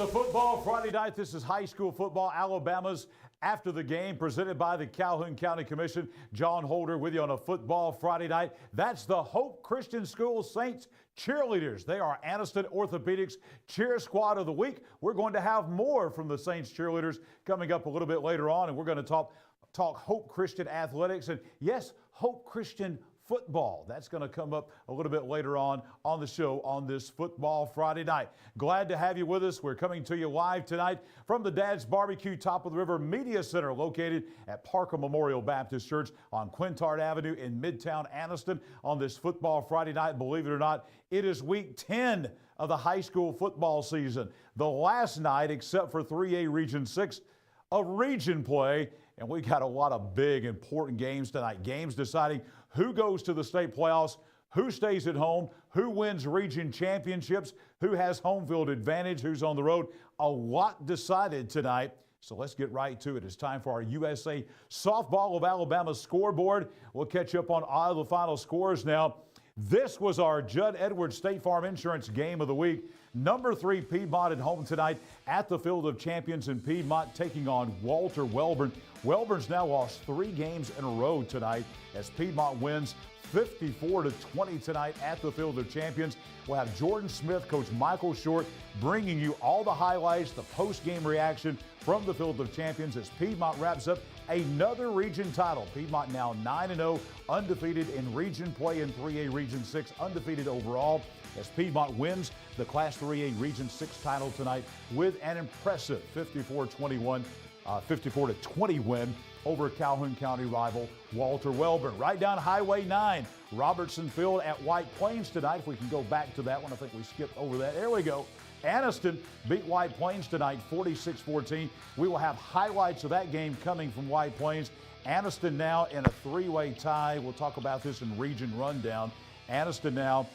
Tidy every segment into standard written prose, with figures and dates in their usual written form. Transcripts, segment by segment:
It's a football Friday night. This is high school football. Alabama's after the game presented by the Calhoun County Commission. Jon Holder with you on a football Friday night. That's the Hope Christian School Saints cheerleaders. They are Aniston Orthopedics Cheer Squad of the Week. We're going to have more from the Saints cheerleaders coming up a little bit later on, and we're going to talk Hope Christian athletics and, yes, Hope Christian football. That's going to come up a little bit later on the show on this football Friday night. Glad to have you with us. We're coming to you live tonight from the Dad's Barbecue Top of the River Media Center located at Parker Memorial Baptist Church on Quintard Avenue in Midtown Aniston on this football Friday night. Believe it or not, it is week 10 of the high school football season. The last night, except for 3A Region 6, of region play, and we got a lot of big, important games tonight. Games deciding who goes to the state playoffs, who stays at home, who wins region championships, who has home field advantage, who's on the road. A lot decided tonight. So let's get right to it. It's time for our USA Softball of Alabama scoreboard. We'll catch up on all the final scores now. This was our Judd Edwards State Farm Insurance game of the week. Number 3 Piedmont at home tonight at the Field of Champions in Piedmont, taking on Walter Wellborn. Wellborn's now lost 3 games in a row tonight as Piedmont wins 54-20 tonight at the Field of Champions. We'll have Jordan Smith, Coach Michael Short, bringing you all the highlights, the post-game reaction from the Field of Champions as Piedmont wraps up another region title. Piedmont now 9-0, undefeated in region play in 3A Region 6, undefeated overall as Piedmont wins the Class 3A Region 6 title tonight with an impressive 54-20 win over Calhoun County rival Walter Wellborn. Right down Highway 9, Robertson Field at White Plains tonight. If we can go back to that one, I think we skipped over that. There we go. Aniston beat White Plains tonight 46-14. We will have highlights of that game coming from White Plains. Aniston now in a 3-way tie. We'll talk about this in Region Rundown. Aniston now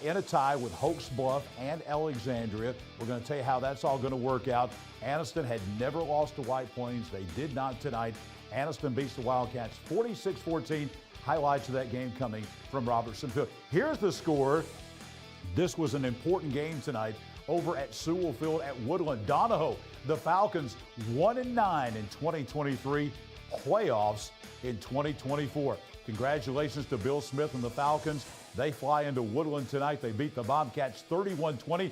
in a tie with Hoax Bluff and Alexandria. We're going to tell you how that's all going to work out. Aniston had never lost to White Plains. They did not tonight. Aniston beats the Wildcats 46-14. Highlights of that game coming from Robertson Field. Here's the score. This was an important game tonight over at Sewell Field at Woodland. Donahoe, the Falcons, 1-9 in 2023, playoffs in 2024. Congratulations to Bill Smith and the Falcons. They fly into Woodland tonight. They beat the Bobcats 31-20.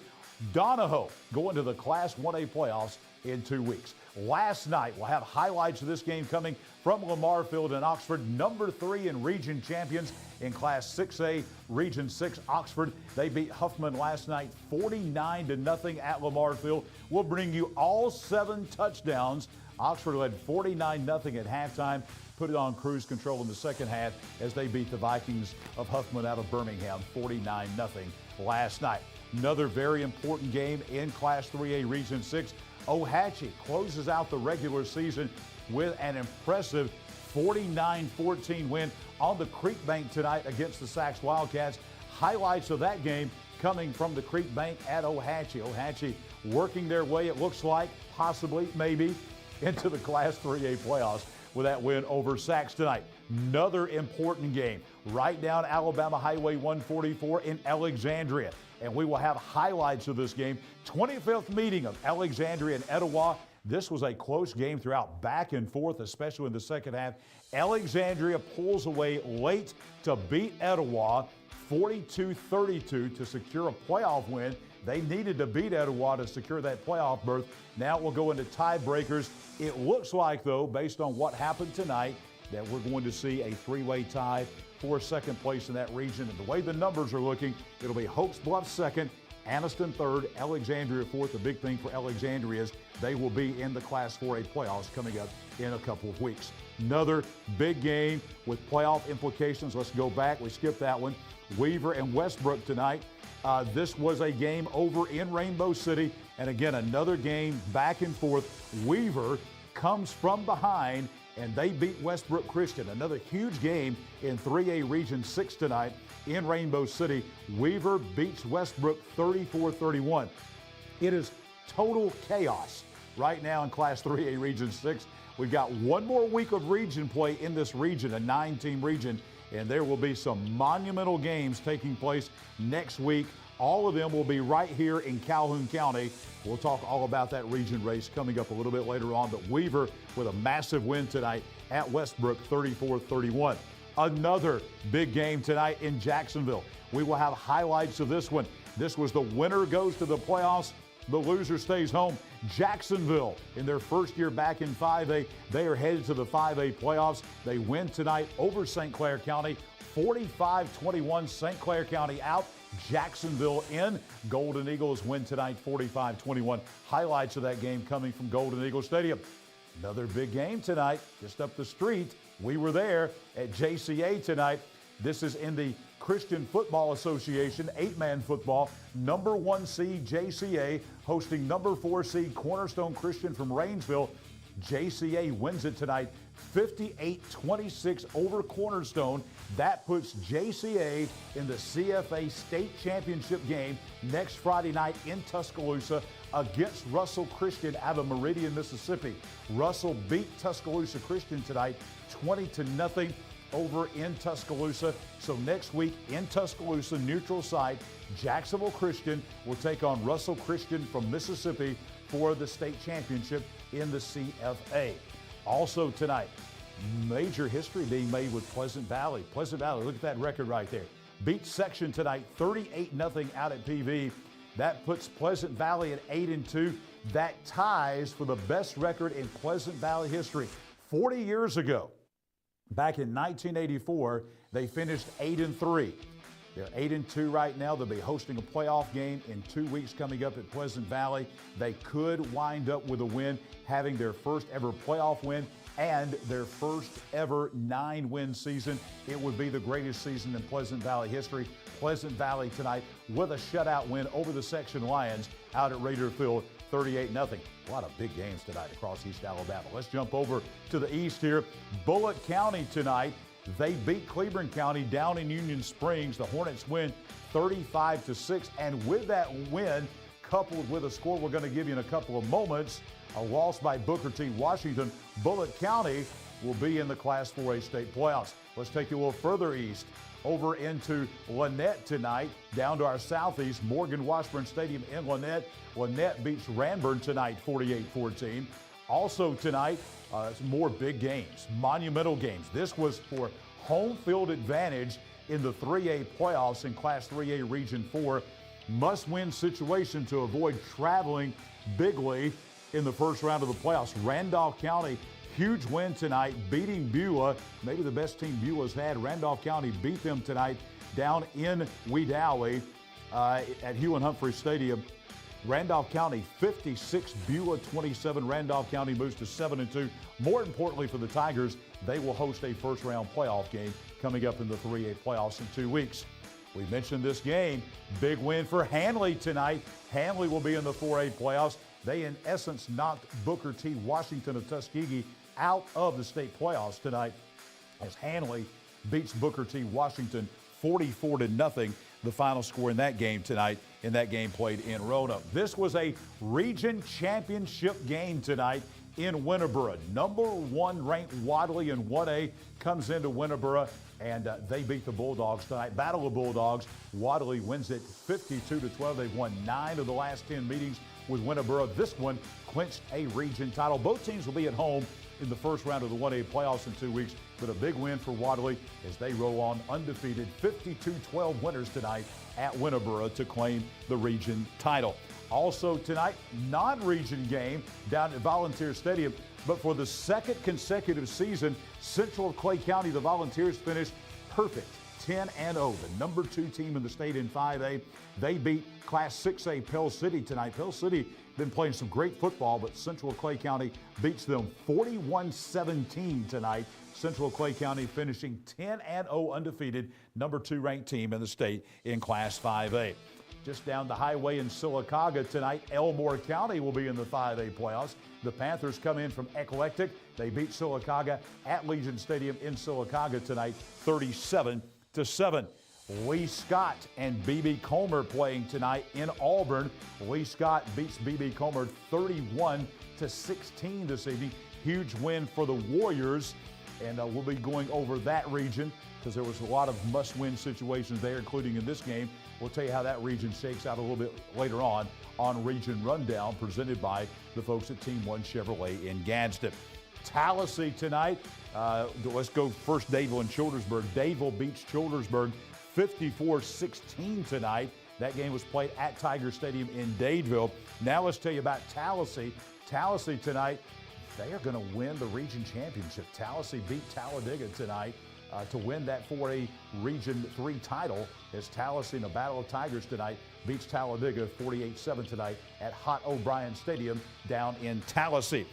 Donahoe going to the Class 1A playoffs in 2 weeks. Last night, we'll have highlights of this game coming from Lamar Field in Oxford. Number 3 in region champions in Class 6A, Region 6, Oxford. They beat Huffman last night 49-0 at Lamar Field. We'll bring you all 7 touchdowns. Oxford led 49-0 at halftime. Put it on cruise control in the second half as they beat the Vikings of Huffman out of Birmingham 49-0 last night. Another very important game in Class 3A Region 6. Ohatchee closes out the regular season with an impressive 49-14 win on the Creek Bank tonight against the Sacs Wildcats. Highlights of that game coming from the Creek Bank at Ohatchee. Ohatchee working their way, it looks like, possibly, maybe, into the Class 3A playoffs with that win over Sacs tonight. Another important game right down Alabama Highway 144 in Alexandria. And we will have highlights of this game. 25th meeting of Alexandria and Etowah. This was a close game throughout, back and forth, especially in the second half. Alexandria pulls away late to beat Etowah 42-32 to secure a playoff win. They needed to beat Etowah to secure that playoff berth. Now we'll go into tiebreakers. It looks like, though, based on what happened tonight, that we're going to see a 3-way tie for second place in that region. And the way the numbers are looking, it'll be Hope's Bluff second, Aniston third, Alexandria fourth. The big thing for Alexandria is they will be in the Class 4A playoffs coming up in a couple of weeks. Another big game with playoff implications. Let's go back. We skipped that one. Weaver and Westbrook tonight. This was a game over in Rainbow City. And again, another game back and forth. Weaver comes from behind and they beat Westbrook Christian. Another huge game in 3A Region 6 tonight in Rainbow City. Weaver beats Westbrook 34-31. It is total chaos right now in Class 3A Region 6. We've got one more week of region play in this region, a 9-team region, and there will be some monumental games taking place next week All of them will be right here in Calhoun County. We'll talk all about that region race coming up a little bit later on. But Weaver with a massive win tonight at Westbrook, 34-31. Another big game tonight in Jacksonville. We will have highlights of this one. This was the winner goes to the playoffs. The loser stays home. Jacksonville, in their first year back in 5A, they are headed to the 5A playoffs. They win tonight over St. Clair County, 45-21. St. Clair County out. Jacksonville in. Golden Eagles win tonight, 45-21. Highlights of that game coming from Golden Eagle Stadium. Another big game tonight, just up the street. We were there at JCA tonight. This is in the Christian Football Association, 8-man football. Number 1 seed JCA hosting number 4 seed Cornerstone Christian from Rainsville. JCA wins it tonight, 58-26 over Cornerstone. That puts JCA in the CFA State Championship game next Friday night in Tuscaloosa against Russell Christian out of Meridian, Mississippi. Russell beat Tuscaloosa Christian tonight, 20-0 over in Tuscaloosa. So next week in Tuscaloosa, neutral site, Jacksonville Christian will take on Russell Christian from Mississippi for the state championship in the CFA. Also tonight, major history being made with Pleasant Valley. Pleasant Valley, look at that record right there. Beat Section tonight, 38-0 out at PV. That puts Pleasant Valley at 8-2. That ties for the best record in Pleasant Valley history. 40 years ago, back in 1984, they finished 8-3. They're 8-2 right now. They'll be hosting a playoff game in 2 weeks coming up at Pleasant Valley. They could wind up with a win, having their first ever playoff win and their first ever 9-win season. It would be the greatest season in Pleasant Valley history. Pleasant Valley tonight with a shutout win over the Section Lions out at Raider Field, 38-0. A lot of big games tonight across East Alabama. Let's jump over to the east here. Bullitt County tonight. They beat Cleburne County down in Union Springs. The Hornets win 35-6. And with that win, coupled with a score we're going to give you in a couple of moments, a loss by Booker T. Washington, Bullitt County will be in the Class 4A state playoffs. Let's take you a little further east, over into Lynette tonight, down to our southeast, Morgan Washburn Stadium in Lynette. Lynette beats Ranburne tonight, 48-14. Also tonight, some more big games, monumental games. This was for home field advantage in the 3A playoffs in Class 3A Region 4. Must-win situation to avoid traveling bigly in the first round of the playoffs. Randolph County, huge win tonight, beating Beulah, maybe the best team Beulah's had. Randolph County beat them tonight down in Wedowee at Hugh and Humphrey Stadium. Randolph County 56, Beulah 27. Randolph County moves to 7-2. More importantly for the Tigers, they will host a first-round playoff game coming up in the 3A playoffs in 2 weeks. We mentioned this game. Big win for Hanley tonight. Hanley will be in the 4A playoffs. They, in essence, knocked Booker T. Washington of Tuskegee out of the state playoffs tonight as Hanley beats Booker T. Washington 44-0. The final score in that game tonight, in that game played in Roanoke. This was a region championship game tonight in Winterboro. Number 1 ranked Wadley in 1A comes into Winterboro, and they beat the Bulldogs tonight. Battle of Bulldogs. Wadley wins it 52-12. They've won 9 of the last 10 meetings with Winterboro. This one clinched a region title. Both teams will be at home in the first round of the 1A playoffs in 2 weeks, but a big win for Wadley as they roll on undefeated 52-12 winners tonight at Winterboro to claim the region title. Also tonight, non-region game down at Volunteer Stadium, but for the second consecutive season, Central Clay County, the Volunteers finished perfect, 10-0, the number 2 team in the state in 5A. They beat Class 6A Pell City tonight. Pell City been playing some great football, but Central Clay County beats them 41-17 tonight. Central Clay County finishing 10-0 undefeated, number 2 ranked team in the state in Class 5A. Just down the highway in Sylacauga tonight, Elmore County will be in the 5A playoffs. The Panthers come in from Eclectic. They beat Sylacauga at Legion Stadium in Sylacauga tonight, 37-7. Lee Scott and B.B. Comer playing tonight in Auburn. Lee Scott beats B.B. Comer 31-16 this evening. Huge win for the Warriors and we'll be going over that region because there was a lot of must-win situations there, including in this game. We'll tell you how that region shakes out a little bit later on Region Rundown, presented by the folks at Team 1 Chevrolet in Gadsden. Tallahassee tonight. Let's go first Dadeville and Childersburg. Dadeville beats Childersburg 54-16 tonight. That game was played at Tiger Stadium in Dadeville. Now let's tell you about Tallahassee. Tallahassee tonight, they are going to win the region championship. Tallahassee beat Talladega tonight to win that 4A Region 3 title, as Tallahassee in a battle of Tigers tonight beats Talladega 48-7 tonight at Hot O'Brien Stadium down in Tallahassee.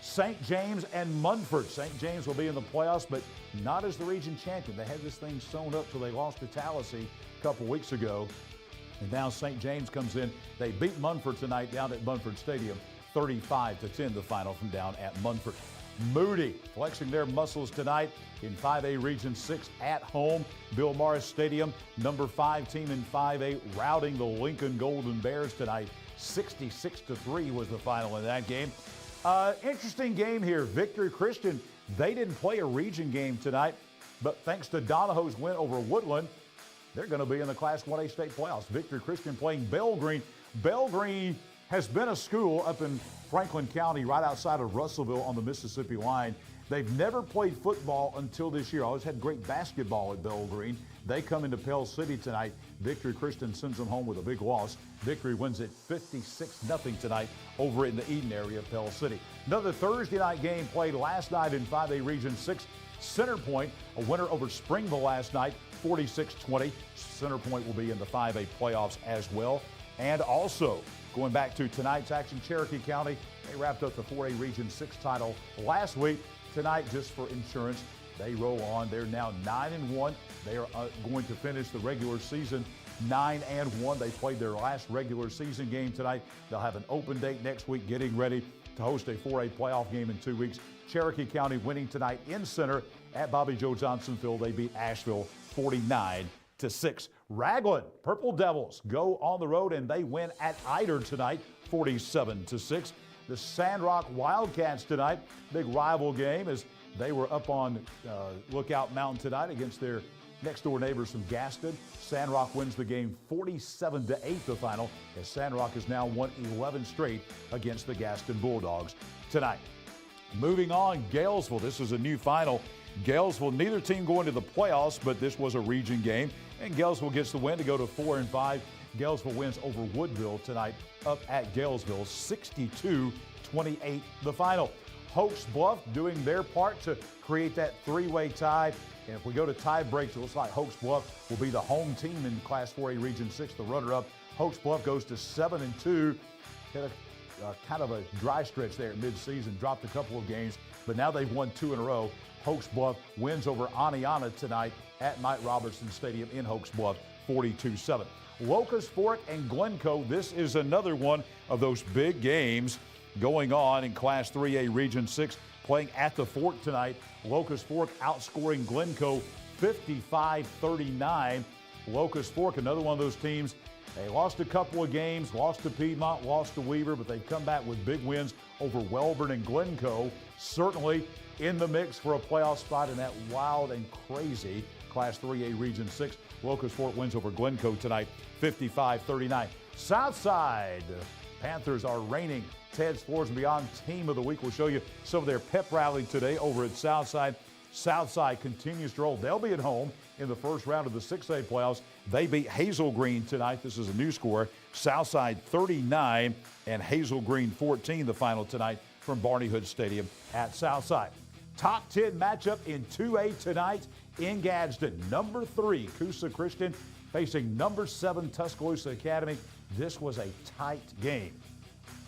St. James and Munford. St. James will be in the playoffs, but not as the region champion. They had this thing sewn up till they lost to Tallahassee a couple weeks ago. And now St. James comes in. They beat Munford tonight down at Munford Stadium, 35-10, the final from down at Munford. Moody flexing their muscles tonight in 5A Region 6 at home. Bill Morris Stadium, number 5 team in 5A, routing the Lincoln Golden Bears tonight. 66-3 was the final in that game. Interesting game here. Victory Christian, they didn't play a region game tonight, but thanks to Donahoe's win over Woodland, they're going to be in the Class 1A state playoffs. Victory Christian playing Bell Green. Bell Green has been a school up in Franklin County right outside of Russellville on the Mississippi line. They've never played football until this year. Always had great basketball at Bell Green. They come into Pell City tonight. Victory Christian sends them home with a big loss. Victory wins it 56-0 tonight over in the Eden area of Pell City. Another Thursday night game played last night in 5A Region 6. Center Point, a winner over Springville last night, 46-20. Center Point will be in the 5A playoffs as well. And also, going back to tonight's action, Cherokee County, they wrapped up the 4A Region 6 title last week. Tonight, just for insurance, they roll on. They're now 9-1. They are going to finish the regular season 9-1. They played their last regular season game tonight. They'll have an open date next week, getting ready to host a 4A playoff game in 2 weeks. Cherokee County winning tonight in center at Bobby Joe Johnson Field. They beat Asheville 49-6. Raglan Purple Devils go on the road and they win at Ider tonight, 47-6. The Sandrock Wildcats tonight, big rival game as they were up on Lookout Mountain tonight against their next-door neighbors from Gaston. Sandrock wins the game 47-8, the final, as Sandrock has now won 11 straight against the Gaston Bulldogs tonight. Moving on, Galesville. This is a new final. Galesville, neither team going to the playoffs, but this was a region game, and Galesville gets the win to go to 4-5. Galesville wins over Woodville tonight up at Galesville, 62-28 the final. Hoax Bluff doing their part to create that three-way tie. And if we go to tie breaks, it looks like Hoax Bluff will be the home team in Class 4A Region 6, the runner-up. Hoax Bluff goes to 7-2. Had a kind of a dry stretch there at midseason, dropped a couple of games, but now they've won 2 in a row. Hoax Bluff wins over Aniana tonight at Mike Robertson Stadium in Hoax Bluff, 42-7. Locust Fork and Glencoe, this is another one of those big games going on in Class 3A Region 6, playing at the Fork tonight. Locust Fork outscoring Glencoe 55-39. Locust Fork, another one of those teams, they lost a couple of games, lost to Piedmont, lost to Weaver, but they've come back with big wins over Wellborn and Glencoe. Certainly in the mix for a playoff spot in that wild and crazy Class 3A Region 6. Locust Fork wins over Glencoe tonight, 55-39. Southside Panthers are reigning Ted's Floors and Beyond Team of the Week. We'll show you some of their pep rally today over at Southside. Southside continues to roll. They'll be at home in the first round of the 6A playoffs. They beat Hazel Green tonight. This is a new score. Southside 39 and Hazel Green 14, the final tonight from Barney Hood Stadium at Southside. Top 10 matchup in 2A tonight in Gadsden. Number 3, Coosa Christian facing number 7, Tuscaloosa Academy. This was a tight game.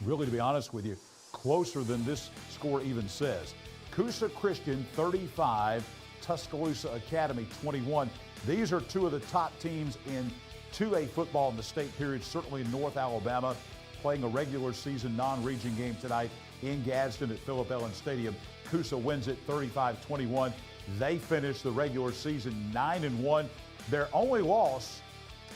Really, to be honest with you, closer than this score even says. Coosa Christian 35, Tuscaloosa Academy 21. These are two of the top teams in 2A football in the state period, certainly in North Alabama, playing a regular season non-region game tonight in Gadsden at Philip Ellen Stadium. Coosa wins it 35-21. They finished the regular season 9-1. Their only loss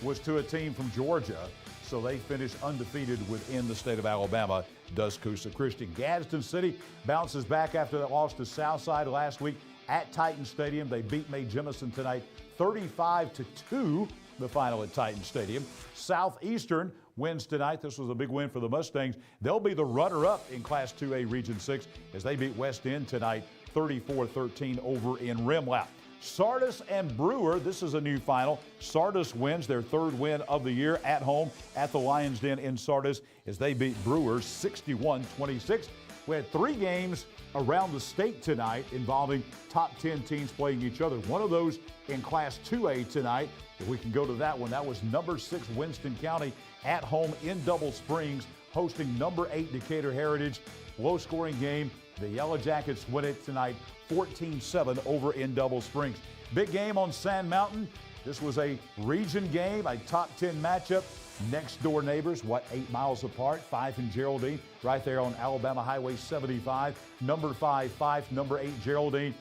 was to a team from Georgia, so they finished undefeated within the state of Alabama, does Coosa Christian. Gadsden City bounces back after that loss to Southside last week, at Titan Stadium. They beat Mae Jemison tonight 35-2, the final at Titan Stadium. Southeastern wins tonight. This was a big win for the Mustangs. They'll be the runner-up in Class 2A Region 6 as they beat West End tonight 34-13 over in Rimlap. Sardis and Brewer, this is a new final. Sardis wins their third win of the year at home at the Lions Den in Sardis as they beat Brewers 61-26. We had 3 games around the state tonight involving top 10 teams playing each other. One of those in Class 2A tonight. If we can go to that one, that was number 6 Winston County at home in Double Springs hosting number 8 Decatur Heritage. Low-scoring game. The Yellow Jackets win it tonight 14-7 over in Double Springs. Big game on Sand Mountain. This was a region game, a top 10 matchup. Next door neighbors, 8 miles apart? Fife and Geraldine, right there on Alabama Highway 75. Number 5, Fife. Number 8, Geraldine.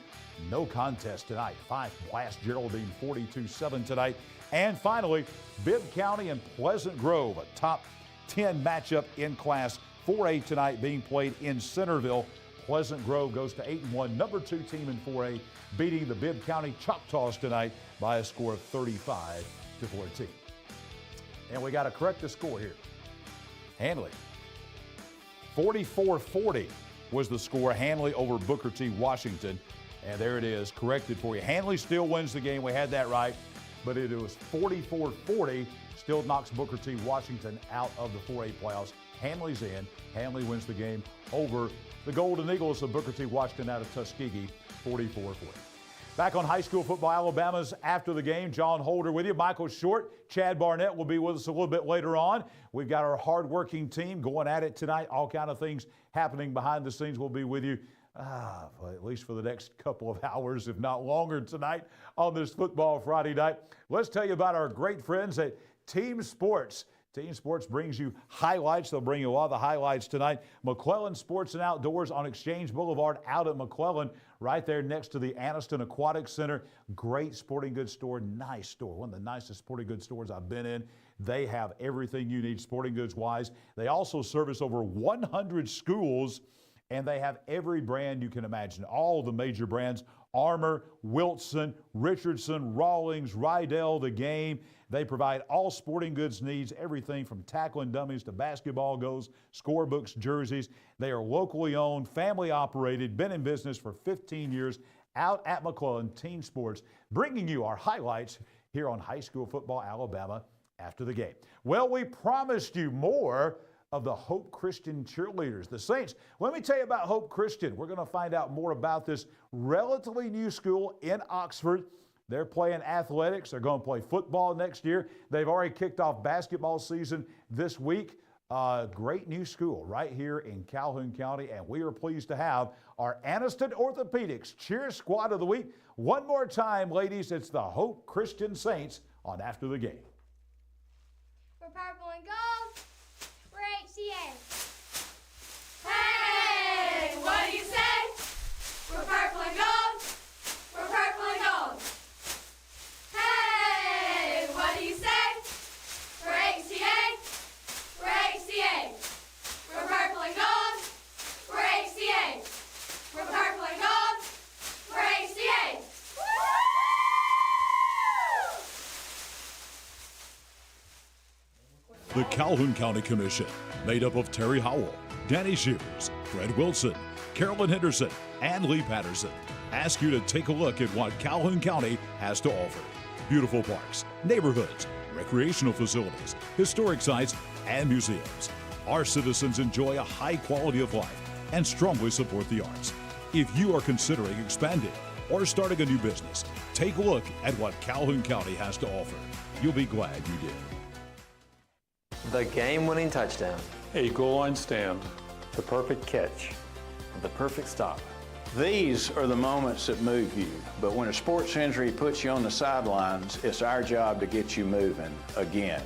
No contest tonight. Fife blast Geraldine 42-7 tonight. And finally, Bibb County and Pleasant Grove, a top 10 matchup in Class 4A tonight being played in Centerville. Pleasant Grove goes to 8-1, number 2 team in 4A, beating the Bibb County Choctaws tonight by a score of 35-14. And we got to correct the score here. Hanley, 44-40 was the score. Hanley over Booker T. Washington. And there it is, corrected for you. Hanley still wins the game. We had that right. But it was 44-40. Still knocks Booker T. Washington out of the 4A playoffs. Hanley's in. Hanley wins the game over the Golden Eagles of Booker T. Washington out of Tuskegee, 44-40. Back on high school football, Alabama's after the game. Jon Holder with you. Michael Short, Chad Barnett will be with us a little bit later on. We've got our hardworking team going at it tonight. All kind of things happening behind the scenes. We'll be with you at least for the next couple of hours, if not longer, tonight on this Football Friday night. Let's tell you about our great friends at Team Sports. Team Sports brings you highlights. They'll bring you a lot of the highlights tonight. McClellan Sports and Outdoors on Exchange Boulevard out at McClellan, right there next to the Aniston Aquatic Center. Great sporting goods store, nice store, one of the nicest sporting goods stores I've been in. They have everything you need sporting goods wise. They also service over 100 schools, and they have every brand you can imagine. All the major brands: Armour, Wilson, Richardson, Rawlings, Rydell, The Game. They provide all sporting goods needs, everything from tackle and dummies to basketball goes, scorebooks, jerseys. They are locally owned, family operated, been in business for 15 years out at McClellan. Team Sports bringing you our highlights here on High School Football Alabama after the game. Well, we promised you more of the Hope Christian cheerleaders, the Saints. Let me tell you about Hope Christian. We're going to find out more about this relatively new school in Oxford. They're playing athletics. They're going to play football next year. They've already kicked off basketball season this week. Great new school right here in Calhoun County, and we are pleased to have our Aniston Orthopedics Cheer Squad of the Week. One more time, ladies, it's the Hope Christian Saints on After the Game. For purple and gold, we're HCA. Hey, what do you say? We're purple and gold, we're purple and gold. Hey, what do you say? We're HCA, we're HCA. We're purple and gold, we're HCA. We're purple and gold, we're HCA. The Calhoun County Commission, made up of Terry Howell, Danny Shears, Fred Wilson, Carolyn Henderson, and Lee Patterson, ask you to take a look at what Calhoun County has to offer. Beautiful parks, neighborhoods, recreational facilities, historic sites, and museums. Our citizens enjoy a high quality of life and strongly support the arts. If you are considering expanding or starting a new business, take a look at what Calhoun County has to offer. You'll be glad you did. The game-winning touchdown. A goal line stand. The perfect catch. The perfect stop. These are the moments that move you, but when a sports injury puts you on the sidelines, it's our job to get you moving again.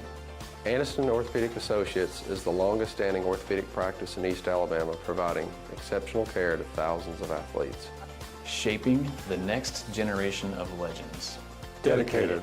Aniston Orthopedic Associates is the longest-standing orthopedic practice in East Alabama, providing exceptional care to thousands of athletes. Shaping the next generation of legends. Dedicated.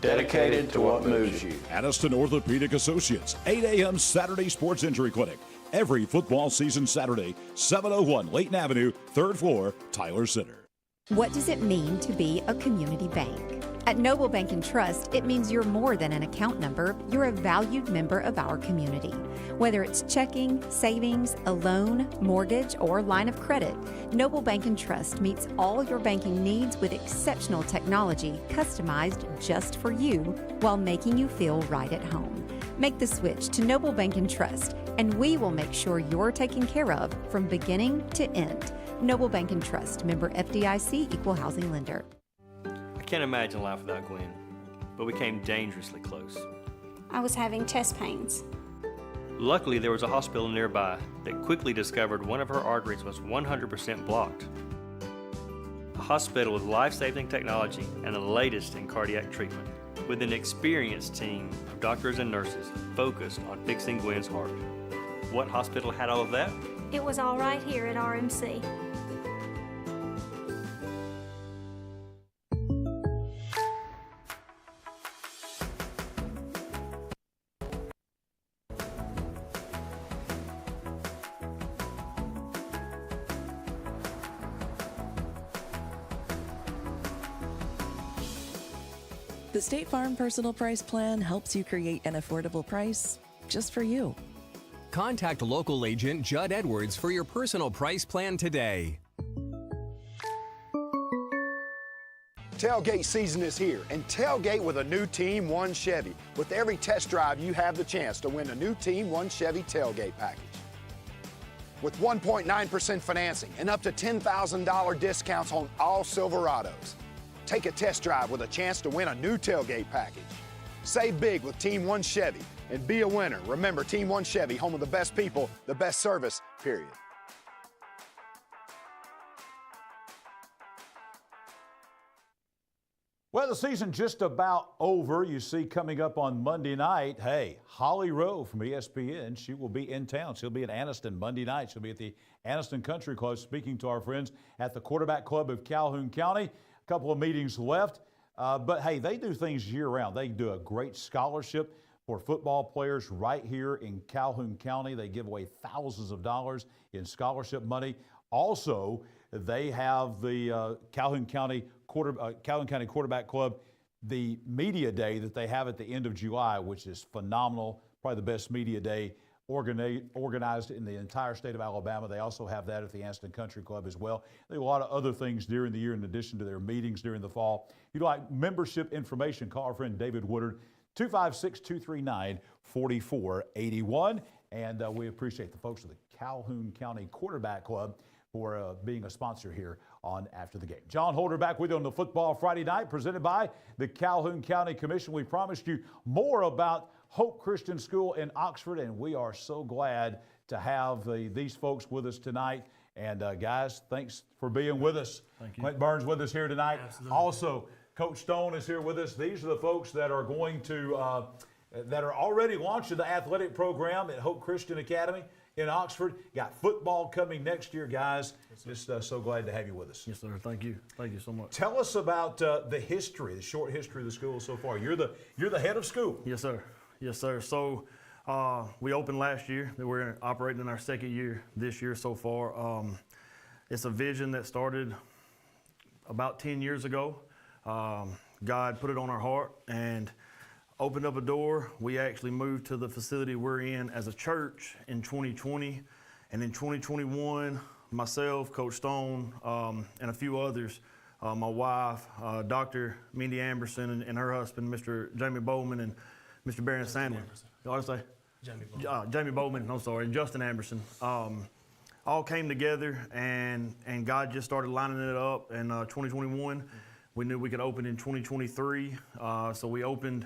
Dedicated to what moves you. Aniston Orthopedic Associates, 8 a.m. Saturday Sports Injury Clinic. Every football season Saturday, 701 Layton Avenue, 3rd floor, Tyler Center. What does it mean to be a community bank? At Noble Bank and Trust, it means you're more than an account number, you're a valued member of our community. Whether it's checking, savings, a loan, mortgage, or line of credit, Noble Bank and Trust meets all your banking needs with exceptional technology customized just for you while making you feel right at home. Make the switch to Noble Bank and Trust, and we will make sure you're taken care of from beginning to end. Noble Bank and Trust, member FDIC, equal housing lender. I can't imagine life without Gwen, but we came dangerously close. I was having chest pains. Luckily, there was a hospital nearby that quickly discovered one of her arteries was 100% blocked. A hospital with life-saving technology and the latest in cardiac treatment, with an experienced team of doctors and nurses focused on fixing Gwen's heart. What hospital had all of that? It was all right here at RMC. The State Farm Personal Price Plan helps you create an affordable price just for you. Contact local agent Judd Edwards for your personal price plan today. Tailgate season is here, and tailgate with a new Team 1 Chevy. With every test drive, you have the chance to win a new Team 1 Chevy tailgate package. With 1.9% financing and up to $10,000 discounts on all Silverados. Take a test drive with a chance to win a new tailgate package. Save big with Team 1 Chevy and be a winner. Remember, Team 1 Chevy, home of the best people, the best service, period. Well, the season just about over. You see coming up on Monday night, hey, Holly Rowe from ESPN, she will be in town. She'll be at Aniston Monday night. She'll be at the Aniston Country Club speaking to our friends at the Quarterback Club of Calhoun County. A couple of meetings left, but hey, they do things year-round. They do a great scholarship for football players right here in Calhoun County. They give away thousands of dollars in scholarship money. Also, they have the Calhoun County Quarterback Club, the media day that they have at the end of July, which is phenomenal, probably the best media day organized in the entire state of Alabama. They also have that at the Aniston Country Club as well. They do a lot of other things during the year in addition to their meetings during the fall. If you'd like membership information, call our friend David Woodard, 256-239-4481. And we appreciate the folks of the Calhoun County Quarterback Club for being a sponsor here on After the Game. Jon Holder back with you on the Football Friday Night, presented by the Calhoun County Commission. We promised you more about Hope Christian School in Oxford, and we are so glad to have these folks with us tonight. And guys, thanks for being with us. Thank you. Clint Burns with us here tonight. Absolutely. Also, Coach Stone is here with us. These are the folks that are going to, that are already launching the athletic program at Hope Christian Academy in Oxford. Got football coming next year, guys. Just so glad to have you with us. Yes, sir. Thank you. Thank you so much. Tell us about the history, the short history of the school so far. You're the head of school. Yes, sir. Yes, sir. So we opened last year. We're operating in our second year this year so far. It's a vision that started about 10 years ago. God put it on our heart and opened up a door. We actually moved to the facility we're in as a church in 2020. And in 2021, myself, Coach Stone, and a few others, my wife, Dr. Mindy Amberson, and her husband, Mr. Jamie Bowman, and Mr. Barron Sandler. What did I say? Jamie Bowman, I'm sorry, and Justin Amberson. All came together, and God just started lining it up in 2021. We knew we could open in 2023, so we opened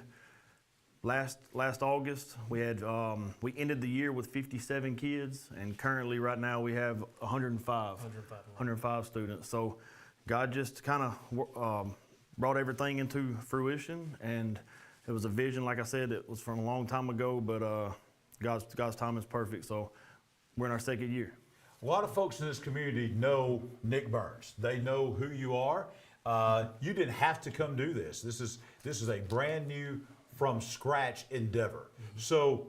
last August. We ended the year with 57 kids, and currently right now we have 105 students. So God just kind of brought everything into fruition, and it was a vision, like I said, it was from a long time ago, but God's time is perfect, so we're in our second year. A lot of folks in this community know Nick Burns. They know who you are. You didn't have to come do this. This is a brand new, from scratch endeavor. So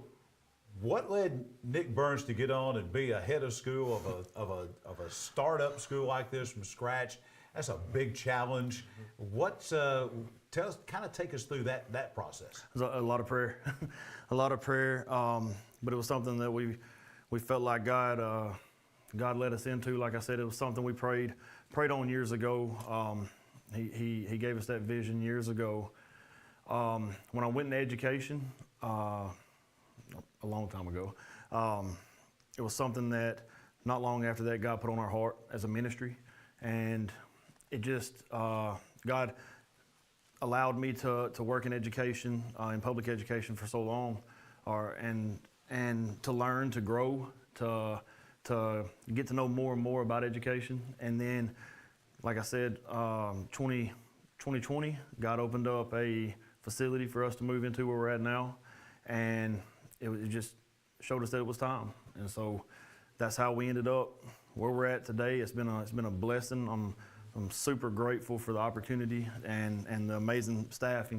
what led Nick Burns to get on and be a head of school of a startup school like this from scratch? That's a big challenge. What's take us through that process. There's a lot of prayer, a lot of prayer. But it was something that we felt like God led us into. Like I said, it was something we prayed on years ago. He gave us that vision years ago. When I went into education, a long time ago, it was something that not long after that God put on our heart as a ministry, and it just God allowed me to work in education, in public education for so long, and to learn, to grow, to get to know more and more about education. And then, like I said, 2020, God opened up a facility for us to move into where we're at now, and it just showed us that it was time. And so that's how we ended up where we're at today. It's been a blessing. I'm super grateful for the opportunity and the amazing staff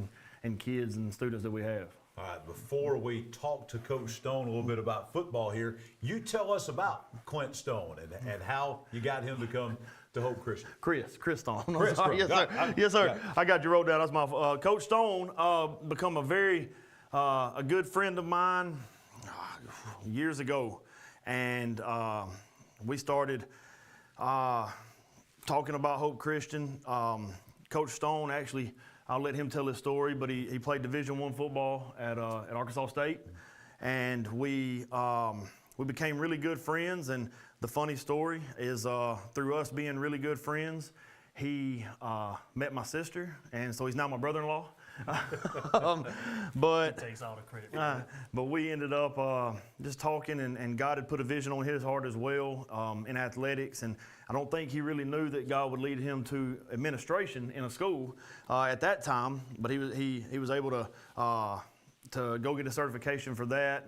and kids and students that we have. All right, before we talk to Coach Stone a little bit about football here, you tell us about Clint Stone and how you got him to come to Hope Christian. Chris Stone. Chris, yes, sir. Yes, sir. I got you wrote down. That's my Coach Stone. Become a good friend of mine years ago, and we started talking about Hope Christian. Coach Stone, actually, I'll let him tell his story, but he played Division I football at Arkansas State, and we became really good friends. And the funny story is through us being really good friends, he met my sister, and so he's now my brother-in-law. But he takes all the credit. But we ended up just talking, and God had put a vision on his heart as well in athletics, and I don't think he really knew that God would lead him to administration in a school at that time. But he was able to go get a certification for that,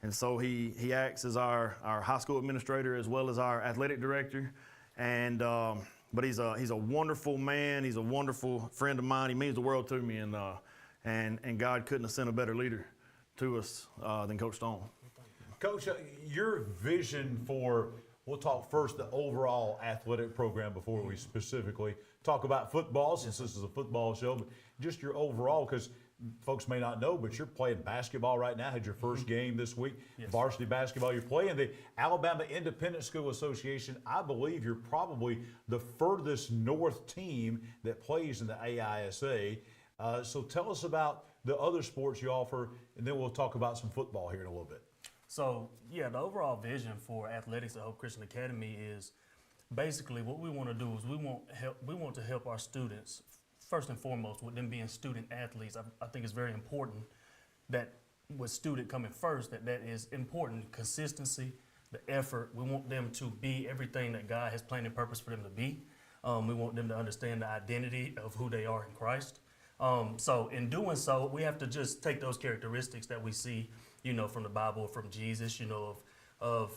and so he acts as our high school administrator as well as our athletic director, and. But he's a wonderful man. He's a wonderful friend of mine. He means the world to me, and God couldn't have sent a better leader to us than Coach Stone. Coach, your vision for, we'll talk first the overall athletic program before we specifically talk about football, since this is a football show, but just your overall, because folks may not know, but you're playing basketball right now. Had your first game this week, yes. Varsity basketball. You're playing the Alabama Independent School Association. I believe you're probably the furthest north team that plays in the AISA. So tell us about the other sports you offer, and then we'll talk about some football here in a little bit. So, yeah, the overall vision for athletics at Hope Christian Academy is basically what we want to do is we want to help our students. First and foremost, with them being student athletes, I think it's very important that with student coming first, that is important. Consistency, the effort. We want them to be everything that God has planned and purpose for them to be. We want them to understand the identity of who they are in Christ. So in doing so, we have to just take those characteristics that we see, from the Bible, from Jesus, of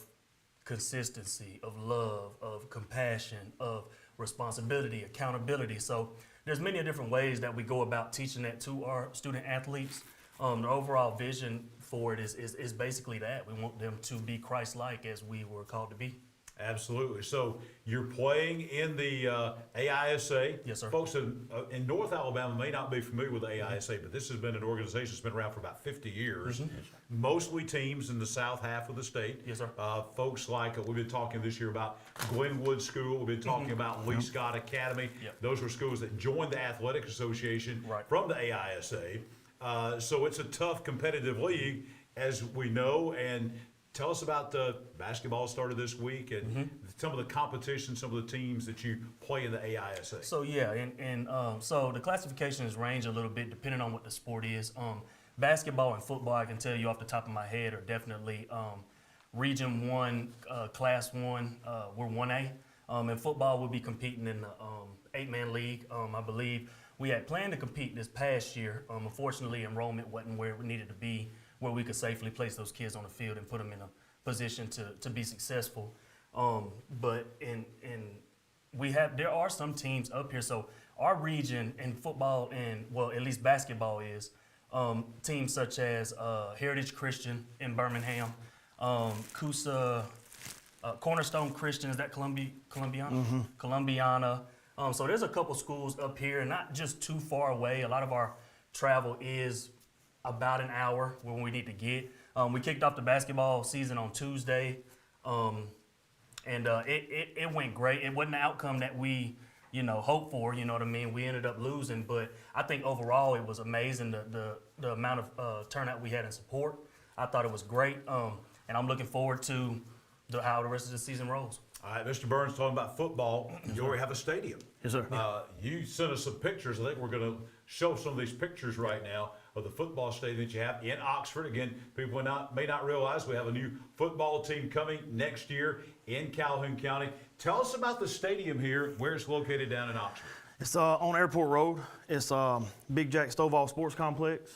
consistency, of love, of compassion, of responsibility, accountability. So there's many different ways that we go about teaching that to our student athletes. The overall vision for it is basically that. We want them to be Christ-like as we were called to be. Absolutely. So you're playing in the AISA. Yes, sir. Folks in North Alabama may not be familiar with the AISA, but this has been an organization that's been around for about 50 years. Mm-hmm. Mostly teams in the south half of the state. Yes, sir. Folks like, we've been talking this year about Glenwood School. We've been talking about Lee Scott Academy. Yep. Those were schools that joined the Athletic Association from the AISA. So it's a tough competitive league, as we know, and tell us about the basketball started this week and some of the competition, some of the teams that you play in the AISA. So yeah, and so the classifications range a little bit depending on what the sport is. Basketball and football, I can tell you off the top of my head, are definitely Region 1, Class 1, we're 1A. In football, we'll be competing in the 8-man league. I believe we had planned to compete this past year. Unfortunately, enrollment wasn't where it needed to be, where we could safely place those kids on the field and put them in a position to be successful. But there are some teams up here. So our region in football and, well, at least basketball is teams such as Heritage Christian in Birmingham, Cornerstone Christian, is that Columbiana? Mm-hmm. Columbiana. So there's a couple schools up here, not just too far away. A lot of our travel is about an hour when we need to get. We kicked off the basketball season on Tuesday, and it went great. It wasn't the outcome that we, hoped for. You know what I mean? We ended up losing, but I think overall it was amazing the amount of turnout we had in support. I thought it was great, and I'm looking forward to how the rest of the season rolls. All right, Mr. Burns, talking about football, you already have a stadium. Yes, sir. You sent us some pictures. I think we're going to show some of these pictures right now of the football stadium that you have in Oxford. Again, people may not realize we have a new football team coming next year in Calhoun County. Tell us about the stadium here, where it's located down in Oxford. It's on Airport Road. It's Big Jack Stovall Sports Complex.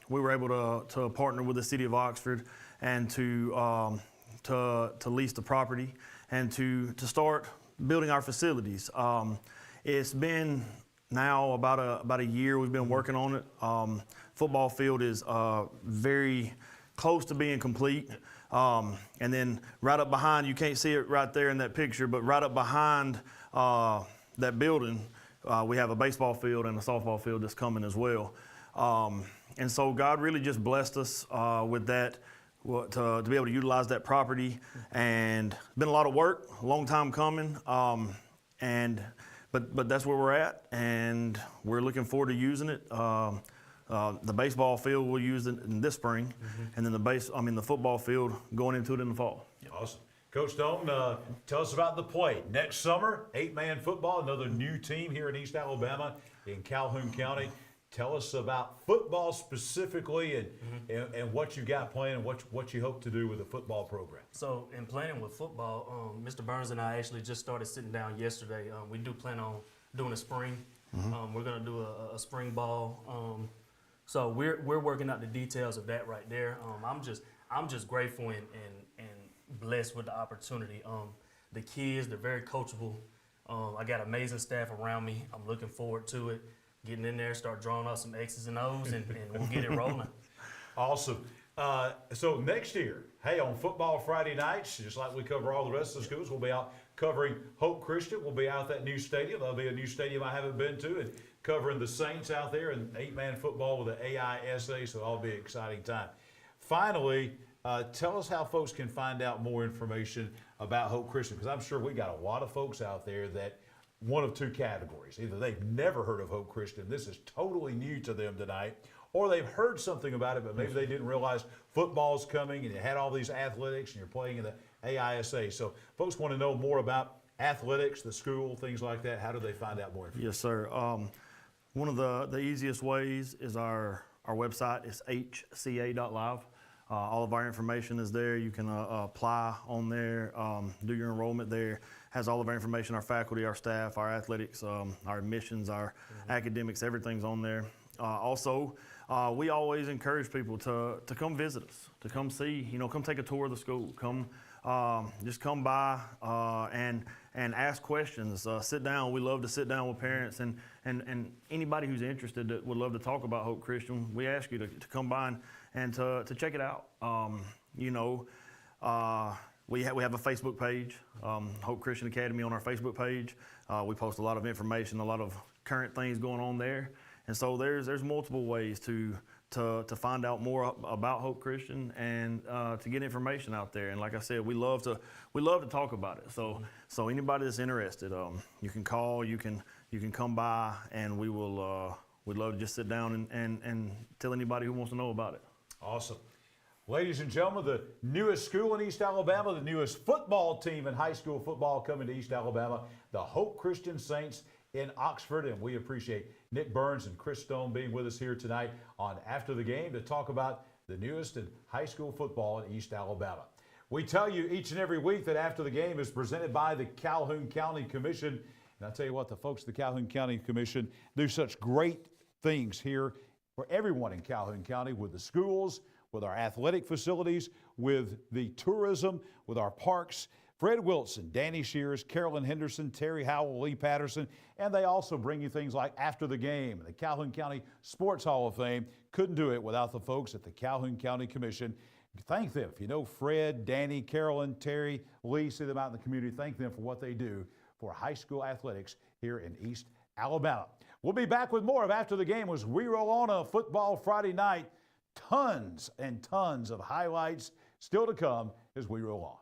We were able to partner with the city of Oxford and to lease the property and to start building our facilities. It's been now about a year we've been working on it. Football field is very close to being complete. And then right up behind, you can't see it right there in that picture, but right up behind that building, we have a baseball field and a softball field that's coming as well. And so God really just blessed us with that, to be able to utilize that property. And it's been a lot of work, a long time coming. But that's where we're at, and we're looking forward to using it. The baseball field we'll use in this spring, and then the football field going into it in the fall. Awesome. Coach Stone, tell us about the play. Next summer, 8-man football, another new team here in East Alabama in Calhoun County. Tell us about football specifically and what you got planned and what you hope to do with the football program. So in planning with football, Mr. Burns and I actually just started sitting down yesterday. We do plan on doing a spring. We're going to do a spring ball. So we're working out the details of that right there. I'm just grateful and blessed with the opportunity. The kids, they're very coachable. I got amazing staff around me. I'm looking forward to it. Getting in there, start drawing out some X's and O's, and we'll get it rolling. Awesome. So next year, hey, on Football Friday nights, just like we cover all the rest of the schools, we'll be out covering Hope Christian. We'll be out at that new stadium. That'll be a new stadium I haven't been to, and covering the Saints out there and 8-man football with the AISA, so it'll be an exciting time. Finally, tell us how folks can find out more information about Hope Christian, because I'm sure we got a lot of folks out there that one of two categories. Either they've never heard of Hope Christian, this is totally new to them tonight, or they've heard something about it, but maybe they didn't realize football's coming and you had all these athletics and you're playing in the AISA. So folks want to know more about athletics, the school, things like that. How do they find out more information? Yes, sir. One of the easiest ways is our website. It's hca.live. All of our information is there. You can apply on there, do your enrollment there. Has all of our information, our faculty, our staff, our athletics, our admissions, our academics, everything's on there. Also, we always encourage people to come visit us, to come see, come take a tour of the school. Just come by and ask questions. Sit down. We love to sit down with parents and anybody who's interested that would love to talk about Hope Christian. We ask you to come by and to check it out. We have a Facebook page, Hope Christian Academy on our Facebook page. We post a lot of information, a lot of current things going on there. And so there's multiple ways to find out more about Hope Christian and to get information out there. And like I said, we love to talk about it. So anybody that's interested, you can call, you can come by, and we'd love to just sit down and tell anybody who wants to know about it. Awesome. Ladies and gentlemen, the newest school in East Alabama, the newest football team in high school football coming to East Alabama, the Hope Christian Saints in Oxford. And we appreciate Nick Burns and Chris Stone being with us here tonight on After the Game to talk about the newest in high school football in East Alabama. We tell you each and every week that After the Game is presented by the Calhoun County Commission. And I tell you what, the folks at the Calhoun County Commission do such great things here for everyone in Calhoun County, with the schools, with our athletic facilities, with the tourism, with our parks. Fred Wilson, Danny Shears, Carolyn Henderson, Terry Howell, Lee Patterson, and they also bring you things like After the Game. The Calhoun County Sports Hall of Fame couldn't do it without the folks at the Calhoun County Commission. Thank them. If you know Fred, Danny, Carolyn, Terry, Lee, see them out in the community, thank them for what they do for for high school athletics here in East Alabama. We'll be back with more of After the Game as we roll on a football Friday night. Tons and tons of highlights still to come as we roll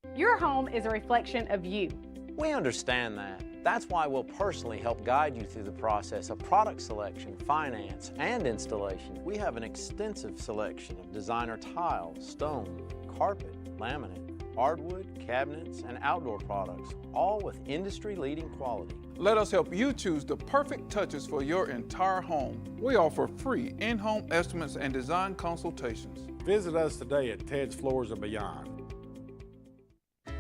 on. Your home is a reflection of you. We understand that. That's why we'll personally help guide you through the process of product selection, finance, and installation. We have an extensive selection of designer tile, stone, carpet, laminate, hardwood, cabinets, and outdoor products, all with industry-leading quality. Let us help you choose the perfect touches for your entire home. We offer free in-home estimates and design consultations. Visit us today at Ted's Floors and Beyond.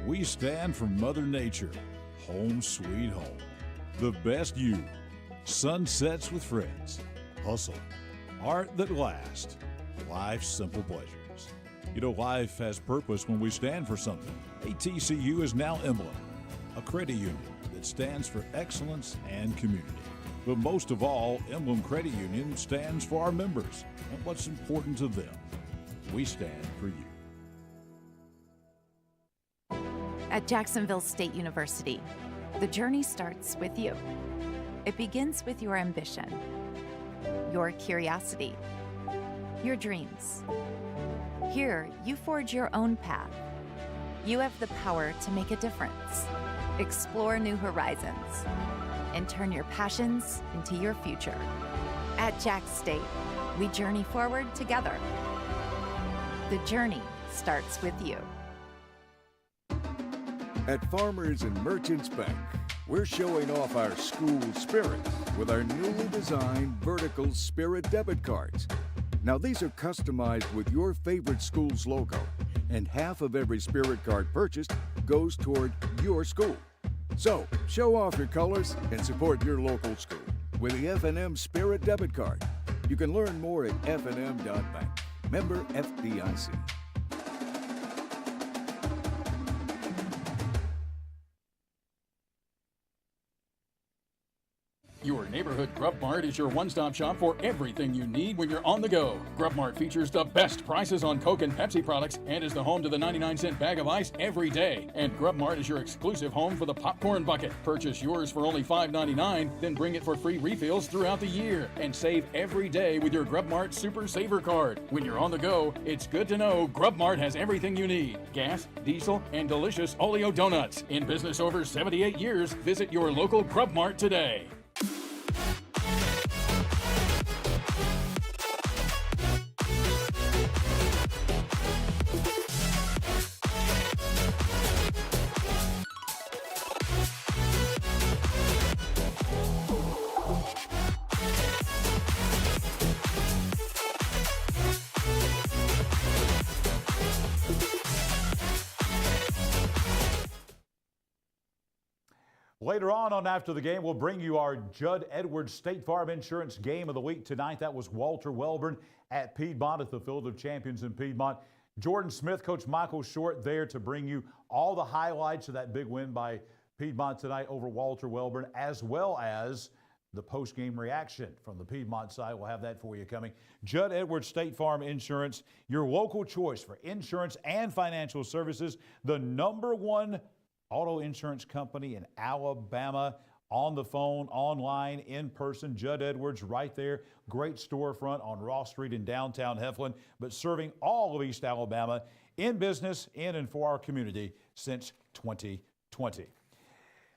We stand for Mother Nature. Home sweet home. The best you. Sunsets with friends. Hustle. Art that lasts. Life's simple pleasures. You know, life has purpose when we stand for something. ATCU is now Emblem, a credit union that stands for excellence and community. But most of all, Emblem Credit Union stands for our members and what's important to them. We stand for you. At Jacksonville State University, the journey starts with you. It begins with your ambition, your curiosity, your dreams. Here, you forge your own path. You have the power to make a difference, explore new horizons, and turn your passions into your future. At Jack State, we journey forward together. The journey starts with you. At Farmers and Merchants Bank, we're showing off our school spirit with our newly designed vertical Spirit debit cards. Now these are customized with your favorite school's logo, and half of every Spirit card purchased goes toward your school. So, show off your colors and support your local school with the F&M Spirit debit card. You can learn more at fnm.bank. Member FDIC. Your neighborhood Grub Mart is your one-stop shop for everything you need when you're on the go. Grub Mart features the best prices on Coke and Pepsi products and is the home to the 99-cent bag of ice every day. And Grub Mart is your exclusive home for the popcorn bucket. Purchase yours for only $5.99, then bring it for free refills throughout the year. And save every day with your Grub Mart Super Saver card. When you're on the go, it's good to know Grub Mart has everything you need. Gas, diesel, and delicious Oleo donuts. In business over 78 years, visit your local Grub Mart today. Later on After the Game, we'll bring you our Judd Edwards State Farm Insurance Game of the Week tonight. That was Walter Wellborn at Piedmont at the Field of Champions in Piedmont. Jordan Smith, Coach Michael Short there to bring you all the highlights of that big win by Piedmont tonight over Walter Wellborn, as well as the post-game reaction from the Piedmont side. We'll have that for you coming. Judd Edwards State Farm Insurance, your local choice for insurance and financial services, the #1 auto insurance company in Alabama, on the phone, online, in person. Judd Edwards right there. Great storefront on Ross Street in downtown Heflin, but serving all of East Alabama in business, in and for our community since 2020.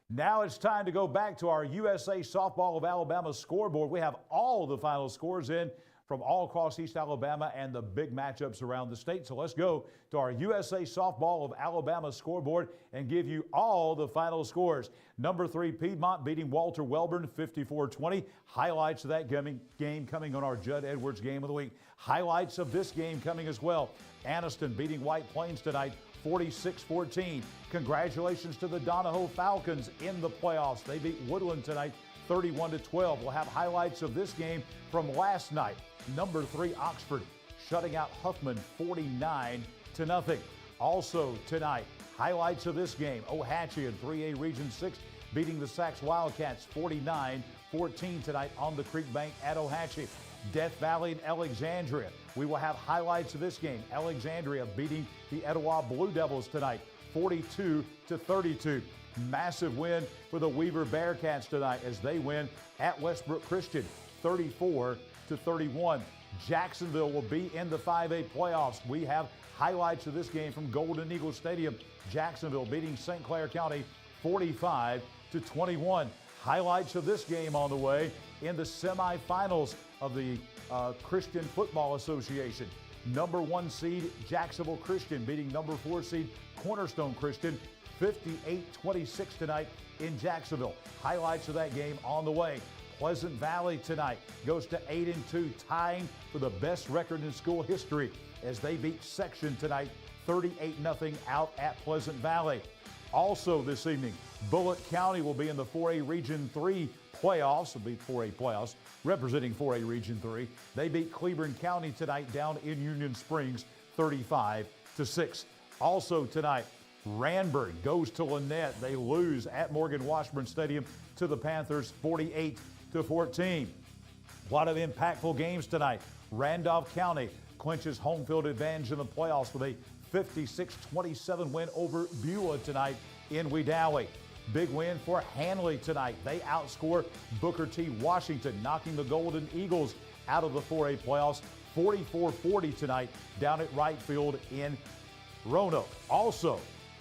Now it's time to go back to our USA Softball of Alabama scoreboard. We have all the final scores in from all across East Alabama and the big matchups around the state. So let's go to our USA Softball of Alabama scoreboard and give you all the final scores. #3 Piedmont beating Walter Wellborn 54-20. Highlights of that game coming on our Judd Edwards Game of the Week. Highlights of this game coming as well. Aniston beating White Plains tonight 46-14. Congratulations to the Donahoe Falcons in the playoffs. They beat Woodland tonight 31-12. We'll have highlights of this game from last night. #3 Oxford shutting out Huffman 49-0. Also tonight, highlights of this game. Ohatchee in 3A Region 6 beating the Sacs Wildcats 49-14 tonight on the Creek Bank at Ohatchee. Death Valley and Alexandria. We will have highlights of this game. Alexandria beating the Etowah Blue Devils tonight 42-32. Massive win for the Weaver Bearcats tonight as they win at Westbrook Christian, 34-31. Jacksonville will be in the 5A playoffs. We have highlights of this game from Golden Eagle Stadium. Jacksonville beating St. Clair County 45-21. Highlights of this game on the way in the semifinals of the Christian Football Association. Number 1 seed Jacksonville Christian beating number 4 seed Cornerstone Christian 58-26 tonight in Jacksonville. Highlights of that game on the way. Pleasant Valley tonight goes to 8-2, tying for the best record in school history as they beat Section tonight 38-0 out at Pleasant Valley. Also this evening, Bullitt County will be in the 4A Region 3 playoffs. It'll be 4A playoffs representing 4A Region 3. They beat Cleburne County tonight down in Union Springs 35-6. Also tonight, Ranberg goes to Lynette. They lose at Morgan Washburn Stadium to the Panthers 48-14. A lot of impactful games tonight. Randolph County clinches home field advantage in the playoffs with a 56-27 win over Beulah tonight in Wedowee. Big win for Hanley tonight. They outscore Booker T. Washington, knocking the Golden Eagles out of the 4A playoffs 44-40 tonight down at Wright Field in Roanoke. Also,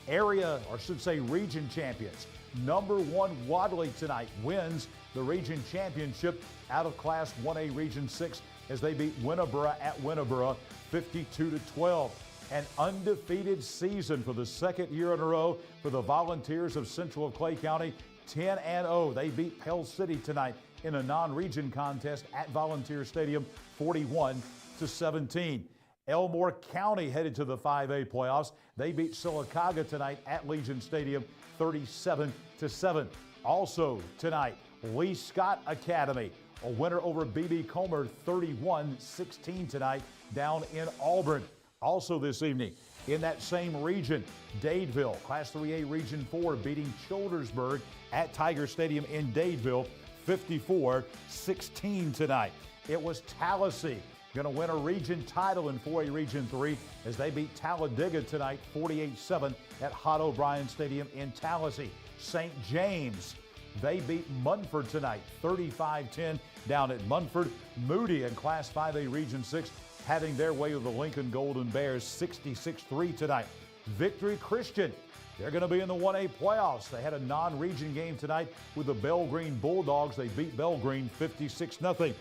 region champions. Number 1 Wadley tonight wins the region championship out of Class 1A Region 6 as they beat Winterboro at Winterboro 52-12. An undefeated season for the second year in a row for the Volunteers of Central Clay County, 10-0. They beat Pell City tonight in a non-region contest at Volunteer Stadium, 41-17. Elmore County headed to the 5A playoffs. They beat Sylacauga tonight at Legion Stadium, 37-7. Also tonight, Lee Scott Academy, a winner over BB Comer, 31-16 tonight down in Auburn. Also this evening, in that same region, Dadeville, Class 3A Region 4, beating Childersburg at Tiger Stadium in Dadeville, 54-16 tonight. It was Tallahassee going to win a region title in 4A Region 3 as they beat Talladega tonight, 48-7 at Hot O'Brien Stadium in Tallahassee. St. James, they beat Munford tonight, 35-10 down at Munford. Moody in Class 5A Region 6 having their way with the Lincoln Golden Bears, 66-3 tonight. Victory Christian, they're going to be in the 1A playoffs. They had a non-region game tonight with the Bell Green Bulldogs. They beat Bell Green 56-0.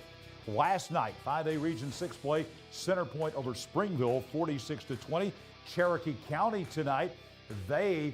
Last night, 5A Region 6 play, Center Point over Springville, 46-20. Cherokee County tonight, they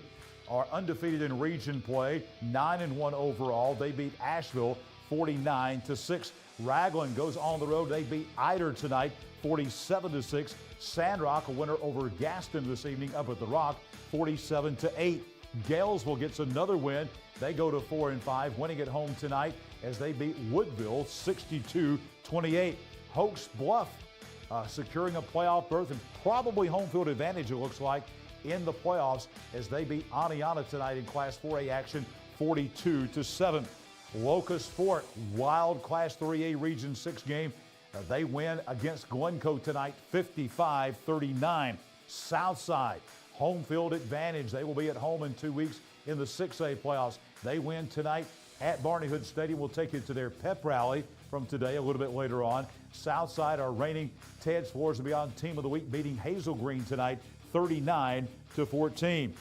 are undefeated in region play, 9-1 overall. They beat Asheville 49-6. Raglan goes on the road. They beat Eider tonight, 47-6. Sandrock, a winner over Gaston this evening up at the Rock, 47-8. Galesville gets another win. They go to 4-5, winning at home tonight as they beat Woodville 62-28. Hoax Bluff securing a playoff berth and probably home field advantage, it looks like, in the playoffs as they beat Aniana tonight in Class 4A action 42-7. Locust Fort, wild Class 3A Region 6 game. They win against Glencoe tonight 55-39. Southside, home field advantage. They will be at home in 2 weeks in the 6A playoffs. They win tonight at Barney Hood Stadium. We'll take you to their pep rally from today a little bit later on. Southside, our reigning Ted's Floors and Beyond Team of the Week, beating Hazel Green tonight 39-14.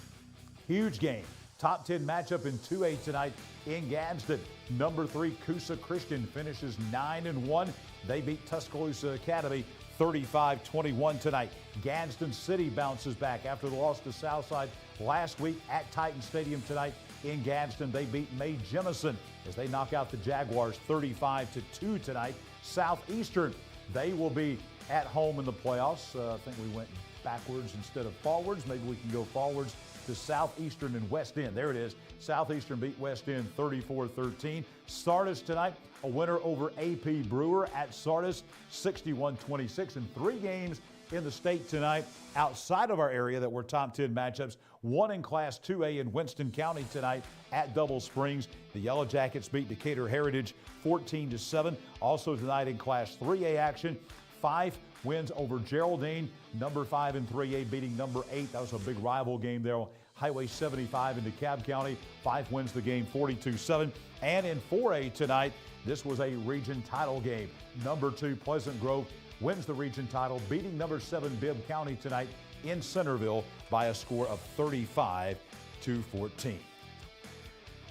Huge game. Top 10 matchup in 2A tonight in Gadsden. Number 3 Coosa Christian finishes 9-1. They beat Tuscaloosa Academy 35-21 tonight. Gadsden City bounces back after the loss to Southside last week at Titan Stadium tonight in Gadsden. They beat May Jemison as they knock out the Jaguars 35-2 tonight. Southeastern, they will be at home in the playoffs. I think we went backwards instead of forwards. Maybe we can go forwards to Southeastern and West End. There it is. Southeastern beat West End 34-13. Sardis tonight, a winner over AP Brewer at Sardis 61-26. And 3 games in the state tonight outside of our area that were top 10 matchups. One in Class 2A in Winston County tonight at Double Springs. The Yellow Jackets beat Decatur Heritage 14-7. Also tonight in Class 3A action, 5 wins over Geraldine, number 5 in 3A beating number 8. That was a big rival game there. Highway 75 in DeKalb County. Fife wins the game 42-7. And in 4A tonight, this was a region title game. Number 2 Pleasant Grove wins the region title, beating number 7 Bibb County tonight in Centerville by a score of 35-14.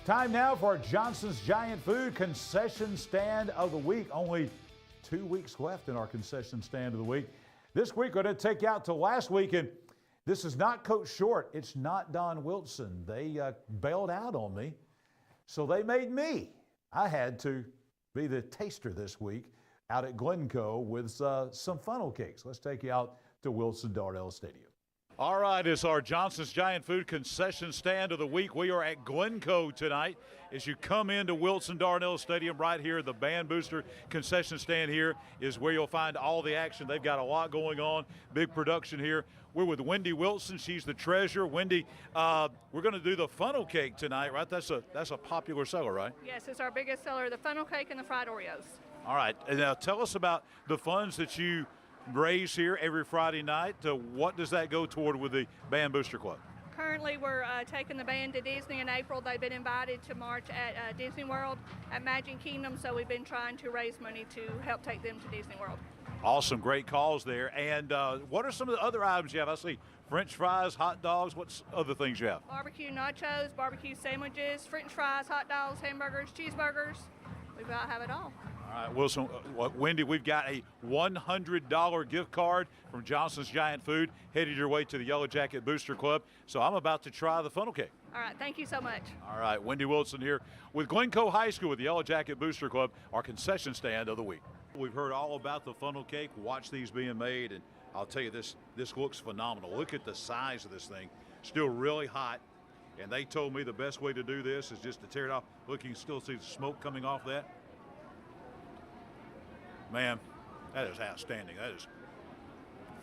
Time now for Johnson's Giant Food Concession Stand of the Week. Only 2 weeks left in our Concession Stand of the Week. This week we're going to take you out to last week, and this is not Coach Short. It's not Don Wilson. They bailed out on me, so they made me. I had to be the taster this week out at Glencoe with some funnel cakes. Let's take you out to Wilson Darnell Stadium. All right, it's our Johnson's Giant Food Concession Stand of the Week. We are at Glencoe tonight. As you come into Wilson Darnell Stadium right here, the Band Booster Concession Stand here is where you'll find all the action. They've got a lot going on, big production here. We're with Wendy Wilson. She's the treasurer. Wendy, we're going to do the funnel cake tonight, right? That's a popular seller, right? Yes, it's our biggest seller, the funnel cake and the fried Oreos. All right, and now tell us about the funds that you raise here every Friday night. What does that go toward with the Band Booster Club? Currently, we're taking the band to Disney in April. They've been invited to march at Disney World at Magic Kingdom, so we've been trying to raise money to help take them to Disney World. Awesome, great calls there. And what are some of the other items you have? I see French fries, hot dogs. What's other things you have? Barbecue nachos, barbecue sandwiches, French fries, hot dogs, hamburgers, cheeseburgers. We about have it all. All right, Wilson, Wendy, we've got a $100 gift card from Johnson's Giant Food headed your way to the Yellow Jacket Booster Club. So I'm about to try the funnel cake. All right, thank you so much. All right, Wendy Wilson here with Glencoe High School with the Yellow Jacket Booster Club, our concession stand of the week. We've heard all about the funnel cake. Watch these being made, and I'll tell you, this looks phenomenal. Look at the size of this thing. Still really hot, and they told me the best way to do this is just to tear it off. Look, you can still see the smoke coming off that. Man, that is outstanding. That is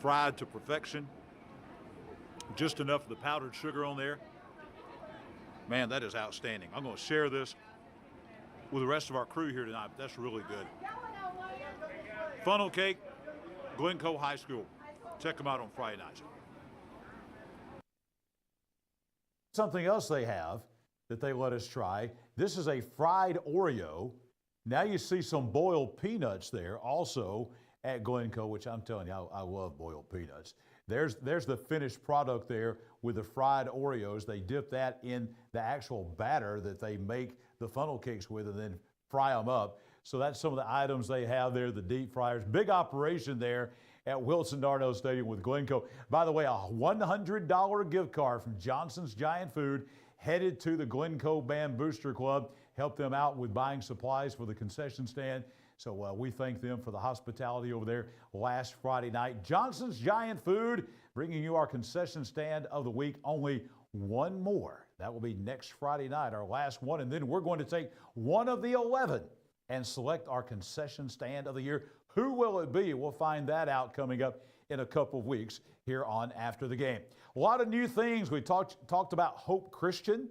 fried to perfection. Just enough of the powdered sugar on there. Man, that is outstanding. I'm going to share this with the rest of our crew here tonight. That's really good. Funnel cake, Glencoe High School. Check them out on Friday nights. Something else they have that they let us try. This is a fried Oreo. Now you see some boiled peanuts there also at Glencoe, which I'm telling you, I love boiled peanuts. There's the finished product there with the fried Oreos. They dip that in the actual batter that they make the funnel cakes with and then fry them up. So that's some of the items they have there, the deep fryers. Big operation there at Wilson Darnell Stadium with Glencoe. By the way, a $100 gift card from Johnson's Giant Food headed to the Glencoe Band Booster Club. Help them out with buying supplies for the concession stand. So we thank them for the hospitality over there last Friday night. Johnson's Giant Food bringing you our concession stand of the week. Only one more. That will be next Friday night, our last one. And then we're going to take one of the 11 and select our concession stand of the year. Who will it be? We'll find that out coming up in a couple of weeks here on After the Game. A lot of new things. We talked about Hope Christian.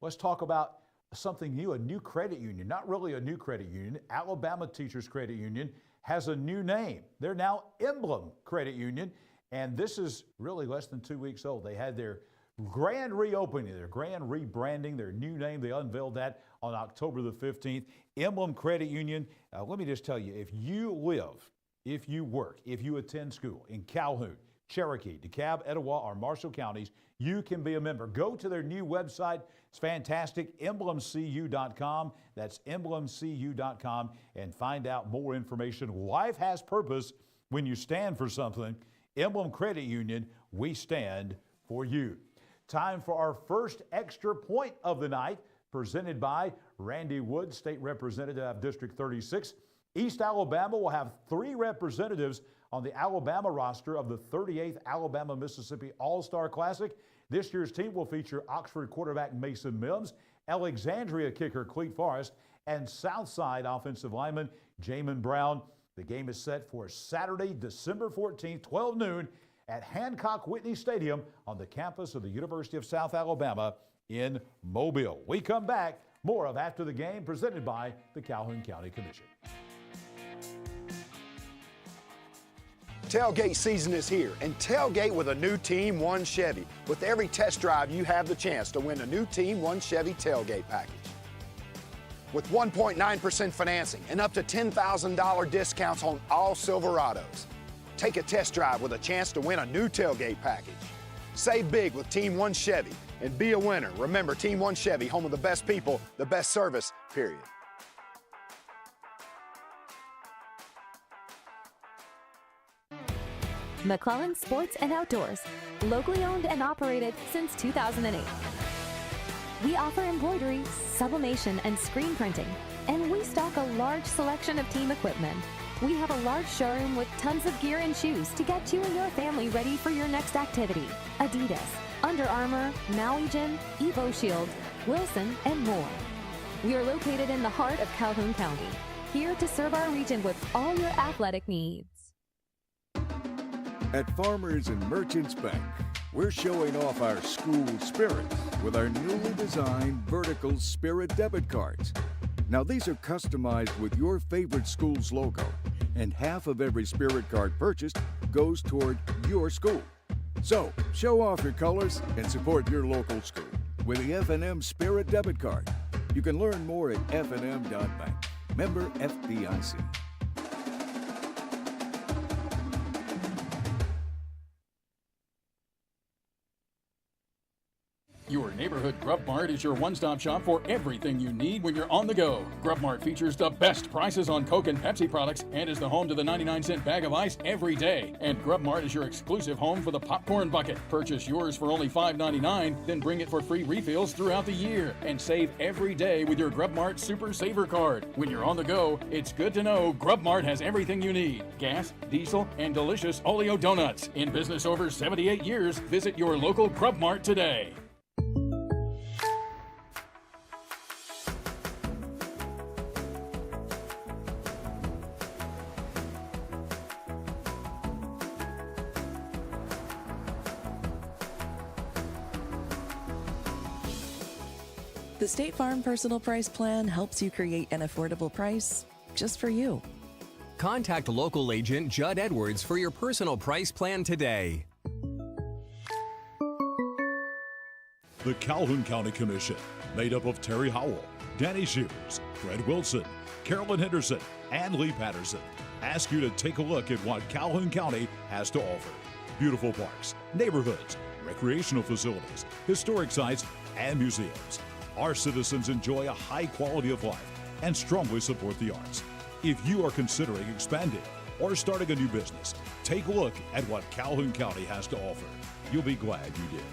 Let's talk about something new, a new credit union. Not really a new credit union. Alabama Teachers Credit Union has a new name. They're now Emblem Credit Union, and this is really less than 2 weeks old. They had their grand reopening, their grand rebranding, their new name. They unveiled that on October the 15th. Emblem Credit Union. Let me just tell you, if you live, if you work, if you attend school in Calhoun, Cherokee, DeKalb, Etowah, or Marshall counties, you can be a member. Go to their new website. It's fantastic, emblemcu.com. That's emblemcu.com, and find out more information. Life has purpose when you stand for something. Emblem Credit Union, we stand for you. Time for our first extra point of the night, presented by Randy Wood, State Representative of District 36. East Alabama will have 3 representatives on the Alabama roster of the 38th Alabama-Mississippi All-Star Classic. This year's team will feature Oxford quarterback Mason Mims, Alexandria kicker Cleet Forrest, and Southside offensive lineman Jamin Brown. The game is set for Saturday, December 14th, 12 noon at Hancock Whitney Stadium on the campus of the University of South Alabama in Mobile. We come back, more of After the Game presented by the Calhoun County Commission. Tailgate season is here, and tailgate with a new Team One Chevy. With every test drive, you have the chance to win a new Team One Chevy tailgate package. With 1.9% financing and up to $10,000 discounts on all Silverados. Take a test drive with a chance to win a new tailgate package. Save big with Team One Chevy and be a winner. Remember, Team One Chevy, home of the best people, the best service, period. McClellan Sports and Outdoors, locally owned and operated since 2008. We offer embroidery, sublimation, and screen printing, and we stock a large selection of team equipment. We have a large showroom with tons of gear and shoes to get you and your family ready for your next activity. Adidas, Under Armour, Maui Jim, Evo Shield, Wilson, and more. We are located in the heart of Calhoun County, here to serve our region with all your athletic needs. At Farmers and Merchants Bank, we're showing off our school spirit with our newly designed vertical Spirit debit cards. Now these are customized with your favorite school's logo, and half of every Spirit card purchased goes toward your school. So, show off your colors and support your local school with the F&M Spirit debit card. You can learn more at fnm.bank. Member FDIC. Your neighborhood Grub Mart is your one-stop shop for everything you need when you're on the go. Grub Mart features the best prices on Coke and Pepsi products and is the home to the 99-cent bag of ice every day. And Grub Mart is your exclusive home for the popcorn bucket. Purchase yours for only $5.99, then bring it for free refills throughout the year. And save every day with your Grub Mart Super Saver card. When you're on the go, it's good to know Grub Mart has everything you need. Gas, diesel, and delicious Oleo donuts. In business over 78 years, visit your local Grub Mart today. The State Farm Personal Price Plan helps you create an affordable price just for you. Contact local agent Judd Edwards for your personal price plan today. The Calhoun County Commission, made up of Terry Howell, Danny Shears, Fred Wilson, Carolyn Henderson, and Lee Patterson, ask you to take a look at what Calhoun County has to offer. Beautiful parks, neighborhoods, recreational facilities, historic sites, and museums. Our citizens enjoy a high quality of life and strongly support the arts. If you are considering expanding or starting a new business, take a look at what Calhoun County has to offer. You'll be glad you did.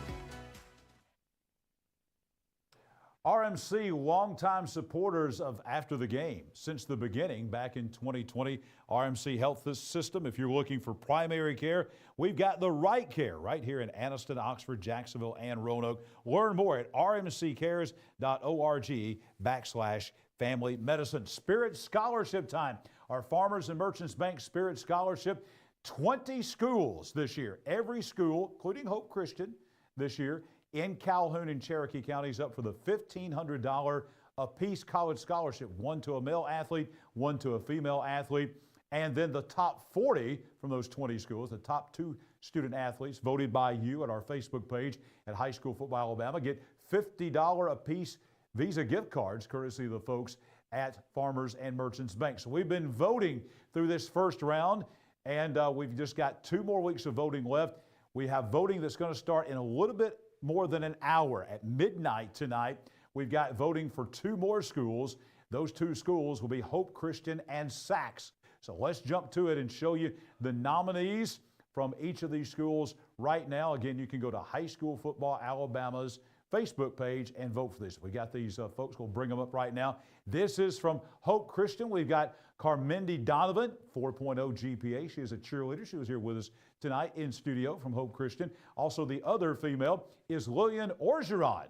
RMC, longtime supporters of After the Game. Since the beginning, back in 2020, RMC Health System, if you're looking for primary care, we've got the right care right here in Aniston, Oxford, Jacksonville, and Roanoke. Learn more at rmccares.org/family medicine. Spirit Scholarship time. Our Farmers and Merchants Bank Spirit Scholarship, 20 schools this year. Every school, including Hope Christian this year, in Calhoun and Cherokee counties, up for the $1,500 apiece college scholarship, one to a male athlete, one to a female athlete, and then the top 40 from those 20 schools, the top 2 student athletes voted by you at our Facebook page at High School Football Alabama, get $50 apiece Visa gift cards, courtesy of the folks at Farmers and Merchants Bank. So we've been voting through this first round, and we've just got 2 more weeks of voting left. We have voting that's going to start in a little bit more than an hour at midnight tonight. We've got voting for 2 more schools. Those 2 schools will be Hope Christian and Sachs. So let's jump to it and show you the nominees from each of these schools right now. Again, you can go to High School Football Alabama's Facebook page and vote for this. We got these folks. We'll bring them up right now. This is from Hope Christian. We've got Carmindy Donovan, 4.0 GPA. She is a cheerleader. She was here with us tonight in studio from Hope Christian. Also, the other female is Lillian Orgeron,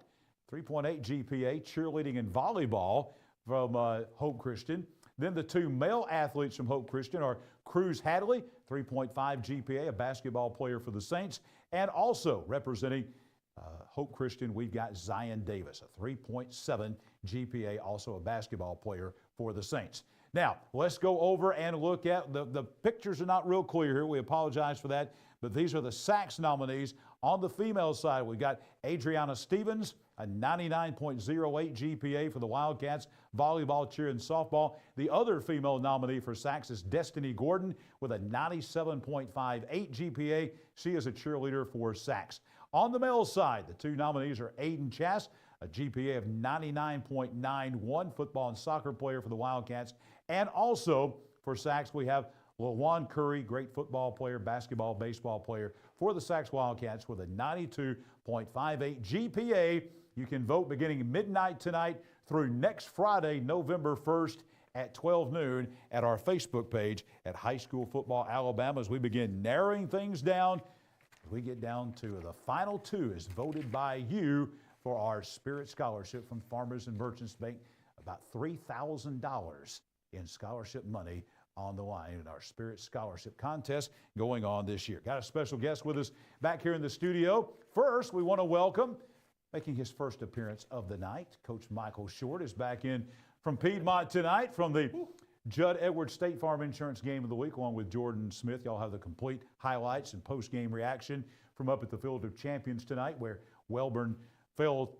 3.8 GPA, cheerleading and volleyball from Hope Christian. Then the 2 male athletes from Hope Christian are Cruz Hadley, 3.5 GPA, a basketball player for the Saints, and also representing Hope Christian, we've got Zion Davis, a 3.7 GPA, also a basketball player for the Saints. Now, let's go over and look at the pictures are not real clear here. We apologize for that, but these are the SACS nominees. On the female side, we've got Adriana Stevens, a 99.08 GPA for the Wildcats, volleyball, cheer, and softball. The other female nominee for SACS is Destiny Gordon with a 97.58 GPA. She is a cheerleader for SACS. On the male side, the two nominees are Aiden Chass, a GPA of 99.91, football and soccer player for the Wildcats. And also for SACS, we have LaJuan Curry, great football player, basketball, baseball player for the SACS Wildcats with a 92.58 GPA. You can vote beginning midnight tonight through next Friday, November 1st at 12 noon at our Facebook page at High School Football Alabama as we begin narrowing things down. We get down to the final two is voted by you for our Spirit Scholarship from Farmers and Merchants Bank, about $3,000 in scholarship money on the line in our Spirit Scholarship contest going on this year. Got a special guest with us back here in the studio. First, we want to welcome, making his first appearance of the night, Coach Michael Short is back in from Piedmont tonight from the Judd Edwards State Farm Insurance Game of the Week, along with Jordan Smith. Y'all have the complete highlights and post-game reaction from up at the Field of Champions tonight, where Wellborn fell,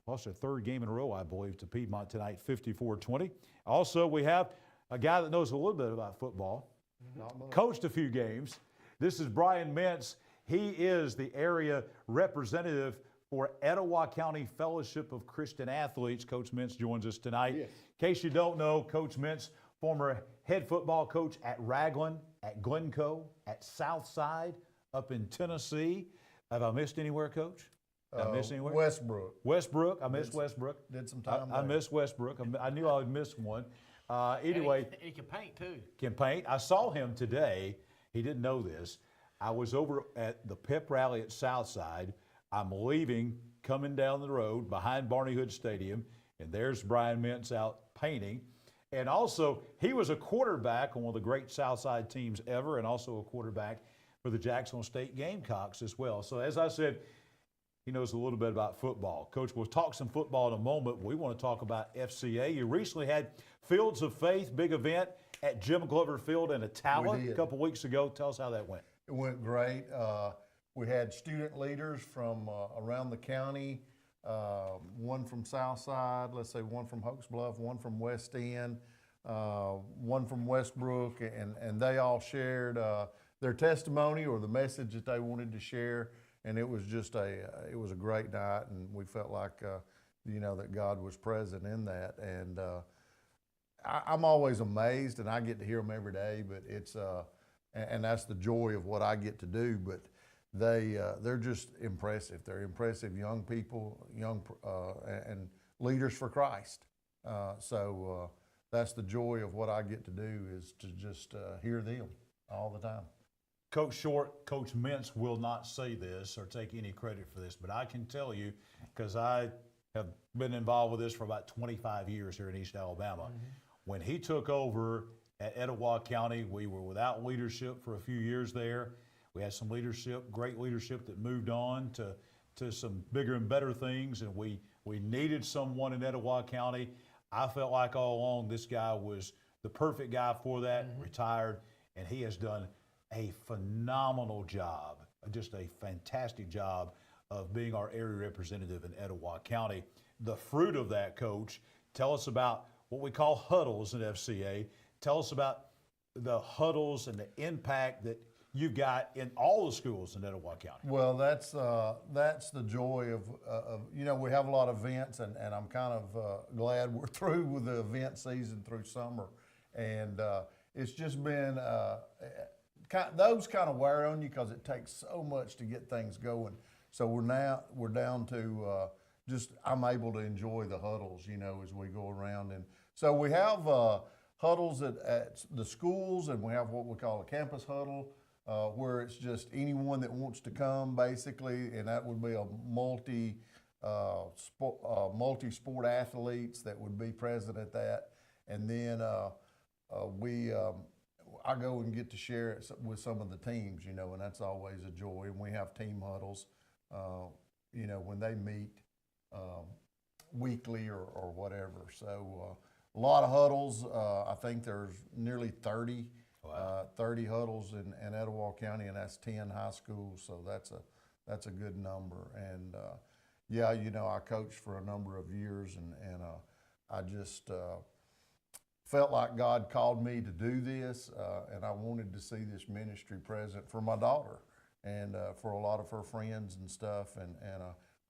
lost their third game in a row, I believe, to Piedmont tonight, 54-20. Also, we have a guy that knows a little bit about football, coached a few games. This is Brian Mintz. He is the area representative for Etowah County Fellowship of Christian Athletes. Coach Mintz joins us tonight. Yes. In case you don't know, Coach Mintz, former head football coach at Raglan, at Glencoe, at Southside, up in Tennessee. Have I missed anywhere, Coach? Did I miss anywhere? Westbrook. Westbrook. I missed Westbrook. Did some time I missed Westbrook. I knew I would miss one. Anyway. And he can paint, too. Can paint. I saw him today. He didn't know this. I was over at the pep rally at Southside. I'm leaving, coming down the road behind Barney Hood Stadium, and there's Brian Mintz out painting. And also, he was a quarterback on one of the great Southside teams ever, and also a quarterback for the Jacksonville State Gamecocks as well. So as I said, he knows a little bit about football. Coach, we'll talk some football in a moment. We want to talk about FCA. You recently had Fields of Faith, big event at Jim Glover Field in Etowah a couple weeks ago. Tell us how that went. It went great. We had student leaders from around the county, one from Southside, let's say one from Hokes Bluff, one from West End, one from Westbrook, and they all shared their testimony or the message that they wanted to share. And it was just it was a great night, and we felt like, that God was present in that. And I'm always amazed, and I get to hear them every day, but it's, and that's the joy of what I get to do. But they're just impressive. They're impressive young people, and leaders for Christ. So that's the joy of what I get to do, is to just hear them all the time. Coach Short, Coach Mintz will not say this or take any credit for this, but I can tell you, because I have been involved with this for about 25 years here in East Alabama. Mm-hmm. When he took over at Etowah County, we were without leadership for a few years there. We had some leadership, great leadership that moved on to some bigger and better things, and we needed someone in Etowah County. I felt like all along this guy was the perfect guy for that, retired, and he has done a phenomenal job, just a fantastic job of being our area representative in Etowah County. The fruit of that, Coach, tell us about what we call huddles in FCA. Tell us about the huddles and the impact that you got in all the schools in Etowah County. Well, that's the joy of we have a lot of events, and I'm kind of glad we're through with the event season through summer. And it's just been, those kind of wear on you because it takes so much to get things going. So we're down to I'm able to enjoy the huddles, as we go around. And so we have huddles at the schools, and we have what we call a campus huddle, where it's just anyone that wants to come, basically, and that would be a multi-sport athletes that would be present at that. And then I go and get to share it with some of the teams, and that's always a joy. And we have team huddles you know, when they meet weekly or whatever. So a lot of huddles. I think there's nearly 30 huddles in Etowah County, and that's 10 high schools. So that's a good number. And yeah, you know, I coached for a number of years, and I just felt like God called me to do this, and I wanted to see this ministry present for my daughter and for a lot of her friends and stuff. And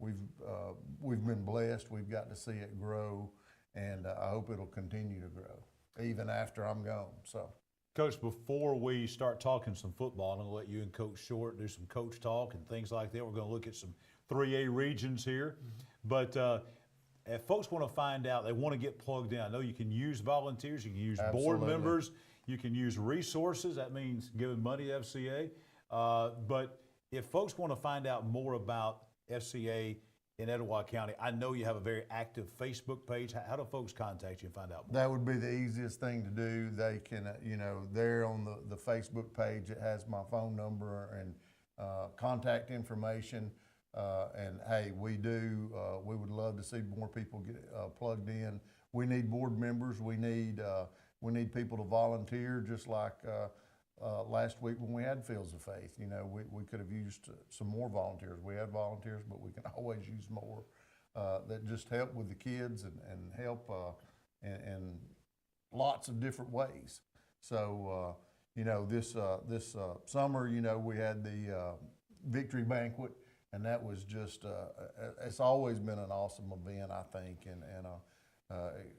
we've been blessed. We've got to see it grow, and I hope it'll continue to grow even after I'm gone. So, Coach, before we start talking some football, I'm going to let you and Coach Short do some coach talk and things like that. We're going to look at some 3A regions here. But if folks want to find out, they want to get plugged in, I know you can use volunteers, you can use board members, you can use resources. That means giving money to FCA. But if folks want to find out more about FCA in Etowah County, I know you have a very active Facebook page. How do folks contact you and find out more? That would be the easiest thing to do. They can, you know, there on the Facebook page, it has my phone number and contact information. And hey, we would love to see more people get plugged in. We need board members. We need people to volunteer, just like last week when we had Fields of Faith. You know, we could have used some more volunteers. We had volunteers, but we can always use more that just help with the kids and help in lots of different ways. So, you know, this summer, you know, we had the victory banquet. And that was just, it's always been an awesome event, I think, and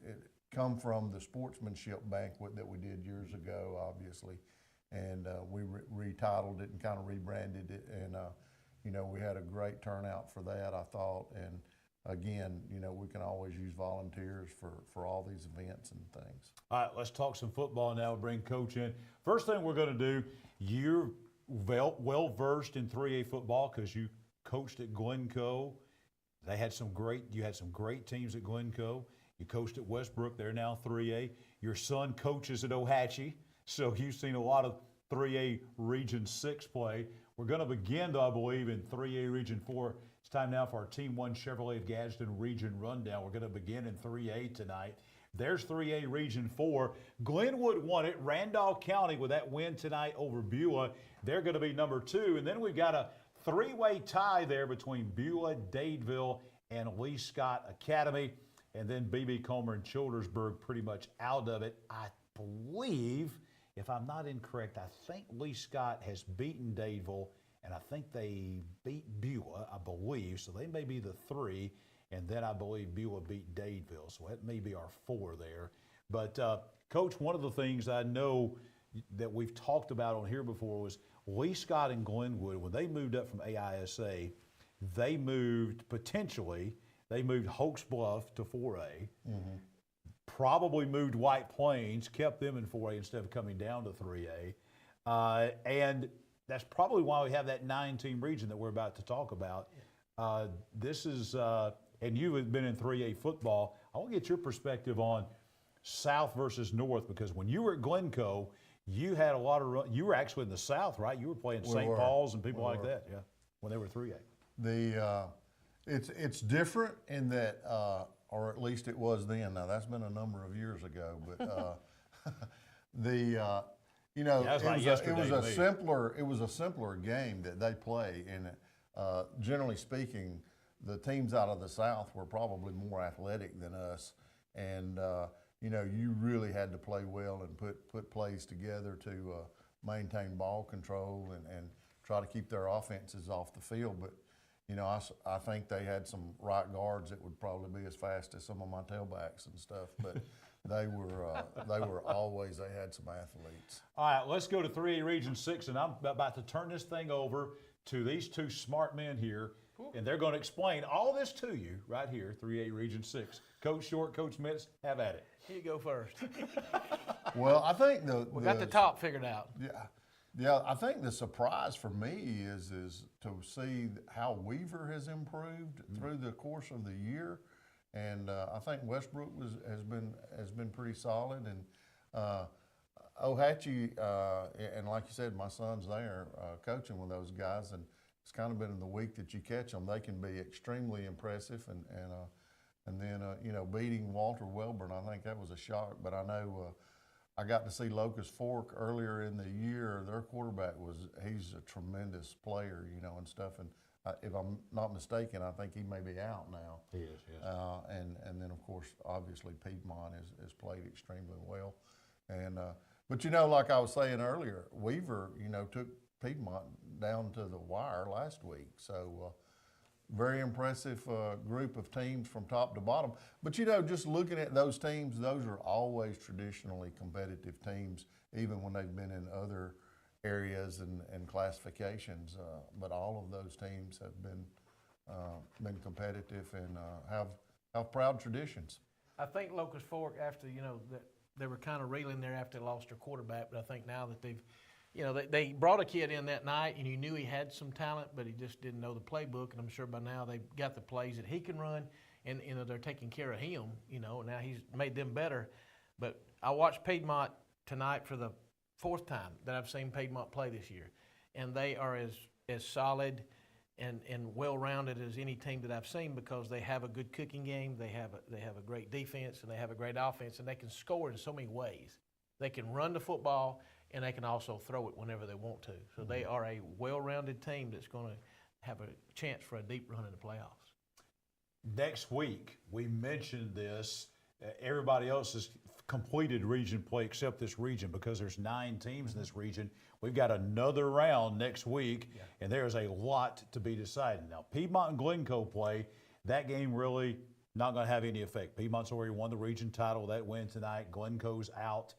it come from the sportsmanship banquet that we did years ago, obviously, and we retitled it and kind of rebranded it, and you know, we had a great turnout for that, I thought, and again, you know, we can always use volunteers for all these events and things. All right, let's talk some football now. We'll bring Coach in. First thing we're going to do, you're well versed in 3A football because you coached at Glencoe. You had some great teams at Glencoe. You coached at Westbrook. They're now 3A. Your son coaches at Ohatchee, so you've seen a lot of 3A Region 6 play. We're going to begin, though, I believe, in 3A Region 4. It's time now for our Team 1 Chevrolet of Gadsden Region Rundown. We're going to begin in 3A tonight. There's 3A Region 4. Glenwood won it. Randolph County with that win tonight over Beulah. They're going to be number 2. And then we've got a three-way tie there between Beulah, Dadeville, and Lee Scott Academy. And then B.B. Comer and Childersburg pretty much out of it. I believe, if I'm not incorrect, I think Lee Scott has beaten Dadeville, and I think they beat Beulah, I believe. So they may be the 3, and then I believe Beulah beat Dadeville. So that may be our 4 there. But, Coach, one of the things I know that we've talked about on here before was Lee Scott and Glenwood, when they moved up from AISA, they moved Hoax Bluff to 4A, probably moved White Plains, kept them in 4A instead of coming down to 3A. And that's probably why we have that 9-team region that we're about to talk about. This is, and you have been in 3A football. I want to get your perspective on South versus North, because when you were at Glencoe, you had a lot of you were actually in the South, right? You were playing St. Paul's and people like that, yeah, when they were 3A. It's different in that, or at least it was then. Now that's been a number of years ago, but you know, it was a simpler game that they play, and generally speaking, the teams out of the South were probably more athletic than us, and you know, you really had to play well and put plays together to maintain ball control and try to keep their offenses off the field. But, you know, I think they had some right guards that would probably be as fast as some of my tailbacks and stuff. But they had some athletes. All right, let's go to 3A Region 6, and I'm about to turn this thing over to these two smart men here, and they're going to explain all this to you right here, 3A Region 6. Coach Short, Coach Mitz, have at it. You go first. Well, I think we got the top figured out. Yeah. I think the surprise for me is to see how Weaver has improved through the course of the year, and I think Westbrook has been pretty solid, and Ohatchee, and like you said, my son's there coaching with those guys, and it's kind of been in the week that you catch them, they can be extremely impressive. And then beating Walter Wellborn, I think that was a shock. But I know I got to see Locust Fork earlier in the year. Their quarterback he's a tremendous player, and stuff. And if I'm not mistaken, I think he may be out now. He is, yes. And then, of course, obviously Piedmont has played extremely well. And but like I was saying earlier, Weaver, took Piedmont down to the wire last week. So very impressive group of teams from top to bottom. But just looking at those teams, those are always traditionally competitive teams, even when they've been in other areas and classifications. But all of those teams have been competitive and have proud traditions. I think Locust Fork, after that they were kind of reeling there after they lost their quarterback, but I think now that they've they brought a kid in that night, and you knew he had some talent, but he just didn't know the playbook. And I'm sure by now they've got the plays that he can run, and they're taking care of him. Now he's made them better. But I watched Piedmont tonight for the 4th time that I've seen Piedmont play this year, and they are as solid and well-rounded as any team that I've seen, because they have a good kicking game, they have a great defense, and they have a great offense, and they can score in so many ways. They can run the football, and they can also throw it whenever they want to. So they are a well-rounded team that's going to have a chance for a deep run in the playoffs. Next week, we mentioned this. Everybody else has completed region play except this region, because there's 9 teams in this region. We've got another round next week, and there's a lot to be decided. Now, Piedmont and Glencoe play. That game really not going to have any effect. Piedmont's already won the region title. That win tonight. Glencoe's out.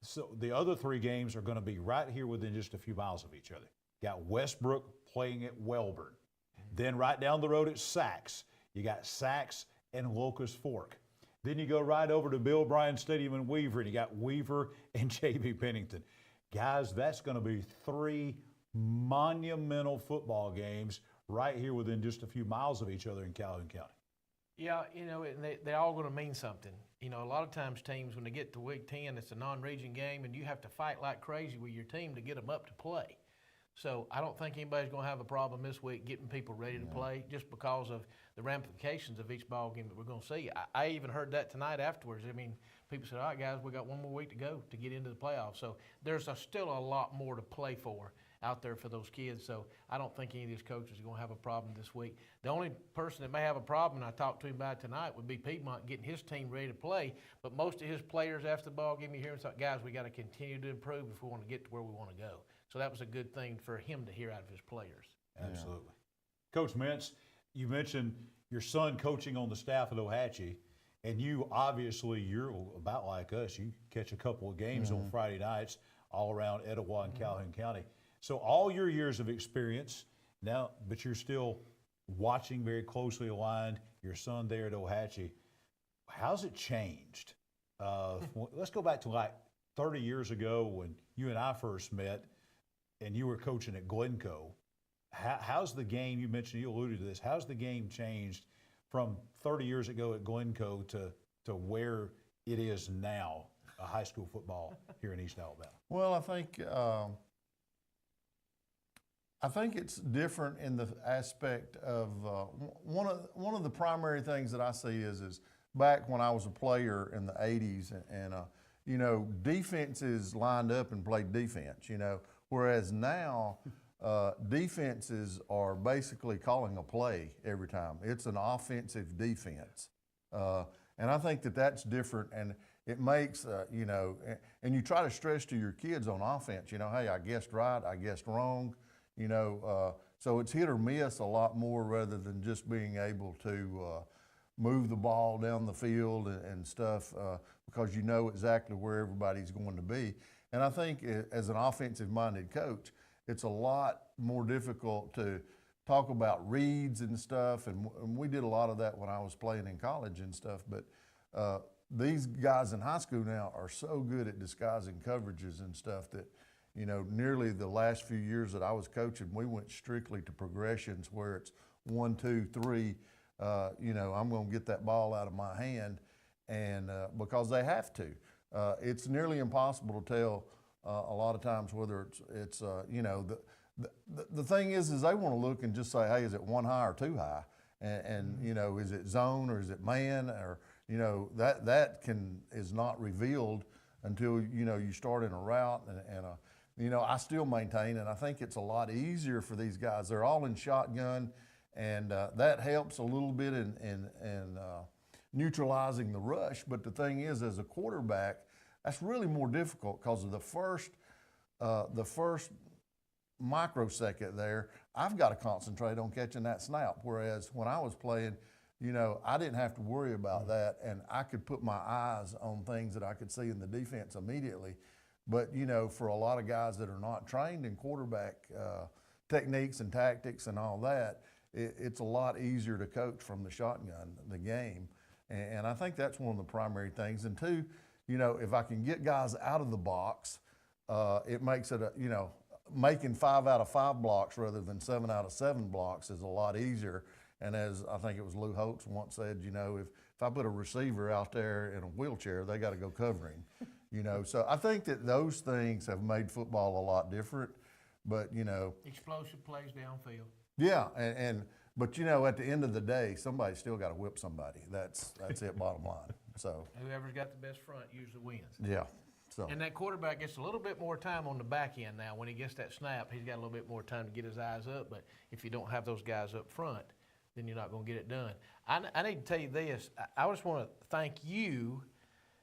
So the other 3 games are going to be right here within just a few miles of each other. Got Westbrook playing at Wellborn. Then right down the road at Sachs, you got Sachs and Locust Fork. Then you go right over to Bill Bryan Stadium in Weaver, and you got Weaver and J.B. Pennington. Guys, that's going to be 3 monumental football games right here within just a few miles of each other in Calhoun County. Yeah, and they're all going to mean something. A lot of times teams, when they get to week 10, it's a non-region game, and you have to fight like crazy with your team to get them up to play. So I don't think anybody's going to have a problem this week getting people ready to play, just because of the ramifications of each ball game that we're going to see. I even heard that tonight afterwards. People said, all right, guys, we got 1 more week to go to get into the playoffs. So there's still a lot more to play for out there for those kids. So I don't think any of these coaches are going to have a problem this week. The only person that may have a problem, and I talked to him about it tonight, would be Piedmont getting his team ready to play. But most of his players after the ball game, you hear him say, guys, we got to continue to improve if we want to get to where we want to go. So that was a good thing for him to hear out of his players. Absolutely. Coach Mintz, you mentioned your son coaching on the staff at Ohatchee, and you're about like us. You catch a couple of games on Friday nights all around Etowah and Calhoun County. So all your years of experience now, but you're still watching very closely aligned, your son there at Ohatchee. How's it changed? Let's go back to like 30 years ago when you and I first met and you were coaching at Glencoe. How's the game, you mentioned, you alluded to this, how's the game changed from 30 years ago at Glencoe to where it is now, high school football here in East Alabama? Well, I think it's different in the aspect of one of the primary things that I see is back when I was a player in the 80s, and defenses lined up and played defense, whereas now defenses are basically calling a play every time. It's an offensive defense, and I think that's different, and it makes and you try to stress to your kids on offense, hey, I guessed right, I guessed wrong. So it's hit or miss a lot more rather than just being able to move the ball down the field and stuff because you know exactly where everybody's going to be. And I think as an offensive-minded coach, it's a lot more difficult to talk about reads and stuff, and we did a lot of that when I was playing in college and stuff, but these guys in high school now are so good at disguising coverages and stuff that nearly the last few years that I was coaching, we went strictly to progressions where it's 1, 2, 3. I'm going to get that ball out of my hand, and because they have to. It's nearly impossible to tell a lot of times whether it's the thing is they want to look and just say, hey, is it one high or two high? And you know, is it zone or is it man? Or, you know, that is not revealed until, you know, you start in a route. You know, I still maintain, and I think it's a lot easier for these guys. They're all in shotgun, and that helps a little bit in neutralizing the rush. But the thing is, as a quarterback, that's really more difficult because of the first microsecond there, I've got to concentrate on catching that snap. Whereas when I was playing, you know, I didn't have to worry about that, and I could put my eyes on things that I could see in the defense immediately. But, you know, for a lot of guys that are not trained in quarterback techniques and tactics and all that, it's a lot easier to coach from the shotgun, the game. And I think that's one of the primary things. And two, you know, if I can get guys out of the box, it makes it, you know, making 5 out of 5 blocks rather than 7 out of 7 blocks is a lot easier. And as I think it was Lou Holtz once said, you know, if I put a receiver out there in a wheelchair, they got to go cover him. You know, so I think that those things have made football a lot different. But, you know, explosive plays downfield. Yeah, but, you know, at the end of the day, somebody's still got to whip somebody. That's it, bottom line. So whoever's got the best front usually wins. Yeah. So. And that quarterback gets a little bit more time on the back end now. When he gets that snap, he's got a little bit more time to get his eyes up. But if you don't have those guys up front, then you're not going to get it done. I need to tell you this. I just want to thank you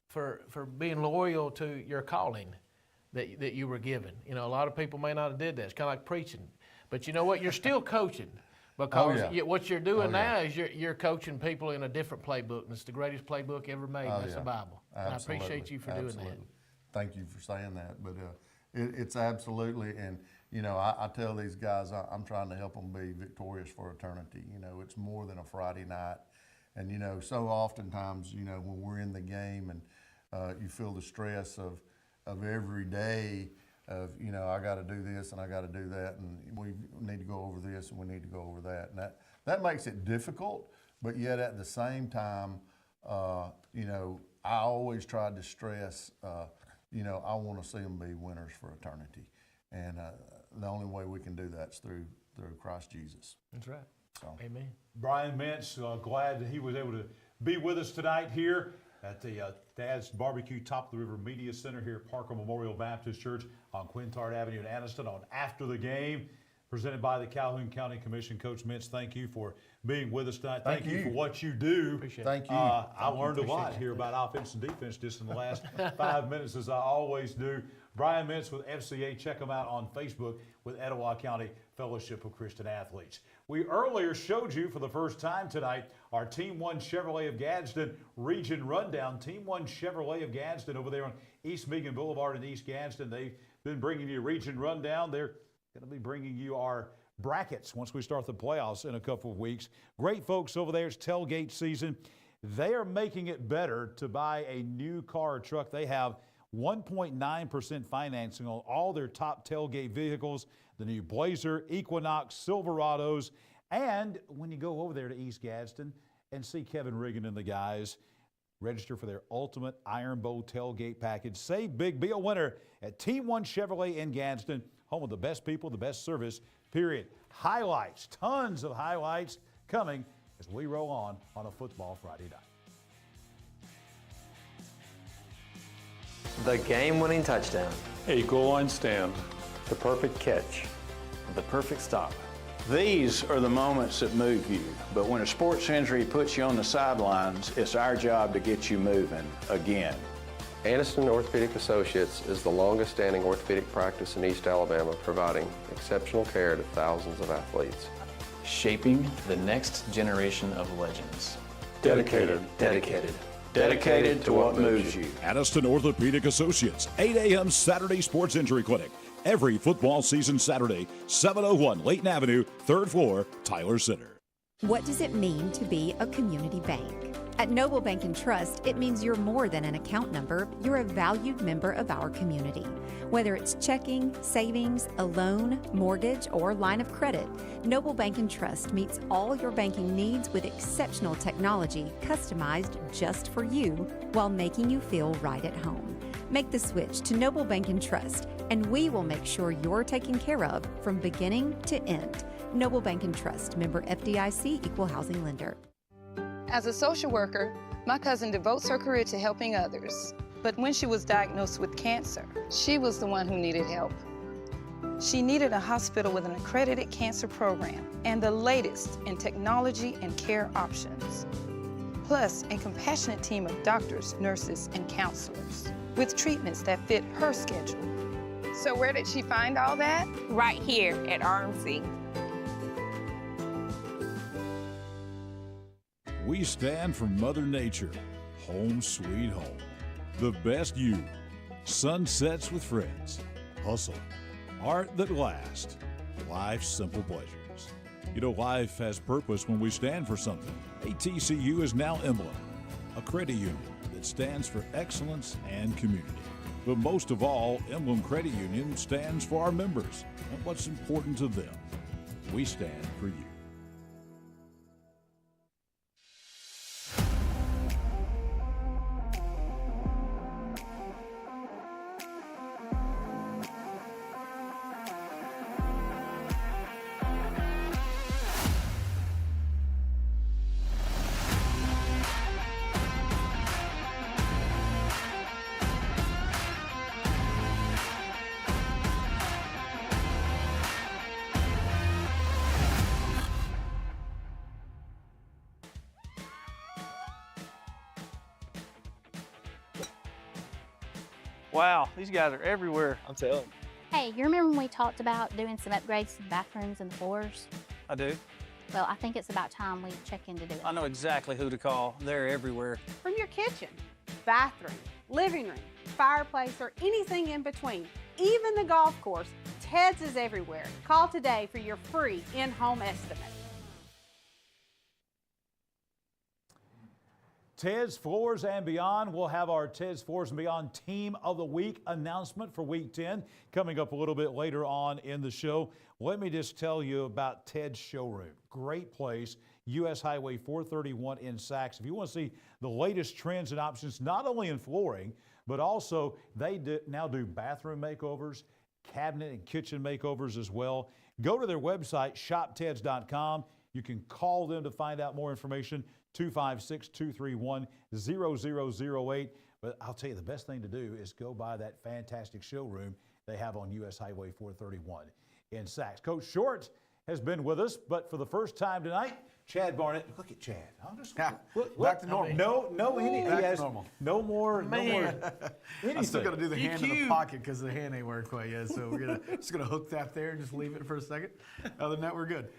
for being loyal to your calling that you were given. You know, a lot of people may not have did that. It's kind of like preaching. But you know what? You're still coaching. Because what you're doing now is you're coaching people in a different playbook, and it's the greatest playbook ever made, and that's the Bible. And I appreciate you for doing that. Thank you for saying that. But it's absolutely, and, you know, I tell these guys I'm trying to help them be victorious for eternity. You know, it's more than a Friday night. And, you know, so oftentimes, you know, when we're in the game and you feel the stress of every day of, you know, I got to do this and I got to do that, and we need to go over this and we need to go over that. And that makes it difficult, but yet at the same time, you know, I always tried to stress, you know, I want to see them be winners for eternity. And the only way we can do that is through Christ Jesus. That's right. So. Amen. Brian Mintz, glad that he was able to be with us tonight here at the Dad's Barbecue Top of the River Media Center here at Parker Memorial Baptist Church on Quintard Avenue in Aniston on After the Game, presented by the Calhoun County Commission. Coach Mintz, thank you for being with us tonight. Thank you for what you do. Appreciate Thank you. I learned a lot here about offense and defense just in the last 5 minutes, as I always do. Brian Mintz with FCA. Check him out on Facebook with Etowah County Fellowship of Christian Athletes. We earlier showed you for the first time tonight our Team 1 Chevrolet of Gadsden region rundown. Team 1 Chevrolet of Gadsden over there on East Meagan Boulevard in East Gadsden. They've been bringing you a region rundown. They're going to be bringing you our brackets once we start the playoffs in a couple of weeks. Great folks over there. It's tailgate season. They are making it better to buy a new car or truck. They have 1.9% financing on all their top tailgate vehicles, the new Blazer, Equinox, Silverados. And when you go over there to East Gadsden and see Kevin Riggin and the guys, register for their ultimate Iron Bowl tailgate package. Save big, be a winner at Team 1 Chevrolet in Gadsden, home of the best people, the best service, period. Highlights, tons of highlights coming as we roll on a football Friday night. The game-winning touchdown. A goal line stand. The perfect catch. The perfect stop. These are the moments that move you, but when a sports injury puts you on the sidelines, it's our job to get you moving again. Aniston Orthopedic Associates is the longest-standing orthopedic practice in East Alabama, providing exceptional care to thousands of athletes. Shaping the next generation of legends. Dedicated to what moves you. Aniston Orthopedic Associates, 8 a.m. Saturday Sports Injury Clinic. Every football season Saturday, 701 Layton Avenue, 3rd floor, Tyler Center. What does it mean to be a community bank? At Noble Bank and Trust, it means you're more than an account number, you're a valued member of our community. Whether it's checking, savings, a loan, mortgage, or line of credit, Noble Bank and Trust meets all your banking needs with exceptional technology customized just for you while making you feel right at home. Make the switch to Noble Bank and Trust, and we will make sure you're taken care of from beginning to end. Noble Bank and Trust, member FDIC, equal housing lender. As a social worker, my cousin devotes her career to helping others. But when she was diagnosed with cancer, she was the one who needed help. She needed a hospital with an accredited cancer program and the latest in technology and care options. Plus, a compassionate team of doctors, nurses, and counselors with treatments that fit her schedule. So where did she find all that? Right here at RMC. We stand for Mother Nature, home sweet home. The best you, sunsets with friends, hustle, art that lasts, life's simple pleasures. You know, life has purpose when we stand for something. ATCU is now Emblem, a credit union that stands for excellence and community. But most of all, Emblem Credit Union stands for our members and what's important to them. We stand for you. Wow, these guys are everywhere, I'm telling you. Hey, you remember when we talked about doing some upgrades to the bathrooms and the floors? I do. Well, I think it's about time we check in to do it. I know exactly who to call. They're everywhere. From your kitchen, bathroom, living room, fireplace, or anything in between, even the golf course, Ted's is everywhere. Call today for your free in-home estimate. Ted's Floors and Beyond. We'll have our Ted's Floors and Beyond Team of the Week announcement for Week 10 coming up a little bit later on in the show. Let me just tell you about Ted's Showroom. Great place, U.S. Highway 431 in Sachs. If you want to see the latest trends and options, not only in flooring, but also they now do bathroom makeovers, cabinet and kitchen makeovers as well. Go to their website, shopteds.com. You can call them to find out more information. 256-231-0008. But I'll tell you, the best thing to do is go by that fantastic showroom they have on U.S. Highway 431 in Sachs. Coach Short has been with us, but for the first time tonight, Chad Barnett. Look at Chad. I'm just back to normal. No more. Man. Anything. I'm still gonna do the hand in the pocket because the hand ain't working quite yet. So we're just gonna hook that there and just leave it for a second. Other than that, we're good.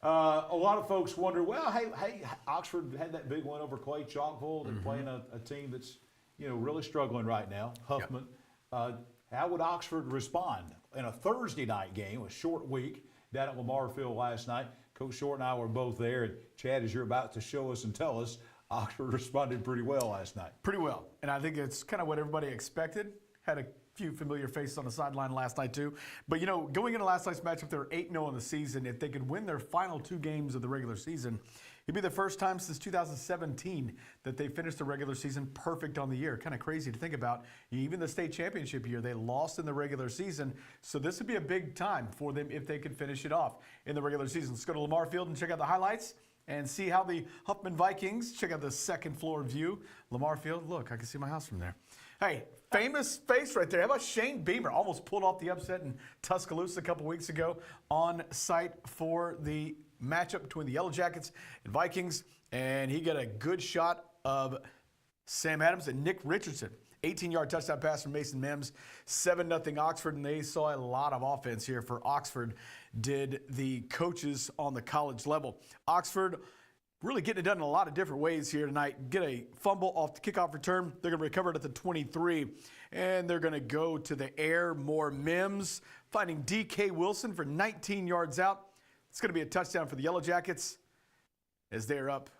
A lot of folks wonder, well, hey, Oxford had that big win over Clay Chalkville. They're playing a team that's, really struggling right now, Huffman. Yep. How would Oxford respond in a Thursday night game, a short week, down at Lamar Field last night? Coach Short and I were both there, and Chad, as you're about to show us and tell us, Oxford responded pretty well last night. Pretty well, and I think it's kind of what everybody expected. Had a few familiar faces on the sideline last night too. But going into last night's matchup, they're 8-0 in the season. If they could win their final 2 games of the regular season, it'd be the first time since 2017 that they finished the regular season perfect on the year. Kind of crazy to think about. Even the state championship year, they lost in the regular season. So this would be a big time for them if they could finish it off in the regular season. Let's go to Lamar Field and check out the highlights and see how the Huffman Vikings, check out the second floor view. Lamar Field, look, I can see my house from there. Hey, famous face right there. How about Shane Beamer? Almost pulled off the upset in Tuscaloosa a couple weeks ago on site for the matchup between the Yellow Jackets and Vikings. And he got a good shot of Sam Adams and Nick Richardson. 18-yard touchdown pass from Mason Mims. 7-0 Oxford, and they saw a lot of offense here for Oxford, did the coaches on the college level. Oxford really getting it done in a lot of different ways here tonight. Get a fumble off the kickoff return. They're going to recover it at the 23. And they're going to go to the air. More Mims, finding D.K. Wilson for 19 yards out. It's going to be a touchdown for the Yellow Jackets as they're up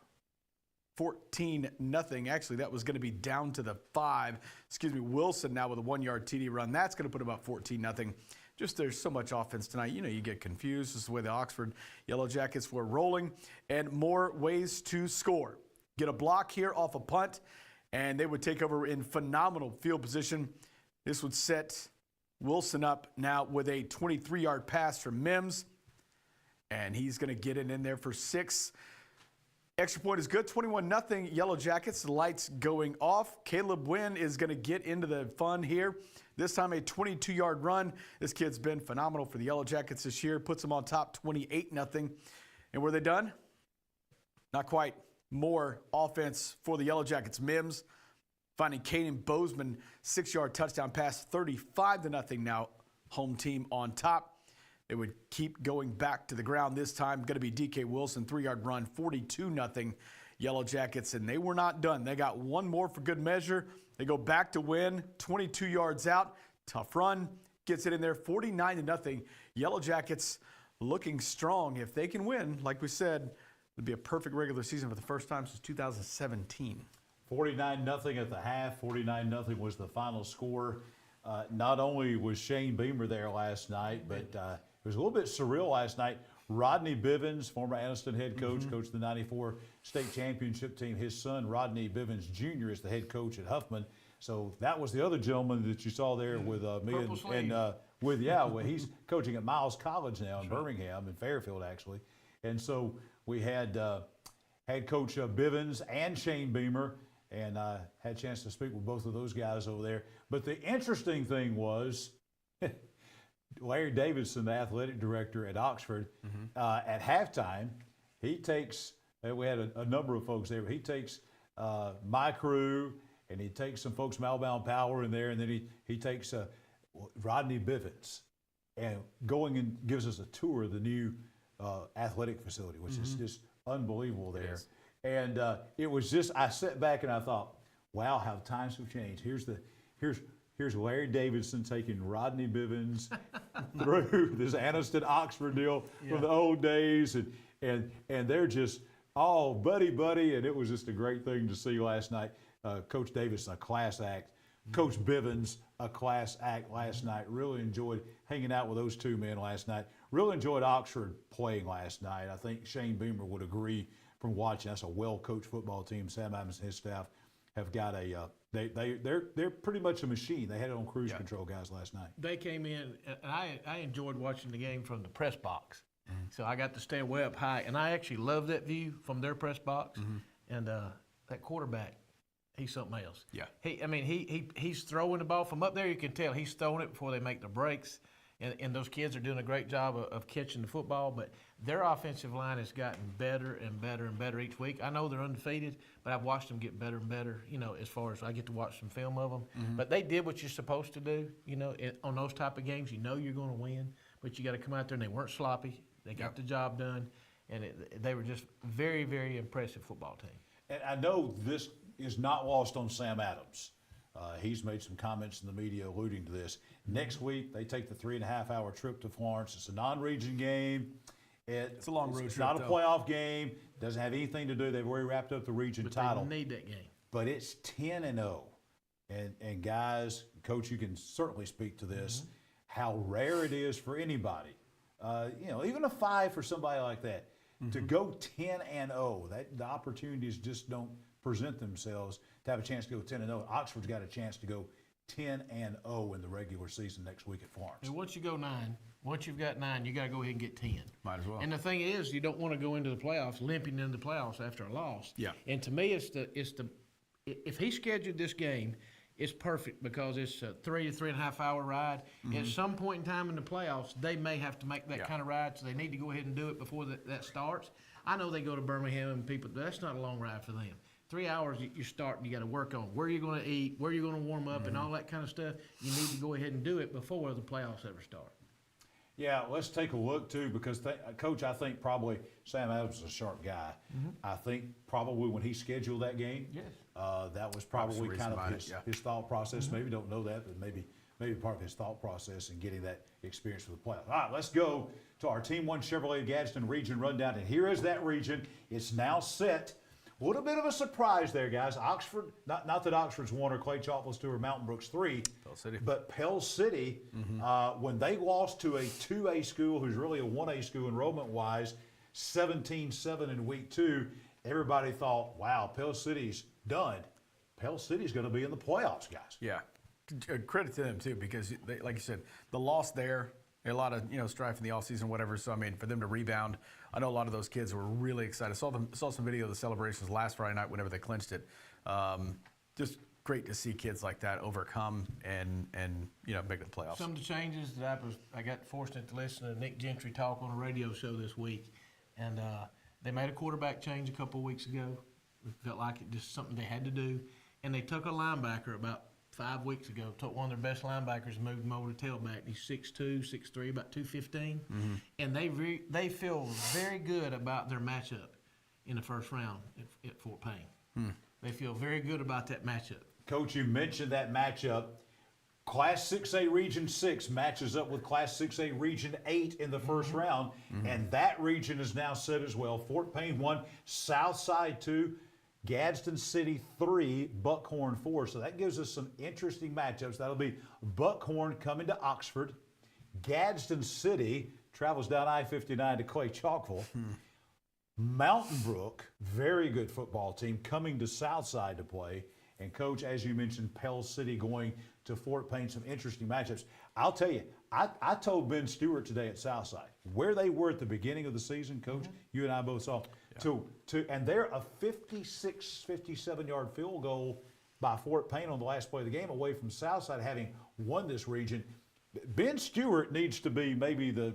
14-0. Actually, that was going to be down to the 5. Wilson now with a 1-yard TD run. That's going to put about 14-0. Just there's so much offense tonight. You get confused. This is the way the Oxford Yellow Jackets were rolling. And more ways to score. Get a block here off a punt, and they would take over in phenomenal field position. This would set Wilson up now with a 23-yard pass from Mims. And he's going to get it in there for 6. Extra point is good. 21-0 Yellow Jackets. The lights going off. Caleb Wynn is going to get into the fun here. This time a 22-yard run. This kid's been phenomenal for the Yellow Jackets this year. Puts them on top 28-0. And were they done? Not quite. More offense for the Yellow Jackets. Mims finding Caden Bozeman, 6-yard touchdown pass, 35-0 now. Home team on top. They would keep going back to the ground this time. Going to be DK Wilson, 3-yard run, 42-0 Yellow Jackets. And they were not done. They got one more for good measure. They go back to win, 22 yards out. Tough run. Gets it in there, 49-0. Yellow Jackets looking strong. If they can win, like we said, it'd be a perfect regular season for the first time since 2017. 49-0 at the half. 49-0 was the final score. Not only was Shane Beamer there last night, but it was a little bit surreal last night. Rodney Bivens, former Aniston head coach, coached the 94 state championship team. His son, Rodney Bivens Jr., is the head coach at Huffman. So that was the other gentleman that you saw there with me and he's coaching at Miles College now in Birmingham, in Fairfield actually. And so we had head coach Bivens and Shane Beamer, and had a chance to speak with both of those guys over there. But the interesting thing was Larry Davidson, the athletic director at Oxford, at halftime, he takes, we had a number of folks there, but he takes my crew, and he takes some folks from Alabama Power in there, and then he takes Rodney Bivens, and going and gives us a tour of the new athletic facility, which is just unbelievable there. And it was just, I sat back and I thought, wow, how times have changed. Here's Larry Davidson taking Rodney Bivens through this Aniston Oxford deal from the old days, and they're just all buddy, and it was just a great thing to see last night. Coach Davis, a class act. Coach Bivens, a class act last night. Really enjoyed hanging out with those two men last night. Really enjoyed Oxford playing last night. I think Shane Beamer would agree from watching. That's a well-coached football team. Sam Adams and his staff have got they're pretty much a machine. They had it on cruise control, guys, last night. They came in, and I enjoyed watching the game from the press box. So I got to stay way up high, and I actually love that view from their press box. And that quarterback, he's something else. Yeah. He's throwing the ball from up there. You can tell he's throwing it before they make the breaks. And those kids are doing a great job of catching the football, but their offensive line has gotten better and better and better each week. I know they're undefeated, but I've watched them get better and better, as far as I get to watch some film of them. But they did what you're supposed to do, on those type of games. You're going to win, but you got to come out there, and they weren't sloppy. They got the job done, and they were just very, very impressive football team. And I know this is not lost on Sam Adams. He's made some comments in the media alluding to this. Next week, they take the 3.5-hour trip to Florence. It's a non-region game. It's a long road trip. It's not a playoff game. Doesn't have anything to do. They've already wrapped up the region title. They need that game. But it's 10-0. And guys, Coach, you can certainly speak to this, how rare it is for anybody. Even a 5 for somebody like that. To go 10-0, the opportunities just don't present themselves to have a chance to go 10-0. Oxford's got a chance to go 10-0 in the regular season next week at Florence. And once you go 9, once you've got 9, you got to go ahead and get 10. Might as well. And the thing is, you don't want to go into the playoffs limping into the playoffs after a loss. Yeah. And to me, if he scheduled this game, it's perfect because it's a 3 to 3.5 hour ride. At some point in time in the playoffs, they may have to make that kind of ride, so they need to go ahead and do it before that starts. I know they go to Birmingham and people, that's not a long ride for them. 3 hours you start and you got to work on where you're going to eat, where you're going to warm up, and all that kind of stuff. You need to go ahead and do it before the playoffs ever start. Yeah, let's take a look too, because Coach, I think probably Sam Adams is a sharp guy. I think probably when he scheduled that game, that was probably kind of his thought process. Maybe don't know that, but maybe part of his thought process in getting that experience for the playoffs. All right, let's go to our Team 1 Chevrolet Gadsden region rundown, and here is that region. It's now set. little bit of a surprise there, guys. Oxford, not that Oxford's 1 or Clay Chalkville's 2 or Mountain Brook's 3, Pell City. but Pell City, when they lost to a 2A school who's really a 1A school enrollment-wise, 17-7 in week 2, everybody thought, wow, Pell City's done. Pell City's going to be in the playoffs, guys. Yeah. Credit to them, too, because, they, like you said, the loss there, a lot of strife in the offseason, whatever. So, I mean, for them to rebound, I know a lot of those kids were really excited. Saw some video of the celebrations last Friday night whenever they clinched it. Just great to see kids like that overcome and make it the playoffs. Some of the changes that I got fortunate to listen to Nick Gentry talk on a radio show this week, and they made a quarterback change a couple of weeks ago. It felt like it just something they had to do, and they took a linebacker about 5 weeks ago, took one of their best linebackers and moved him over to tailback. He's 6'2", 6'3", about 215. And they feel very good about their matchup in the first round at Fort Payne. They feel very good about that matchup. Coach, you mentioned that matchup. Class 6A Region 6 matches up with Class 6A Region 8 in the first round, and that region is now set as well. Fort Payne 1, Southside 2, Gadsden City 3, Buckhorn 4. So that gives us some interesting matchups. That'll be Buckhorn coming to Oxford. Gadsden City travels down I-59 to Clay Chalkville. Mountain Brook, very good football team, coming to Southside to play. And, Coach, as you mentioned, Pell City going to Fort Payne, some interesting matchups. I'll tell you, I told Ben Stewart today at Southside where they were at the beginning of the season, Coach. You and I both saw. And they're a 56, 57-yard field goal by Fort Payne on the last play of the game away from Southside having won this region. Ben Stewart needs to be maybe the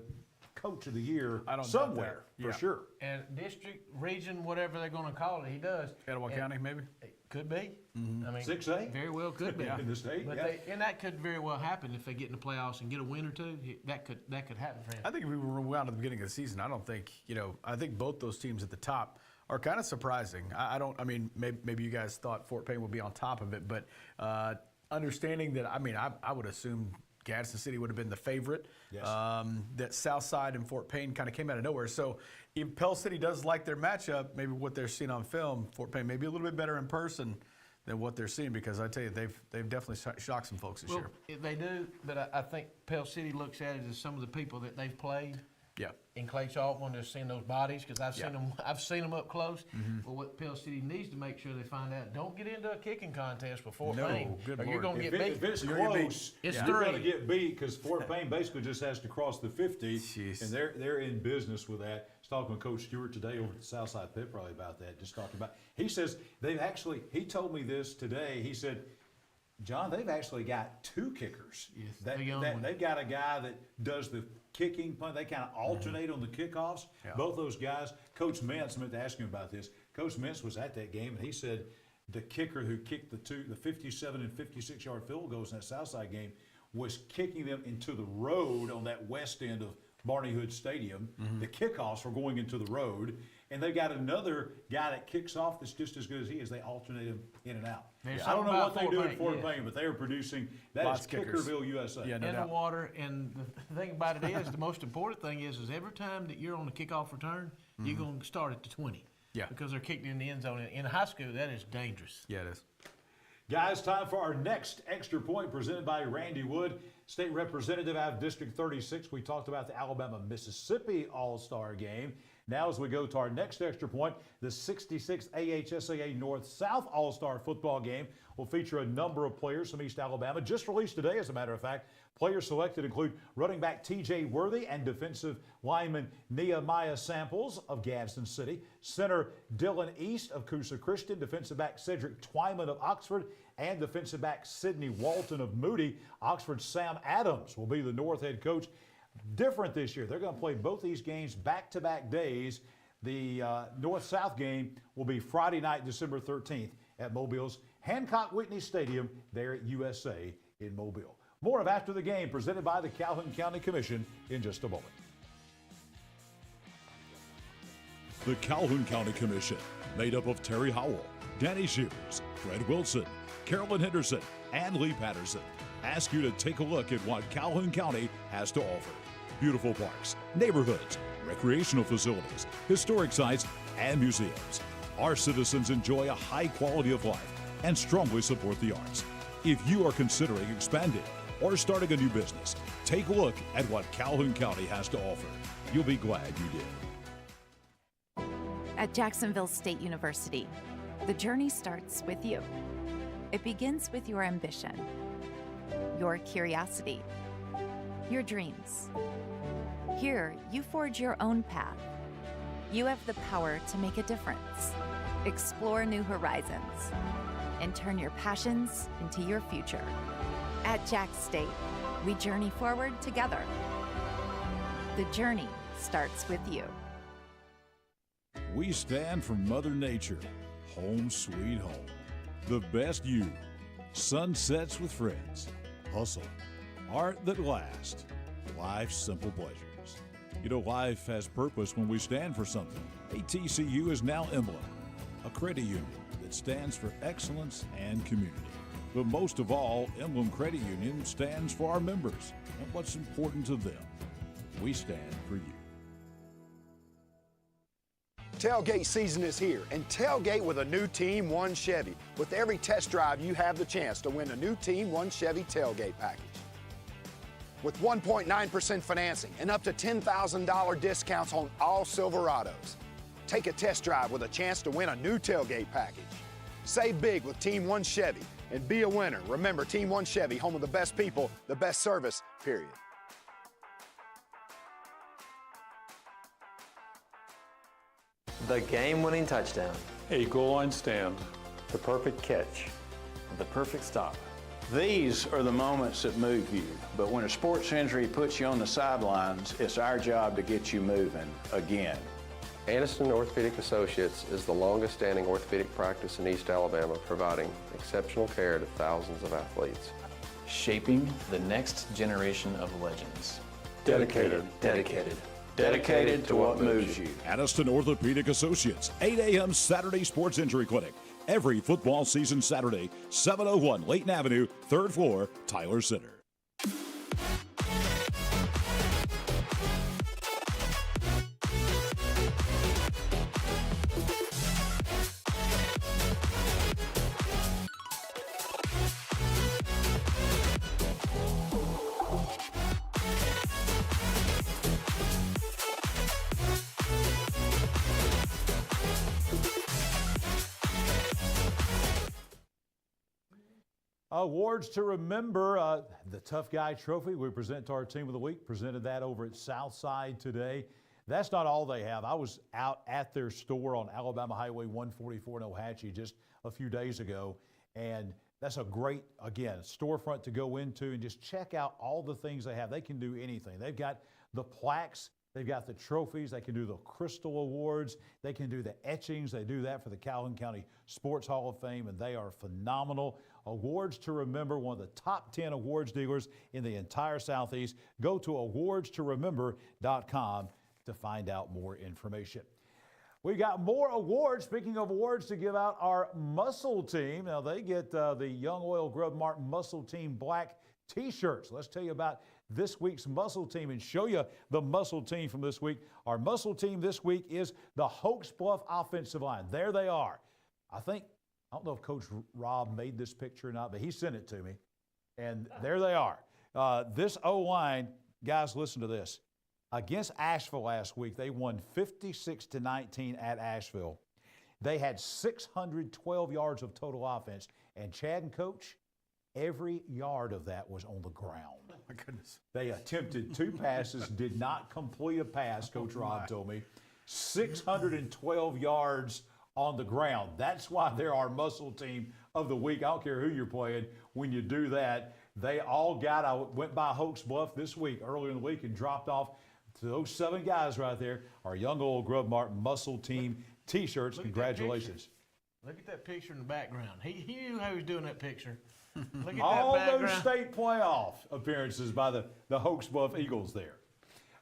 coach of the year somewhere, for sure. And district, region, whatever they're going to call it, he does. Etowah County, maybe? Could be. I mean, 6A? Very well could be. In the state, but and that could very well happen if they get in the playoffs and get a win or two. That could happen for him. I think if we were around at the beginning of the season, I don't think, I think both those teams at the top are kind of surprising. I mean, maybe you guys thought Fort Payne would be on top of it, but understanding that, I would assume Gadsden City would have been the favorite. Yes. That Southside and Fort Payne kind of came out of nowhere. So if Pell City does like their matchup, maybe what they're seeing on film, Fort Payne may be a little bit better in person than what they're seeing, because I tell you, they've definitely shocked some folks this year. They do, but I think Pell City looks at it as some of the people that they've played. Yeah. In Clay Chalk, when they're seeing those bodies, because I've seen them up close. But what Pell City needs to make sure they find out: don't get into a kicking contest with Fort Payne, or you're going to get beat. If it's close, it's you're going to get beat, because Fort Payne basically just has to cross the 50, and they're in business with that. I was talking with Coach Stewart today over at the Southside Pit probably about that. Just talking about. He says he told me this today. He said, John, they've actually got 2 kickers. Yes, they've got a guy that does the kicking punt. They kind of alternate on the kickoffs. Yeah. Both those guys. Coach Mintz, I meant to ask him about this. Coach Mintz was at that game, and he said the kicker who kicked the 57 and 56-yard field goals in that Southside game was kicking them into the road on that west end of Barney Hood Stadium. The kickoffs were going into the road, and they've got another guy that kicks off that's just as good as he is. They alternate him in and out. I don't know what they do at Fort Payne, but they are producing. That is Kickerville, USA. In the water, and the thing about it is, the most important thing is every time that you're on the kickoff return, you're going to start at the 20. Yeah. Because they're kicked in the end zone. In high school, that is dangerous. Yeah, it is. Guys, time for our next extra point presented by Randy Wood, state representative out of District 36. We talked about the Alabama-Mississippi All-Star game. Now as we go to our next extra point, the 66th AHSAA North-South All-Star football game will feature a number of players from East Alabama. Just released today, as a matter of fact. Players selected include running back T.J. Worthy and defensive lineman Nehemiah Samples of Gadsden City, center Dylan East of Coosa Christian, defensive back Cedric Twyman of Oxford, and defensive back Sidney Walton of Moody. Oxford's Sam Adams will be the North head coach. Different this year. They're going to play both these games back-to-back days. The North-South game will be Friday night, December 13th at Mobile's Hancock-Whitney Stadium there at USA in Mobile. More of After the Game presented by the Calhoun County Commission in just a moment. The Calhoun County Commission, made up of Terry Howell, Danny Shears, Fred Wilson, Carolyn Henderson, and Lee Patterson, ask you to take a look at what Calhoun County has to offer. Beautiful parks, neighborhoods, recreational facilities, historic sites, and museums. Our citizens enjoy a high quality of life and strongly support the arts. If you are considering expanding or starting a new business, take a look at what Calhoun County has to offer. You'll be glad you did. At Jacksonville State University, the journey starts with you. It begins with your ambition, your curiosity, your dreams. Here, you forge your own path. You have the power to make a difference, explore new horizons, and turn your passions into your future. At Jack State, we journey forward together. The journey starts with you. We stand for Mother Nature, home sweet home. The best you, sunsets with friends, hustle, art that lasts, life's simple pleasures. You know, life has purpose when we stand for something. ATCU is now Emblem, a credit union that stands for excellence and community. But most of all, Emblem Credit Union stands for our members and what's important to them. We stand for you. Tailgate season is here, and tailgate with a new Team 1 Chevy. With every test drive, you have the chance to win a new Team 1 Chevy tailgate package. With 1.9% financing and up to $10,000 discounts on all Silverados. Take a test drive with a chance to win a new tailgate package. Save big with Team 1 Chevy and be a winner. Remember, Team 1 Chevy, home of the best people, the best service, period. The game-winning touchdown. A goal line stand. The perfect catch. The perfect stop. These are the moments that move you, but when a sports injury puts you on the sidelines, it's our job to get you moving again. Aniston Orthopedic Associates is the longest-standing orthopedic practice in East Alabama, providing exceptional care to thousands of athletes. Shaping the next generation of legends. Dedicated. Dedicated to what moves you. Aniston Orthopedic Associates, 8 a.m. Saturday Sports Injury Clinic. Every football season Saturday, 701 Layton Avenue, 3rd floor, Tyler Center. Awards to remember, the Tough Guy Trophy we present to our Team of the Week. Presented that over at Southside today. That's not all they have. I was out at their store on Alabama Highway 144 in Ohatchee just a few days ago, and that's a great, again, storefront to go into and just check out all the things they have. They can do anything. They've got the plaques. They've got the trophies. They can do the Crystal Awards. They can do the etchings. They do that for the Calhoun County Sports Hall of Fame, and they are phenomenal. Awards to remember, one of the top 10 awards dealers in the entire Southeast. Go to awardstoRemember.com to find out more information. We got more awards. Speaking of awards, to give out our muscle team. Now they get the Young Oil Grub Mart Muscle Team Black T-shirts. Let's tell you about this week's muscle team and show you the muscle team from this week. Our muscle team this week is the Hoax Bluff offensive line. There they are. I don't know if Coach Rob made this picture or not, but he sent it to me. And there they are. This O-line, guys, listen to this. Against Asheville last week, they won 56-19 at Asheville. They had 612 yards of total offense. And Chad and Coach, every yard of that was on the ground. Oh, my goodness. They attempted 2 passes, did not complete a pass, Coach Rob told me. 612 yards on the ground. That's why they're our muscle team of the week. I don't care who you're playing. When you do that, they all I went by Hoax Bluff this week, earlier in the week, and dropped off to those 7 guys right there, our Young Oil Grub Mart muscle team T-shirts. Congratulations. Look at that picture in the background. He knew how he was doing that picture. Look at all that background. those state playoff appearances by the Hoax Bluff Eagles there.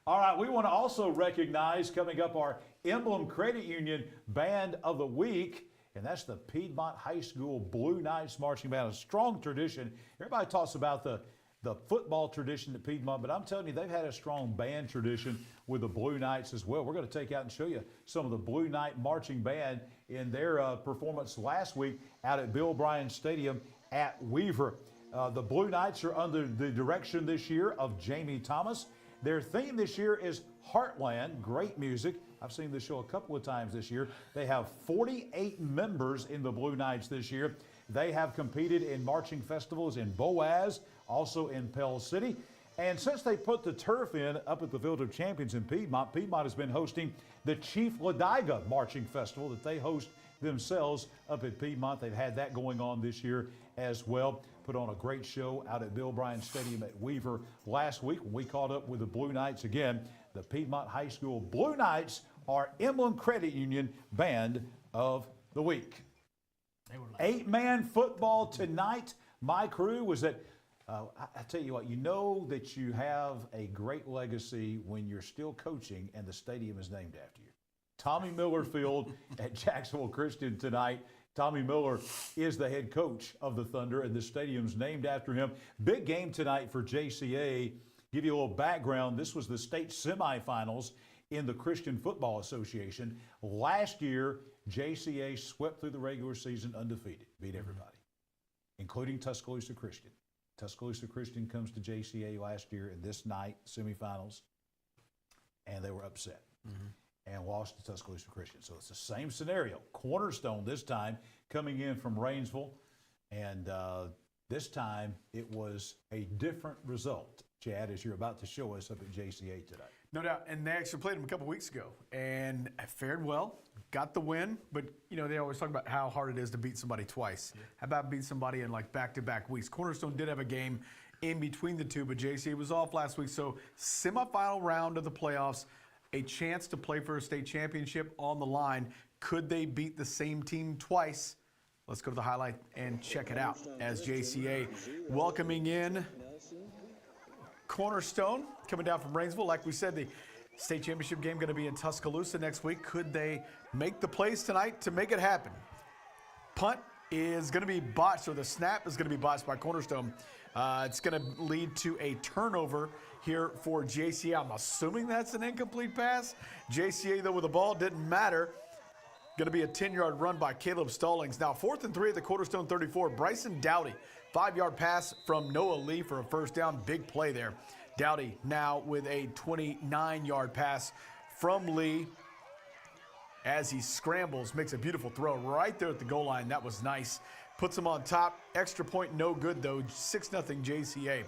All right, we want to also recognize coming up our Emblem Credit Union Band of the Week, and that's the Piedmont High School Blue Knights Marching Band, a strong tradition. Everybody talks about the the football tradition at Piedmont, but I'm telling you, they've had a strong band tradition with the Blue Knights as well. We're going to take out and show you some of the Blue Knight Marching Band in their performance last week out at Bill Bryan Stadium at Weaver. The Blue Knights are under the direction this year of Jamie Thomas. Their theme this year is Heartland, great music. I've seen this show a couple of times this year. They have 48 members in the Blue Knights this year. They have competed in marching festivals in Boaz, also in Pell City. And since they put the turf in up at the Field of Champions in Piedmont, Piedmont has been hosting the Chief Ladiga Marching Festival that they host themselves up at Piedmont. They've had that going on this year as well. Put on a great show out at Bill Bryan Stadium at Weaver last week when we caught up with the Blue Knights again. The Piedmont High School Blue Knights are Emblem Credit Union Band of the Week. 8-man football tonight. My crew was at, I tell you what, you know that you have a great legacy when you're still coaching and the stadium is named after you. Tommy Miller Field at Jacksonville Christian tonight. Tommy Miller is the head coach of the Thunder, and the stadium's named after him. Big game tonight for JCA. Give you a little background. This was the state semifinals in the Christian Football Association. Last year, JCA swept through the regular season undefeated, beat everybody, including Tuscaloosa Christian. Tuscaloosa Christian comes to JCA last year in this night, semifinals, and they were upset and lost to Tuscaloosa Christian. So it's the same scenario. Cornerstone this time coming in from Rainsville, and this time it was a different result, Chad, as you're about to show us up at JCA today. No doubt, and they actually played them a couple weeks ago, and fared well, got the win, but you know, they always talk about how hard it is to beat somebody twice. How about beat somebody in like back-to-back weeks? Cornerstone did have a game in between the two, but JCA was off last week, so semifinal round of the playoffs, a chance to play for a state championship on the line. Could they beat the same team twice? Let's go to the highlight and check it out as JCA welcoming in Cornerstone coming down from Rainsville. Like we said, the state championship game going to be in Tuscaloosa next week. Could they make the plays tonight to make it happen? Punt is going to be botched, or the snap is going to be botched by Cornerstone. It's going to lead to a turnover here for JCA. I'm assuming that's an incomplete pass. JCA, though, with the ball, didn't matter. Going to be a 10-yard run by Caleb Stallings. Now, 4th and 3 at the Cornerstone 34. Bryson Dowdy, 5-yard pass from Noah Lee for a first down. Big play there. Dowdy now with a 29-yard pass from Lee as he scrambles, makes a beautiful throw right there at the goal line. That was nice. Puts him on top. Extra point, no good, though. 6-0 JCA.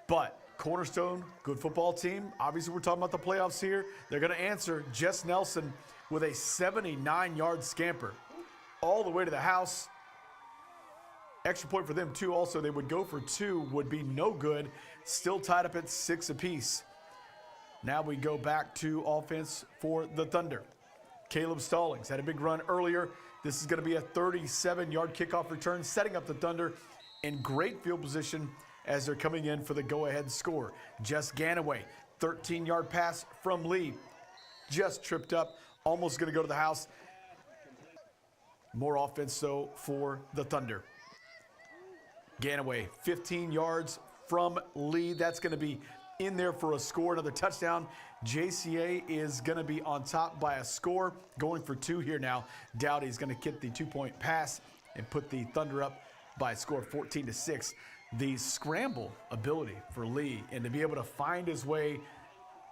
But Cornerstone, good football team. Obviously, we're talking about the playoffs here. They're going to answer. Jess Nelson with a 79-yard scamper all the way to the house. Extra point for them, too. Also, they would go for 2, would be no good. Still tied up at 6 apiece. Now we go back to offense for the Thunder. Caleb Stallings had a big run earlier. This is going to be a 37-yard kickoff return, setting up the Thunder in great field position as they're coming in for the go-ahead score. Jess Ganaway, 13-yard pass from Lee. Just tripped up, almost going to go to the house. More offense, so, for the Thunder. Ganaway, 15 yards from Lee. That's going to be in there for a score, another touchdown. JCA is going to be on top by a score, going for 2 here now. Dowdy's going to get the 2-point pass and put the Thunder up by a score of 14-6. The scramble ability for Lee and to be able to find his way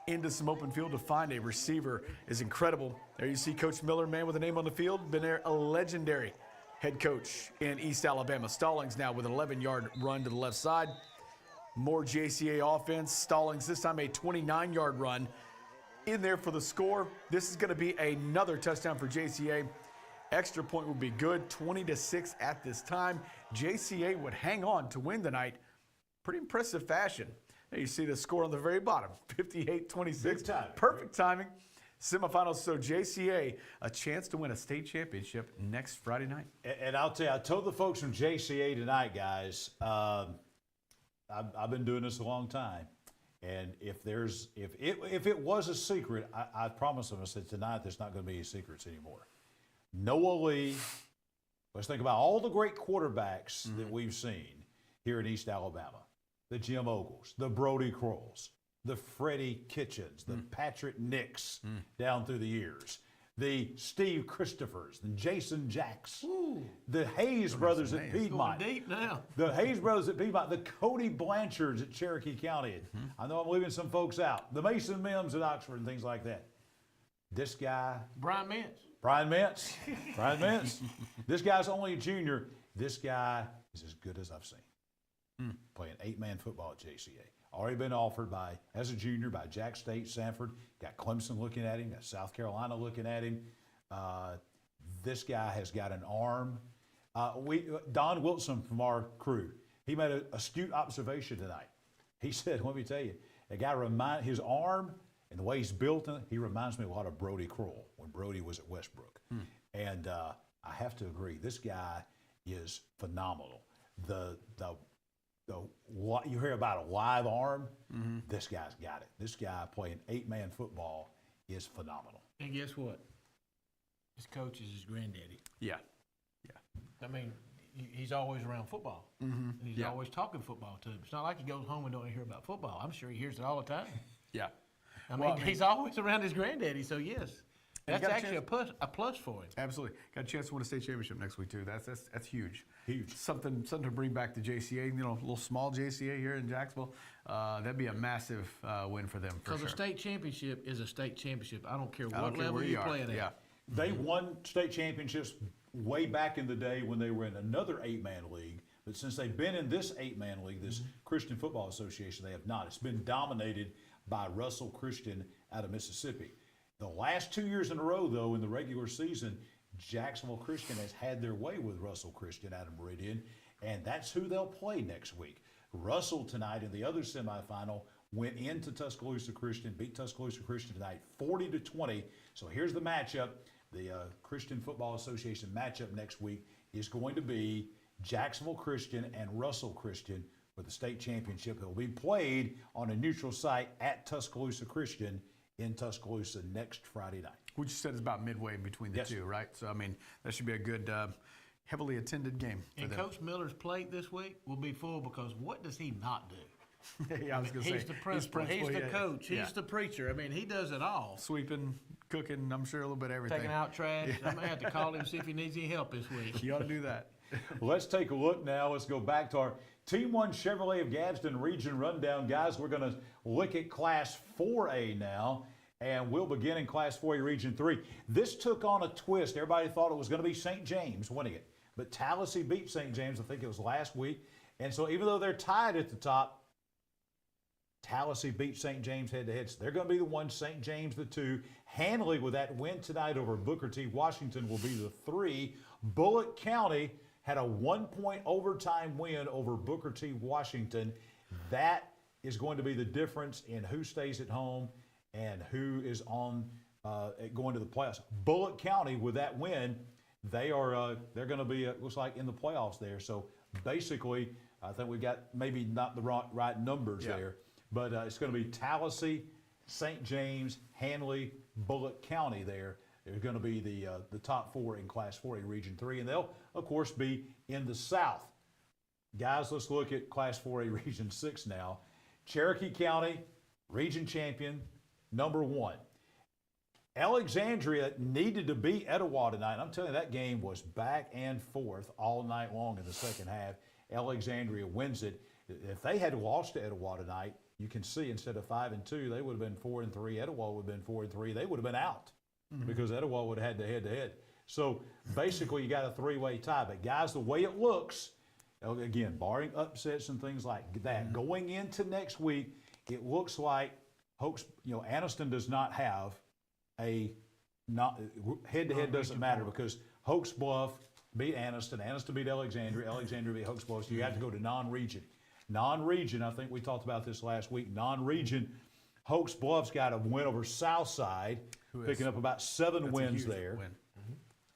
into some open field to find a receiver is incredible. There you see Coach Miller, man with a name on the field, been there, a legendary head coach in East Alabama. Stallings now with an 11-yard run to the left side. More JCA offense. Stallings this time a 29-yard run in there for the score. This is going to be another touchdown for JCA. Extra point would be good, 20-6 at this time. JCA would hang on to win tonight. Pretty impressive fashion. There you see the score on the very bottom, 58-26. Perfect timing. Semifinals, so JCA, a chance to win a state championship next Friday night. And I'll tell you, I told the folks from JCA tonight, guys, I've been doing this a long time. And if it was a secret, I promise them, I said tonight there's not going to be any secrets anymore. Noah Lee, let's think about all the great quarterbacks that we've seen here in East Alabama. the Jim Ogles, the Brody Crowells, the Freddie Kitchens, the Patrick Nicks down through the years, the Steve Christophers, the Jason Jacks, the Hayes brothers at Piedmont. Going deep now. The Hayes brothers at Piedmont, the Cody Blanchards at Cherokee County. I know I'm leaving some folks out. The Mason Mims at Oxford and things like that. This guy. Brian Mintz. Brian Mintz. This guy's only a junior. This guy is as good as I've seen. Playing 8-man football at JCA. Already been offered as a junior by Jack State, Sanford. Got Clemson looking at him. Got South Carolina looking at him. This guy has got an arm. Don Wilson from our crew, he made an astute observation tonight. He said, let me tell you, the guy his arm and the way he's built, he reminds me a lot of Brody Crowell when Brody was at Westbrook. And I have to agree, this guy is phenomenal. You hear about a live arm, this guy's got it. This guy playing 8-man football is phenomenal. And guess what? His coach is his granddaddy. Yeah. I mean, he's always around football. And he's always talking football to him. It's not like he goes home and don't hear about football. I'm sure he hears it all the time. Yeah. I mean, he's always around his granddaddy, so yes. That's actually a plus for him. Absolutely. Got a chance to win a state championship next week, too. That's huge. Huge. Something to bring back to JCA, a little small JCA here in Jacksonville. That'd be a massive win for them, for sure. Because a state championship is a state championship. I don't care what level you play it at. Yeah. They won state championships way back in the day when they were in another 8-man league. But since they've been in this 8-man league, this Christian Football Association, they have not. It's been dominated by Russell Christian out of Mississippi. The last 2 years in a row, though, in the regular season, Jacksonville Christian has had their way with Russell Christian out of Meridian, and that's who they'll play next week. Russell tonight in the other semifinal went into Tuscaloosa Christian, beat Tuscaloosa Christian tonight 40-20. So here's the matchup. The Christian Football Association matchup next week is going to be Jacksonville Christian and Russell Christian for the state championship. It will be played on a neutral site at Tuscaloosa Christian in Tuscaloosa next Friday night. Which you said is about midway in between the two, right? So, I mean, that should be a good, heavily attended game for them. Coach Miller's plate this week will be full because what does he not do? Yeah, I was going to say. He's the principal, he's the coach, he's the preacher. I mean, he does it all. Sweeping, cooking, I'm sure a little bit of everything. Taking out trash. I may have to call him and see if he needs any help this week. You ought to do that. Let's take a look now. Let's go back to our Team 1 Chevrolet of Gadsden Region Rundown. Guys, we're going to look at Class 4A now, and we'll begin in Class 4A Region 3. This took on a twist. Everybody thought it was going to be St. James winning it, but Tallahassee beat St. James, I think it was last week. And so even though they're tied at the top, Tallahassee beat St. James head-to-head. So they're going to be the 1, St. James the 2. Handley, with that win tonight over Booker T. Washington, will be the 3. Bullitt County had a 1-point overtime win over Booker T. Washington. That is going to be the difference in who stays at home and who is on going to the playoffs. Bullitt County, with that win, they're going to be looks like in the playoffs there. So basically, I think we got maybe not the right numbers there, but it's going to be Tallahassee, St. James, Handley, Bullitt County there. They're going to be the top 4 in Class 4A Region 3, and they'll, of course, be in the South. Guys, let's look at Class 4A Region 6 now. Cherokee County, region champion, number 1. Alexandria needed to beat Etowah tonight. I'm telling you, that game was back and forth all night long in the second half. Alexandria wins it. If they had lost to Etowah tonight, you can see instead of 5-2, they would have been 4-3. Etowah would have been 4-3. They would have been out because Etowah would have had the head-to-head. So basically, you got a 3-way tie. But guys, the way it looks, again, barring upsets and things like that, going into next week, it looks like Aniston does not have head-to-head doesn't matter because Hoax Bluff beat Aniston beat Alexandria beat Hoax Bluff, so you have to go to non-region. Non-region, I think we talked about this last week, non-region, Hoax Bluff's got a win over Southside, picking up about 7 wins there.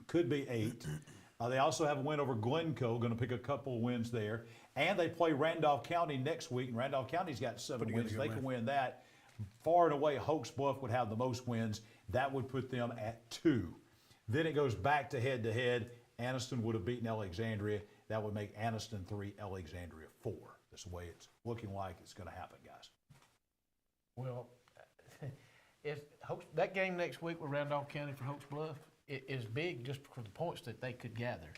Could be 8. They also have a win over Glencoe, going to pick a couple of wins there. And they play Randolph County next week, and Randolph County's got 7 wins. They can win that. Far and away, Hoax Bluff would have the most wins. That would put them at 2. Then it goes back to head-to-head. Aniston would have beaten Alexandria. That would make Aniston 3, Alexandria 4. The That's the way it's looking like it's going to happen, guys. Well, that game next week with Randolph County for Hoax Bluff is big just for the points that they could gather.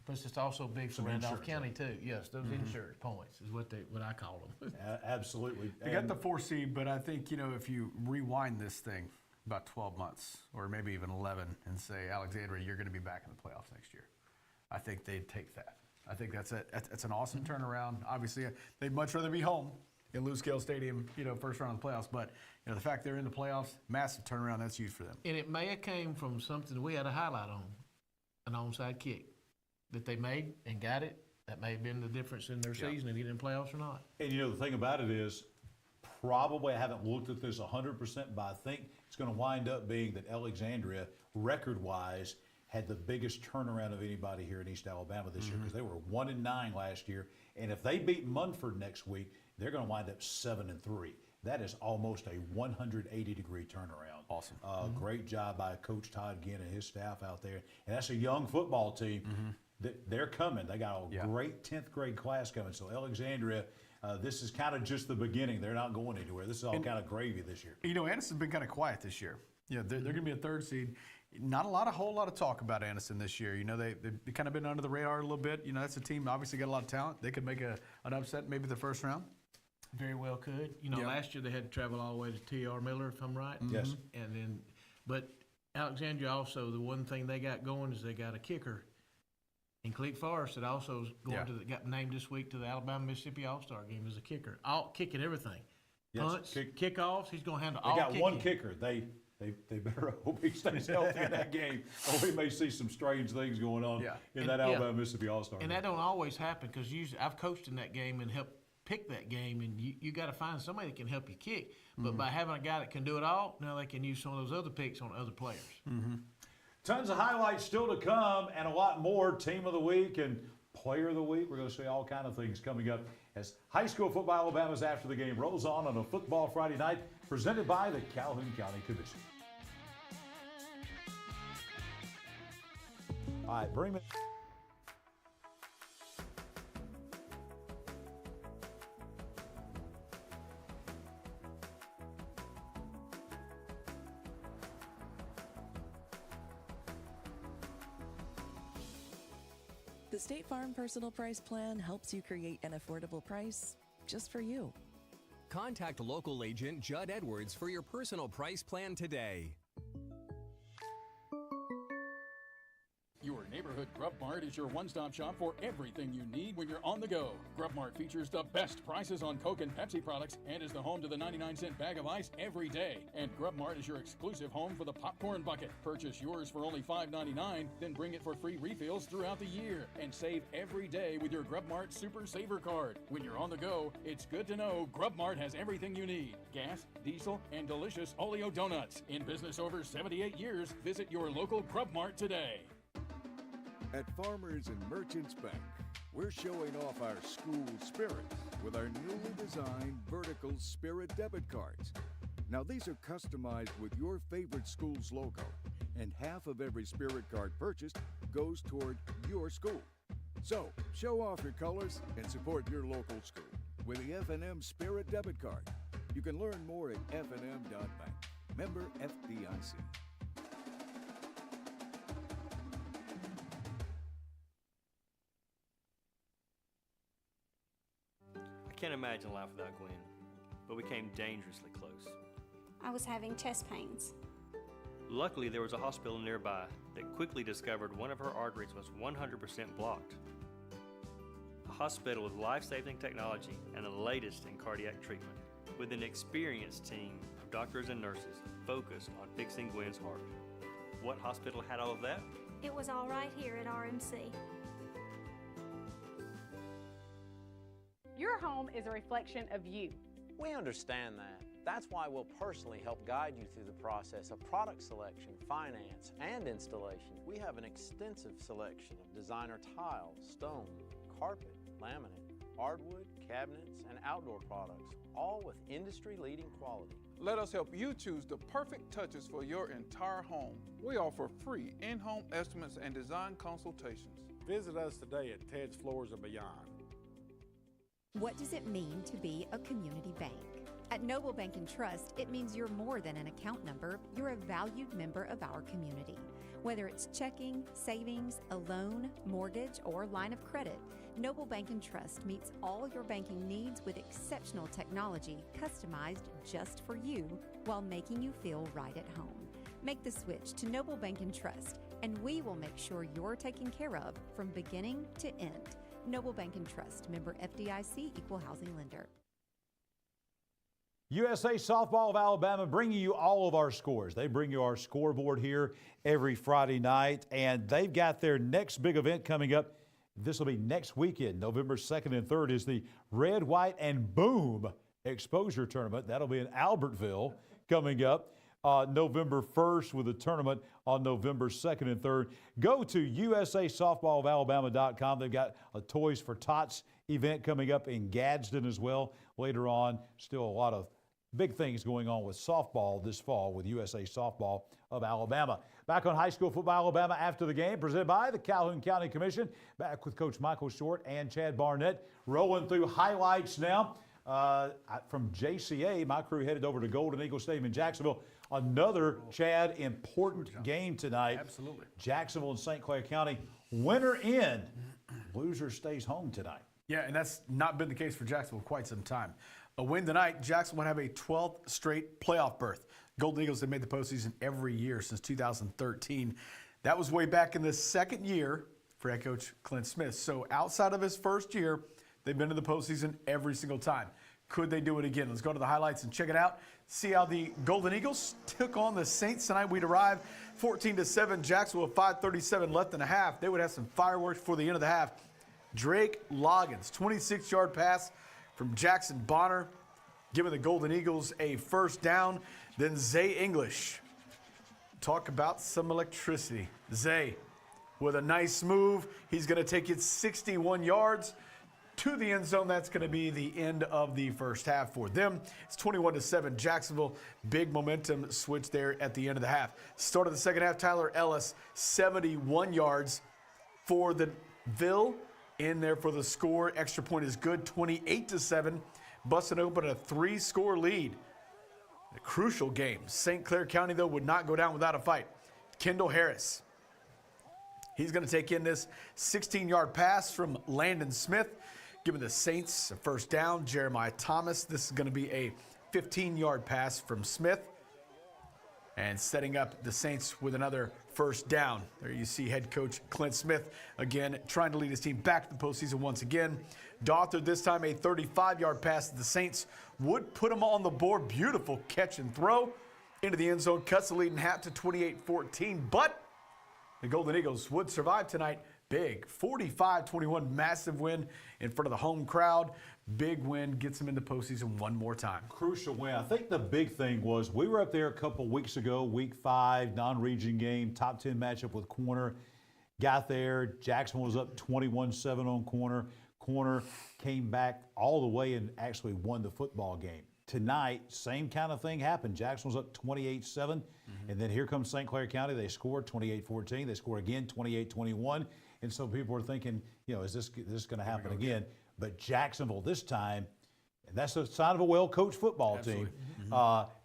But it's also big for Randolph County too. Yes, those insurance points is what I call them. Absolutely. They got the 4 seed, but I think, if you rewind this thing about 12 months or maybe even 11 and say, Alexandria, you're going to be back in the playoffs next year, I think they'd take that. I think that's an awesome turnaround. Obviously, they'd much rather be home in Lou Scale Stadium, first round of the playoffs. But the fact they're in the playoffs, massive turnaround. That's huge for them. And it may have came from something we had a highlight on, an onside kick that they made and got it. That may have been the difference in their season and getting in playoffs or not. And the thing about it is, probably I haven't looked at this 100%, but I think it's going to wind up being that Alexandria, record-wise, had the biggest turnaround of anybody here in East Alabama this year because they were 1-9 last year. And if they beat Munford next week, they're going to wind up 7-3. That is almost a 180-degree turnaround. Awesome. Great job by Coach Todd Ginn and his staff out there. And that's a young football team. They're coming. They got a great 10th grade class coming. So Alexandria, this is kind of just the beginning. They're not going anywhere. This is all kind of gravy this year. Aniston's been kind of quiet this year. They're going to be a 3rd seed. Not a whole lot of talk about Aniston this year. They've kind of been under the radar a little bit. That's a team obviously got a lot of talent. They could make an upset maybe the first round. Very well could. Last year they had to travel all the way to T.R. Miller, if I'm right. Yes. But Alexandria also, the one thing they got going is they got a kicker. And Cleet Forrest that also is going got named this week to the Alabama-Mississippi All-Star game as a kicker. Kicking everything. Yes. Punts, kickoffs, he's going to handle all kicking. They got one kicking. kicker. They better hope he stays healthy in that game, or we may see some strange things going on in that Alabama-Mississippi All-Star game. And that don't always happen because usually I've coached in that game and helped pick that game, and you got to find somebody that can help you kick. But by having a guy that can do it all, now they can use some of those other picks on other players. Tons of highlights still to come and a lot more. Team of the week and player of the week. We're going to see all kind of things coming up as high school football Alabama's After the Game rolls on a Football Friday night presented by the Calhoun County Commission. All right, bring me. The State Farm Personal Price Plan helps you create an affordable price just for you. Contact local agent Judd Edwards for your personal price plan today. Your neighborhood Grub Mart is your one-stop shop for everything you need when you're on the go. Grub Mart features the best prices on Coke and Pepsi products and is the home to the 99-cent bag of ice every day. And Grub Mart is your exclusive home for the popcorn bucket. Purchase yours for only $5.99, then bring it for free refills throughout the year. And save every day with your Grub Mart Super Saver Card. When you're on the go, it's good to know Grub Mart has everything you need. Gas, diesel, and delicious Oleo donuts. In business over 78 years, visit your local Grub Mart today. At Farmers and Merchants Bank, we're showing off our school spirit with our newly designed vertical Spirit debit cards. Now these are customized with your favorite school's logo, and half of every Spirit card purchased goes toward your school. So show off your colors and support your local school with the F&M Spirit debit card. You can learn more at fnm.bank. Member FDIC. I can't imagine life without Gwen, but we came dangerously close. I was having chest pains. Luckily, there was a hospital nearby that quickly discovered one of her arteries was 100% blocked. A hospital with life-saving technology and the latest in cardiac treatment, with an experienced team of doctors and nurses focused on fixing Gwen's heart. What hospital had all of that? It was all right here at RMC. Your home is a reflection of you. We understand that. That's why we'll personally help guide you through the process of product selection, finance, and installation. We have an extensive selection of designer tile, stone, carpet, laminate, hardwood, cabinets, and outdoor products, all with industry-leading quality. Let us help you choose the perfect touches for your entire home. We offer free in-home estimates and design consultations. Visit us today at Ted's Floors and Beyond. What does it mean to be a community bank? At Noble Bank and Trust, it means you're more than an account number, you're a valued member of our community. Whether it's checking, savings, a loan, mortgage, or line of credit, Noble Bank and Trust meets all your banking needs with exceptional technology customized just for you while making you feel right at home. Make the switch to Noble Bank and Trust, and we will make sure you're taken care of from beginning to end. Noble Bank and Trust, member FDIC, equal housing lender. USA Softball of Alabama bringing you all of our scores. They bring you our scoreboard here every Friday night, and they've got their next big event coming up. This will be next weekend. November 2nd and 3rd is the Red, White, and Boom Exposure Tournament. That'll be in Albertville coming up. November 1st with a tournament on November 2nd and 3rd. Go to usasoftballofalabama.com. They've got a Toys for Tots event coming up in Gadsden as well later on. Still a lot of big things going on with softball this fall with USA Softball of Alabama. Back on High School Football Alabama after the game, presented by the Calhoun County Commission. Back with Coach Michael Short and Chad Barnett. Rolling through highlights now from JCA. My crew headed over to Golden Eagle Stadium in Jacksonville. Another, Chad, important game tonight. Absolutely. Jacksonville and St. Clair County. Winner in, loser stays home tonight. Yeah, and that's not been the case for Jacksonville quite some time. A win tonight, Jacksonville would have a 12th straight playoff berth. Golden Eagles have made the postseason every year since 2013. That was way back in the second year for head coach Clint Smith. So outside of his first year, they've been to the postseason every single time. Could they do it again? Let's go to the highlights and check it out. See how the Golden Eagles took on the Saints tonight. We'd arrive 14-7. Jacksonville with 5:37 left in the half. They would have some fireworks for the end of the half. Drake Loggins, 26-yard pass from Jackson Bonner, giving the Golden Eagles a first down. Then Zay English. Talk about some electricity. Zay with a nice move. He's going to take it 61 yards to the end zone. That's going to be the end of the first half for them. It's 21-7 Jacksonville. Big momentum switch there at the end of the half. Start of the second half, Tyler Ellis, 71 yards for the Ville. In there for the score. Extra point is good, 28-7. Busting open a 3-score lead. A crucial game. St. Clair County, though, would not go down without a fight. Kendall Harris. He's going to take in this 16-yard pass from Landon Smith, giving the Saints a first down. Jeremiah Thomas. This is going to be a 15-yard pass from Smith. And setting up the Saints with another first down. There you see head coach Clint Smith, again, trying to lead his team back to the postseason once again. Daughter this time a 35-yard pass to the Saints. Would put them on the board. Beautiful catch and throw into the end zone. Cuts the lead in half to 28-14. But the Golden Eagles would survive tonight. Big 45-21 massive win in front of the home crowd. Big win gets them in the postseason one more time. Crucial win. I think the big thing was we were up there a couple weeks ago, week 5, non-region game, top 10 matchup with Corner. Got there. Jacksonville was up 21-7 on Corner. Corner came back all the way and actually won the football game. Tonight, same kind of thing happened. Jacksonville's up 28-7, and then here comes St. Clair County. They scored 28-14. They scored again 28-21. And so people are thinking, is this going to happen again? But Jacksonville this time, and that's the sign of a well-coached football team.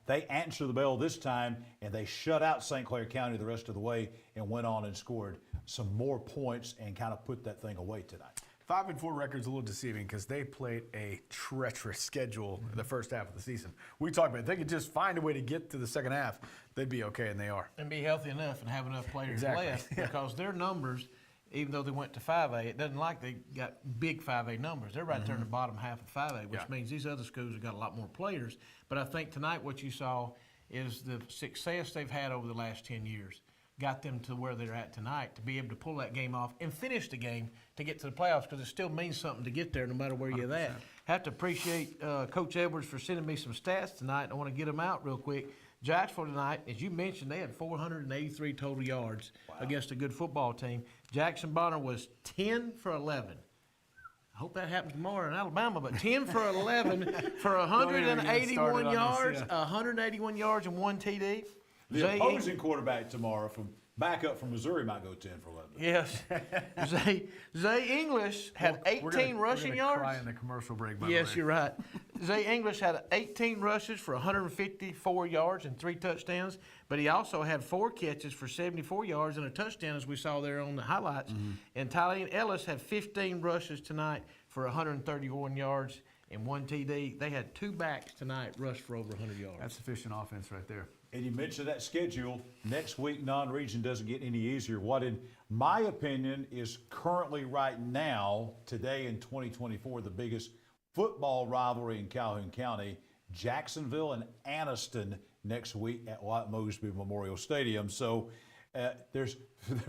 They answered the bell this time, and they shut out St. Clair County the rest of the way and went on and scored some more points and kind of put that thing away tonight. 5-4 record's a little deceiving because they played a treacherous schedule in the first half of the season. We talked about it. If they could just find a way to get to the second half, they'd be okay, and they are. And be healthy enough and have enough players left because their numbers, even though they went to 5A, it doesn't like they got big 5A numbers. They're right there in the bottom half of 5A, which means these other schools have got a lot more players. But I think tonight what you saw is the success they've had over the last 10 years got them to where they're at tonight to be able to pull that game off and finish the game to get to the playoffs because it still means something to get there no matter where you're at. Have to appreciate Coach Edwards for sending me some stats tonight. I want to get them out real quick. Jacksonville tonight, as you mentioned, they had 483 total yards against a good football team. Jackson Bonner was 10 for 11. I hope that happens tomorrow in Alabama, but 10 for 11 for 181 yards, 181 yards and 1 TD. The opposing quarterback tomorrow from backup from Missouri might go 10 for 11. Yes. Zay English had 18 rushing yards. We're going to cry in the commercial break, by the way. Yes, you're right. Zay English had 18 rushes for 154 yards and 3 touchdowns, but he also had 4 catches for 74 yards and a touchdown, as we saw there on the highlights. And Tyleen Ellis had 15 rushes tonight for 131 yards and 1 TD. They had 2 backs tonight rush for over 100 yards. That's efficient offense right there. And you mentioned that schedule. Next week, non-region doesn't get any easier. What, in my opinion, is currently right now, today in 2024, the biggest football rivalry in Calhoun County, Jacksonville and Aniston next week at White Mosby Memorial Stadium. So there's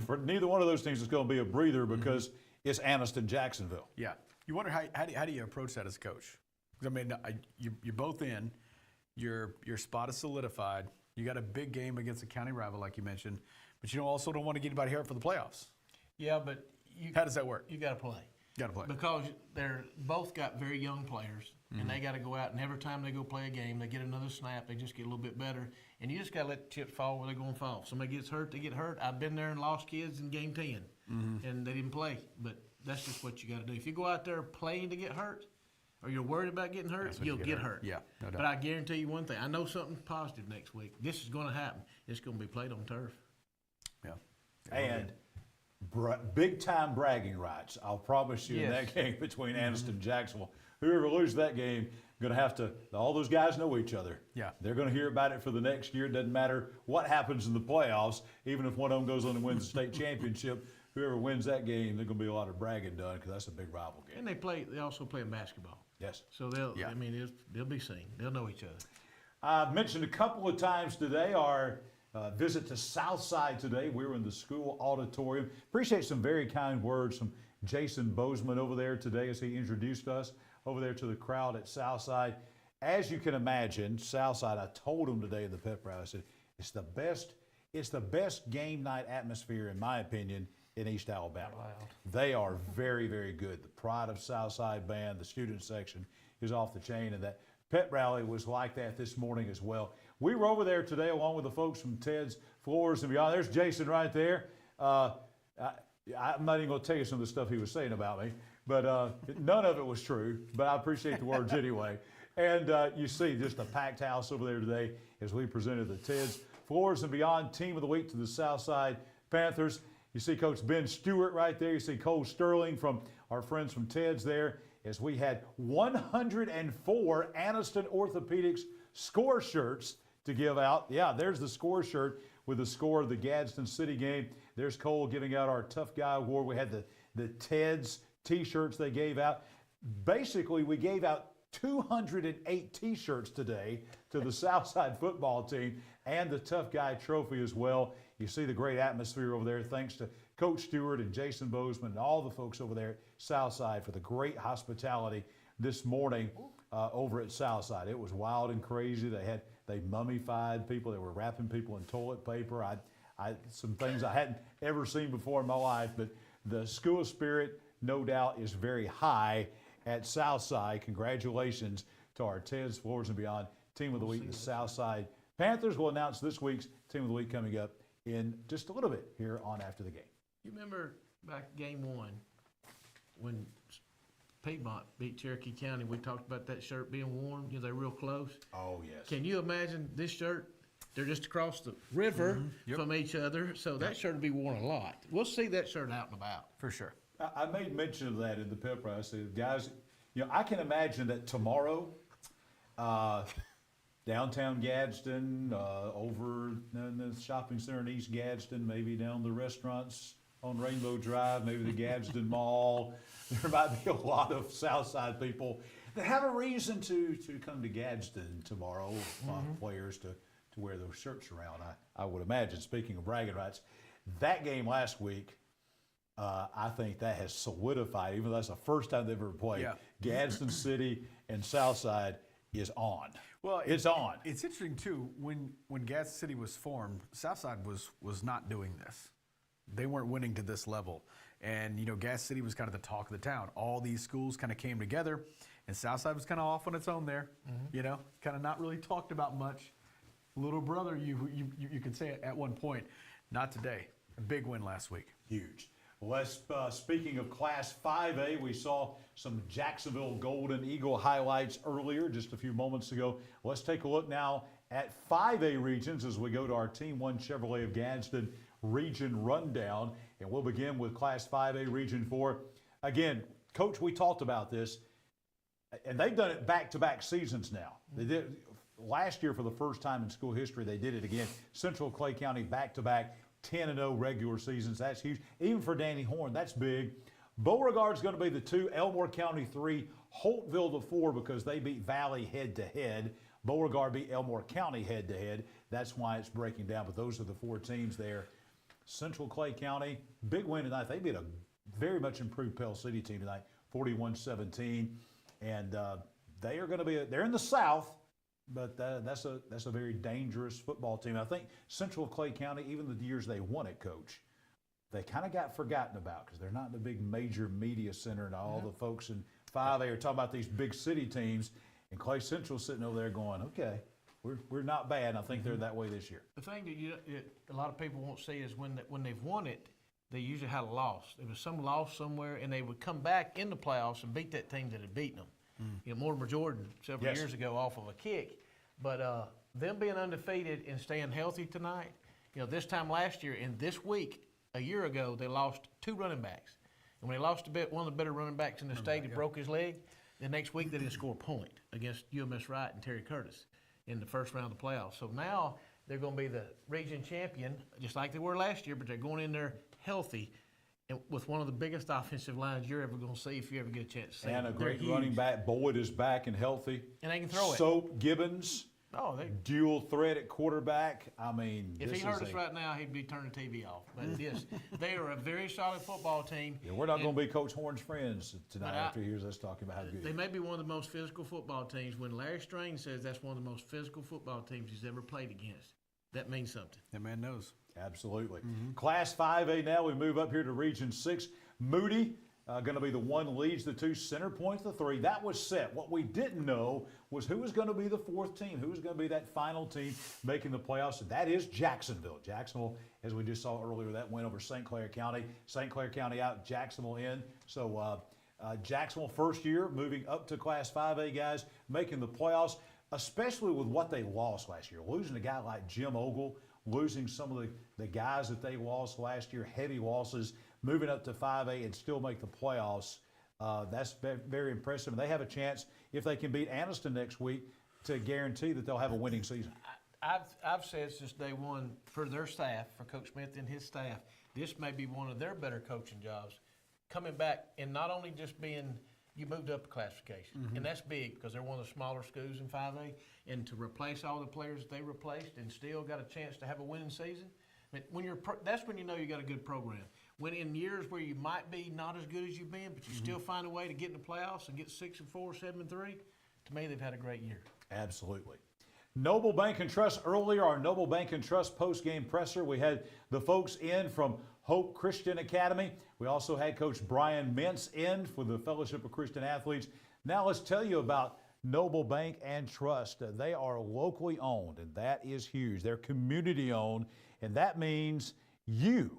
for neither one of those things is going to be a breather because it's Aniston, Jacksonville. Yeah. You wonder how do you approach that as a coach? 'Cause I mean, you're both in. Your spot is solidified. You got a big game against a county rival, like you mentioned, but you also don't want to get anybody hurt for the playoffs. Yeah, but how does that work? You got to play. Got to play because they're both got very young players, and they got to go out. And every time they go play a game, they get another snap. They just get a little bit better, and you just got to let the chips fall where they're going to fall. Somebody gets hurt, they get hurt. I've been there and lost kids in game 10, and they didn't play. But that's just what you got to do. If you go out there playing to get hurt, or you're worried about getting hurt, you'll get hurt. Yeah, no doubt. But I guarantee you one thing. I know something positive next week. This is going to happen. It's going to be played on turf. Yeah. And big-time bragging rights, I'll promise you, in that game between Aniston and Jacksonville. Whoever loses that game, going to have to, all those guys know each other. Yeah. They're going to hear about it for the next year. It doesn't matter what happens in the playoffs. Even if one of them goes on and wins the state championship, whoever wins that game, there's going to be a lot of bragging done because that's a big rival game. And they also play in basketball. Yes. So they'll be seen. They'll know each other. I've mentioned a couple of times today our visit to Southside today. We were in the school auditorium. Appreciate some very kind words from Jason Bozeman over there today as he introduced us over there to the crowd at Southside. As you can imagine, Southside, I told him today in the pep rally, I said, it's the best game night atmosphere, in my opinion, in East Alabama. Wow. They are very, very good. The pride of Southside band, the student section is off the chain, and that pep rally was like that this morning as well. We were over there today along with the folks from Ted's Floors and Beyond. There's Jason right there. I'm not even going to tell you some of the stuff he was saying about me, but none of it was true, but I appreciate the words anyway. And you see just a packed house over there today as we presented the Ted's Floors and Beyond Team of the Week to the Southside Panthers. You see Coach Ben Stewart right there. You see Cole Sterling from our friends from Ted's there as we had 104 Aniston Orthopedics score shirts to give out. Yeah, there's the score shirt with the score of the Gadsden City game. There's Cole giving out our Tough Guy Award. We had the Ted's T-shirts they gave out. Basically, we gave out 208 T-shirts today to the Southside football team and the Tough Guy Trophy as well. You see the great atmosphere over there thanks to Coach Stewart and Jason Bozeman and all the folks over there at Southside for the great hospitality this morning over at Southside. It was wild and crazy. They mummified people. They were wrapping people in toilet paper. Some things I hadn't ever seen before in my life, but the school spirit, no doubt, is very high at Southside. Congratulations to our Ted's Floors and Beyond Team of the Week. The Southside Panthers will announce this week's Team of the Week coming up in just a little bit here on After the Game. You remember back game 1 when Piedmont beat Cherokee County? We talked about that shirt being worn. They're real close. Oh, yes. Can you imagine this shirt? They're just across the river from each other, so that shirt will be worn a lot. We'll see that shirt out and about. For sure. I made mention of that in the pep rally. I said, guys, I can imagine that tomorrow, downtown Gadsden, over in the shopping center in East Gadsden, maybe down the restaurants on Rainbow Drive, maybe the Gadsden Mall. There might be a lot of Southside people that have a reason to come to Gadsden tomorrow, players to wear those shirts around. I would imagine, speaking of bragging rights, that game last week, I think that has solidified, even though that's the first time they've ever played. Yeah. Gadsden City and Southside is on. Well, it's on. It's interesting, too, when Gadsden City was formed, Southside was not doing this. They weren't winning to this level. And, Gadsden City was kind of the talk of the town. All these schools kind of came together, and Southside was kind of off on its own there, kind of not really talked about much. Little brother, you could say it at one point. Not today. A big win last week. Huge. Speaking of Class 5A, we saw some Jacksonville Golden Eagle highlights earlier, just a few moments ago. Let's take a look now at 5A regions as we go to our Team 1 Chevrolet of Gadsden region rundown. And we'll begin with Class 5A Region 4. Again, Coach, we talked about this, and they've done it back-to-back seasons now. They did last year for the first time in school history. They did it again. Central Clay County back-to-back 10-0 regular seasons. That's huge. Even for Danny Horn, that's big. Beauregard's going to be the 2, Elmore County 3, Holtville the 4 because they beat Valley head-to-head. Beauregard beat Elmore County head-to-head. That's why it's breaking down, but those are the 4 teams there. Central Clay County, big win tonight. They beat a very much improved Pell City team tonight, 41-17. And they are going to be, they're in the South, but that's a very dangerous football team. I think Central Clay County, even the years they won it, Coach, they kind of got forgotten about because they're not in the big major media center, and all the folks in 5A are talking about these big city teams, and Clay Central's sitting over there going, okay, we're not bad. And I think they're that way this year. The thing that a lot of people won't see is when they've won it, they usually had a loss. There was some loss somewhere, and they would come back in the playoffs and beat that team that had beaten them. You know, Mortimer Jordan several years ago off of a kick. But them being undefeated and staying healthy tonight, you know, this time last year and this week, a year ago, they lost 2 running backs. And when they lost one of the better running backs in the state, he broke his leg. The next week, they didn't score a point against UMS Wright and Terry Curtis in the first round of the playoffs. So now they're going to be the region champion, just like they were last year, but they're going in there healthy and with one of the biggest offensive lines you're ever going to see if you ever get a chance to see And them. a great running back. Boyd is back and healthy. And they can throw it. Soap, Gibbons, dual threat at quarterback. I mean, if he heard us right now, he'd be turning the TV off. But they are a very solid football team. Yeah, we're not going to be Coach Horn's friends tonight after he hears us talking about how good they may be one of the most physical football teams. When Larry Strain says that's one of the most physical football teams he's ever played against, that means something. That man knows. Absolutely. Class 5A now, we move up here to Region 6. Moody going to be the 1 leads the 2, Center Point the 3. That was set. What we didn't know was who was going to be the 4th team, who was going to be that final team making the playoffs, and that is Jacksonville. Jacksonville, as we just saw earlier, that win over St. Clair County. St. Clair County out, Jacksonville in. So Jacksonville first year moving up to Class 5A, guys, making the playoffs, especially with what they lost last year. Losing a guy like Jim Ogle, losing some of the guys that they lost last year, heavy losses, moving up to 5A and still make the playoffs. That's very impressive. And they have a chance, if they can beat Aniston next week, to guarantee that they'll have a winning season. I've said since day one for their staff, for Coach Smith and his staff, this may be one of their better coaching jobs. Coming back and not only just being, you moved up a classification, and that's big because they're one of the smaller schools in 5A, and to replace all the players that they replaced and still got a chance to have a winning season, I mean, when that's when you know you got a good program. When in years where you might be not as good as you've been, but you still find a way to get in the playoffs and get 6-4, 7-3, to me they've had a great year. Absolutely. Noble Bank and Trust earlier, our Noble Bank and Trust post-game presser. We had the folks in from Hope Christian Academy. We also had Coach Brian Mintz in for the Fellowship of Christian Athletes. Now let's tell you about Noble Bank and Trust. They are locally owned, and that is huge. They're community owned, and that means you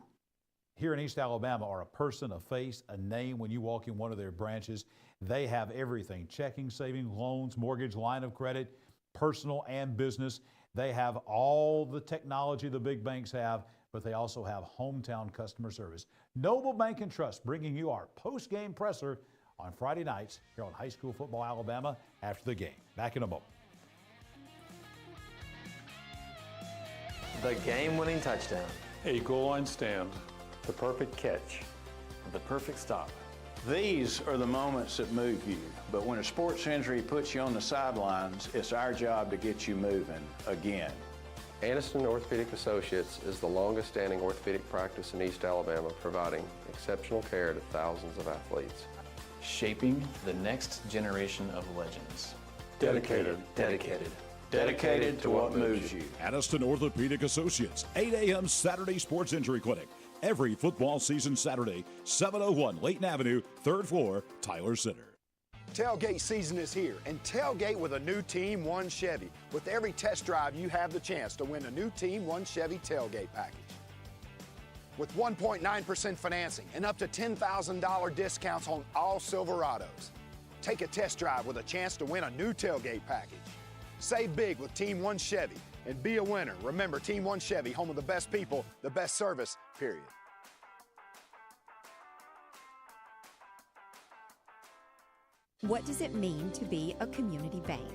here in East Alabama are a person, a face, a name when you walk in one of their branches. They have everything: checking, savings, loans, mortgage, line of credit, personal and business. They have all the technology the big banks have, but they also have hometown customer service. Noble Bank and Trust bringing you our post-game presser on Friday nights here on High School Football Alabama after the game. Back in a moment. The game-winning touchdown. A goal line stand. The perfect catch. The perfect stop. These are the moments that move you, but when a sports injury puts you on the sidelines, it's our job to get you moving again. Aniston Orthopedic Associates is the longest-standing orthopedic practice in East Alabama, providing exceptional care to thousands of athletes. Shaping the next generation of legends. Dedicated. Dedicated to what moves you. Aniston Orthopedic Associates, 8 a.m. Saturday Sports Injury Clinic. Every football season Saturday, 701 Layton Avenue, 3rd floor, Tyler Center. Tailgate season is here, and tailgate with a new Team 1 Chevy. With every test drive, you have the chance to win a new Team 1 Chevy tailgate package. with 1.9% financing and up to $10,000 discounts on all Silverados. Take a test drive with a chance to win a new tailgate package. Save big with Team One Chevy and be a winner. Remember, Team One Chevy, home of the best people, the best service, period. What does it mean to be a community bank?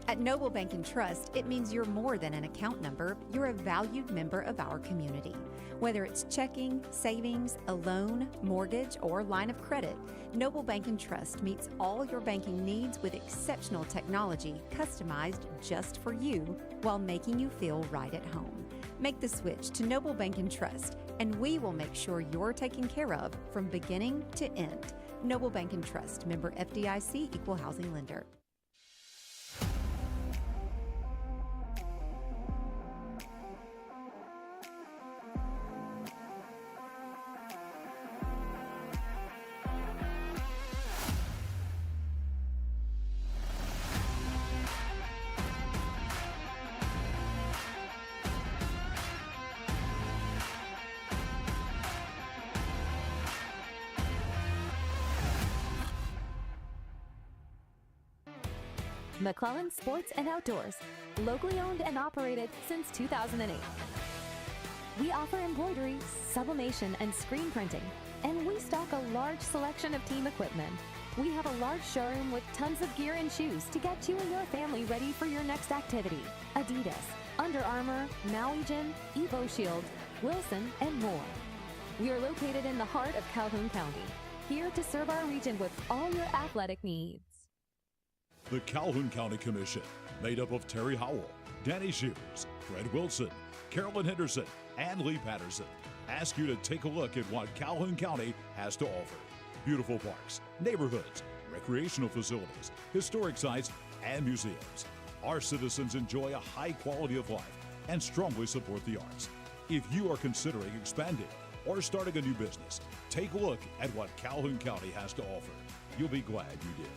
At Noble Bank and Trust, it means you're more than an account number, you're a valued member of our community. Whether it's checking, savings, a loan, mortgage, or line of credit, Noble Bank and Trust meets all your banking needs with exceptional technology customized just for you while making you feel right at home. Make the switch to Noble Bank and Trust, and we will make sure you're taken care of from beginning to end. Noble Bank and Trust, member FDIC, equal housing lender. McClellan Sports and Outdoors, locally owned and operated since 2008. We offer embroidery, sublimation, and screen printing, and we stock a large selection of team equipment. We have a large showroom with tons of gear and shoes to get you and your family ready for your next activity. Adidas, Under Armour, Maui Jim, Evo Shield, Wilson, and more. We are located in the heart of Calhoun County, here to serve our region with all your athletic needs. The Calhoun County Commission, made up of Terry Howell, Danny Shears, Fred Wilson, Carolyn Henderson, and Lee Patterson, ask you to take a look at what Calhoun County has to offer. Beautiful parks, neighborhoods, recreational facilities, historic sites, and museums. Our citizens enjoy a high quality of life and strongly support the arts. If you are considering expanding or starting a new business, take a look at what Calhoun County has to offer. You'll be glad you did.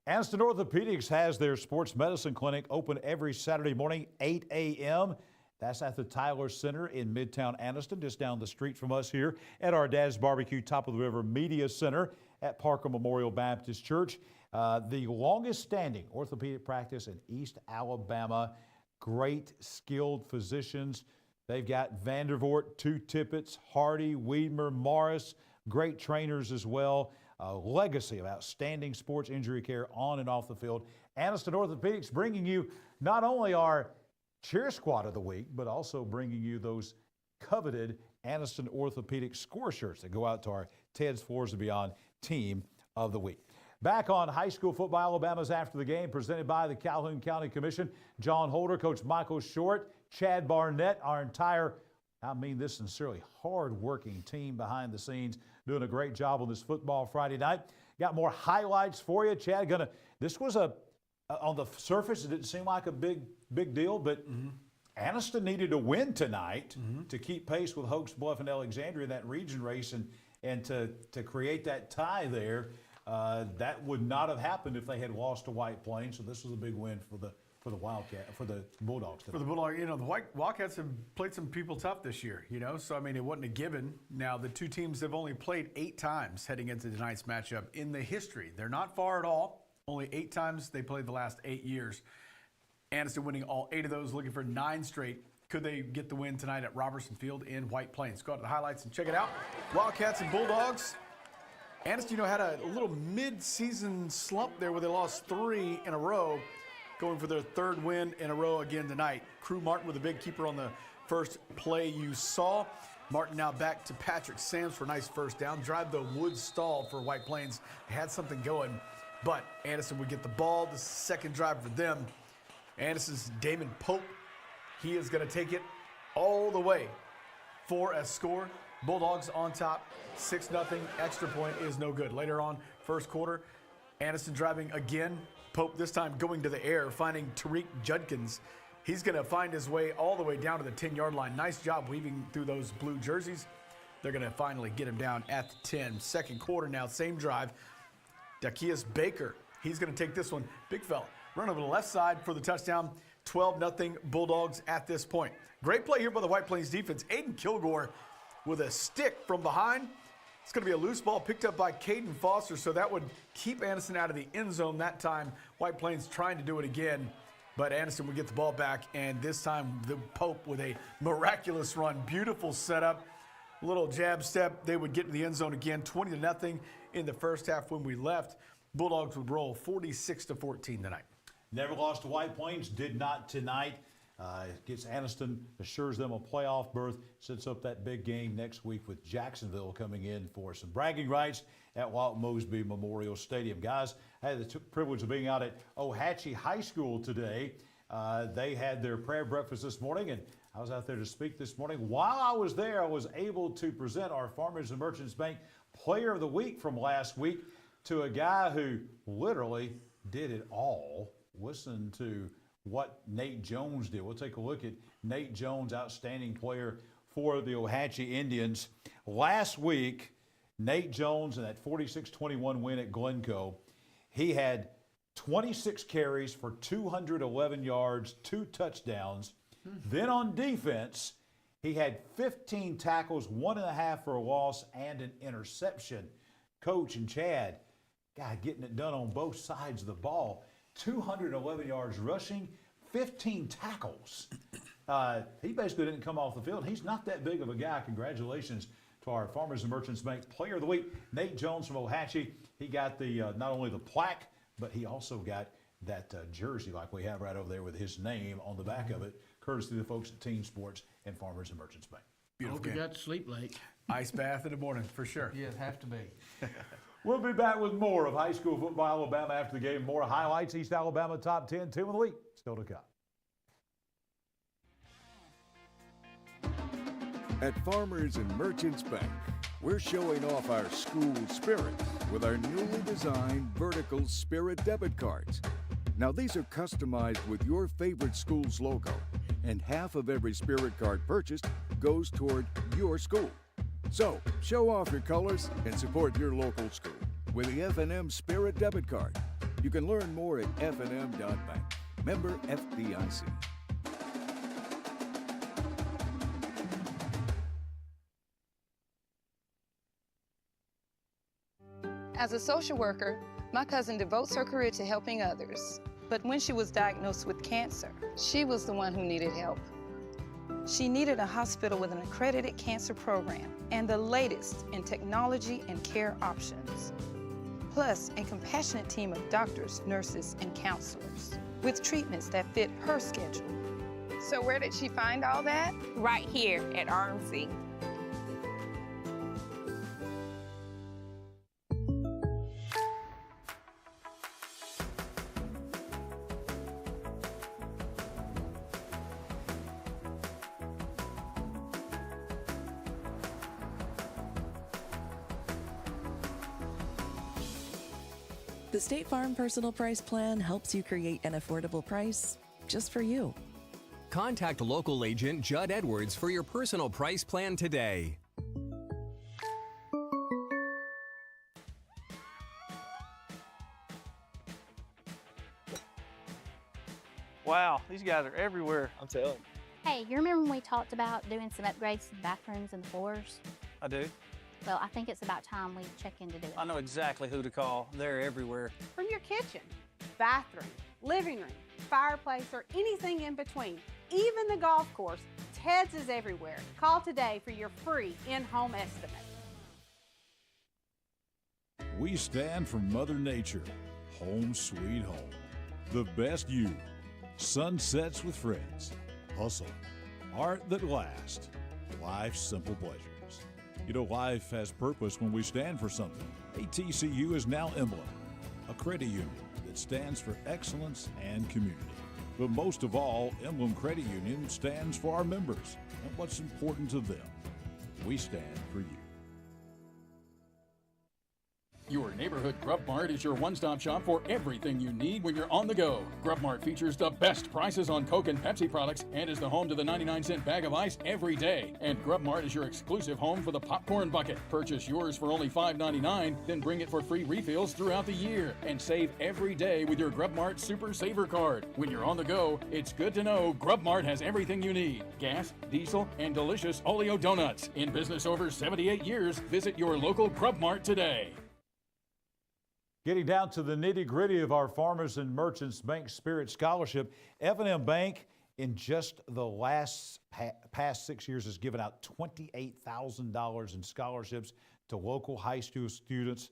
Aniston Orthopedics has their sports medicine clinic open every Saturday morning, 8 a.m. That's at the Tyler Center in Midtown Aniston, just down the street from us here at our Dad's Barbecue Top of the River Media Center at Parker Memorial Baptist Church. The longest standing orthopedic practice in East Alabama. Great skilled physicians. They've got Vandervoort, Two Tippets, Hardy, Wiedmer, Morris, great trainers as well. A legacy of outstanding sports injury care on and off the field. Aniston Orthopedics bringing you not only our cheer squad of the week, but also bringing you those coveted Aniston Orthopedic score shirts that go out to our Ted's Floors and Beyond team of the week. Back on high school football, Alabama's After the Game, presented by the Calhoun County Commission. Jon Holder, Coach Michael Short, Chad Barnett, our entire, I mean this sincerely, hard-working team behind the scenes, doing a great job on this football Friday night. Got more highlights for you. Chad, this was on the surface, it didn't seem like a big deal, but Aniston needed to win tonight to keep pace with Hoax Bluff and Alexandria in that region race and to create that tie there. That would not have happened if they had lost to White Plains, so this was a big win for the Bulldogs. For the Bulldogs, the Wildcats have played some people tough this year, so I mean, it wasn't a given. Now, the two teams have only played 8 times heading into tonight's matchup in the history. They're not far at all. Only 8 times they played the last 8 years. Aniston winning all 8 of those, looking for 9 straight. Could they get the win tonight at Robertson Field in White Plains? Go out to the highlights and check it out. Wildcats and Bulldogs. Aniston, had a little mid-season slump there where they lost 3 in a row, going for their 3rd win in a row again tonight. Crew Martin with a big keeper on the first play you saw. Martin now back to Patrick Sams for a nice first down. Drive the wood stall for White Plains. They had something going, but Aniston would get the ball. The second drive for them. Aniston's Damon Pope. He is going to take it all the way for a score. Bulldogs on top, 6-0. Extra point is no good. Later on, first quarter, Aniston driving again. Pope this time going to the air, finding Tariq Judkins. He's going to find his way all the way down to the 10-yard line. Nice job weaving through those blue jerseys. They're going to finally get him down at the 10. Second quarter now, same drive. Dakias Baker, he's going to take this one. Big fella, run over the left side for the touchdown. 12-0 Bulldogs at this point. Great play here by the White Plains defense. Aiden Kilgore with a stick from behind. It's going to be a loose ball picked up by Caden Foster, so that would keep Aniston out of the end zone that time. White Plains trying to do it again, but Aniston would get the ball back, and this time the Pope with a miraculous run. Beautiful setup, little jab step. They would get to the end zone again, 20-0 in the first half when we left. Bulldogs would roll 46-14 tonight. Never lost to White Plains, did not tonight. Gets Aniston, assures them a playoff berth, sets up that big game next week with Jacksonville coming in for some bragging rights at Walt Mosby Memorial Stadium. Guys, I had the privilege of being out at Ohatchee High School today. They had their prayer breakfast this morning, and I was out there to speak this morning. While I was there, I was able to present our Farmers and Merchants Bank Player of the Week from last week to a guy who literally did it all. Listen to what Nate Jones did. We'll take a look at Nate Jones, outstanding player for the Ohatchee Indians. Last week, Nate Jones in that 46-21 win at Glencoe, he had 26 carries for 211 yards, 2 touchdowns. Then on defense, he had 15 tackles, 1.5 for a loss, and an interception. Coach and Chad, God, getting it done on both sides of the ball. 211 yards rushing, 15 tackles. He basically didn't come off the field. He's not that big of a guy. Congratulations to our Farmers and Merchants Bank Player of the Week, Nate Jones from Ohatchee. He got the not only the plaque, but he also got that jersey like we have right over there with his name on the back of it, courtesy of the folks at Team Sports and Farmers and Merchants Bank. Beautiful Hope you game. got to sleep late. Ice bath in the morning, for sure. Yeah, have to be. We'll be back with more of high school football Alabama after the game. More highlights, East Alabama top 10, 2 in the week, still to come. At Farmers and Merchants Bank, we're showing off our school spirit with our newly designed vertical Spirit debit cards. Now these are customized with your favorite school's logo, and half of every Spirit card purchased goes toward your school. So, show off your colors and support your local school with the F&M Spirit debit card. You can learn more at fnm.bank. Member FDIC. As a social worker, my cousin devotes her career to helping others. But when she was diagnosed with cancer, she was the one who needed help. She needed a hospital with an accredited cancer program and the latest in technology and care options. Plus, a compassionate team of doctors, nurses, and counselors with treatments that fit her schedule. So where did she find all that? Right here at RMC. The State Farm Personal Price Plan helps you create an affordable price just for you. Contact local agent Judd Edwards for your personal price plan today. Wow, these guys are everywhere, I'm telling you. Hey, you remember when we talked about doing some upgrades to the bathrooms and the floors? I do. Well, I think it's about time we check in to do it. I know exactly who to call. They're everywhere. From your kitchen, bathroom, living room, fireplace, or anything in between, even the golf course, Ted's is everywhere. Call today for your free in-home estimate. We stand for Mother Nature. Home sweet home. The best you. Sunsets with friends. Hustle. Art that lasts. Life's simple pleasures. You know, life has purpose when we stand for something. ATCU is now Emblem, a credit union that stands for excellence and community. But most of all, Emblem Credit Union stands for our members and what's important to them. We stand for you. Your neighborhood Grub Mart is your one-stop shop for everything you need when you're on the go. Grub Mart features the best prices on Coke and Pepsi products and is the home to the 99-cent bag of ice every day. And Grub Mart is your exclusive home for the popcorn bucket. Purchase yours for only $5.99, then bring it for free refills throughout the year. And save every day with your Grub Mart Super Saver card. When you're on the go, it's good to know Grub Mart has everything you need. Gas, diesel, and delicious Oleo donuts. In business over 78 years, visit your local Grub Mart today. Getting down to the nitty-gritty of our Farmers and Merchants Bank Spirit Scholarship, F&M Bank in just the past 6 years has given out $28,000 in scholarships to local high school students.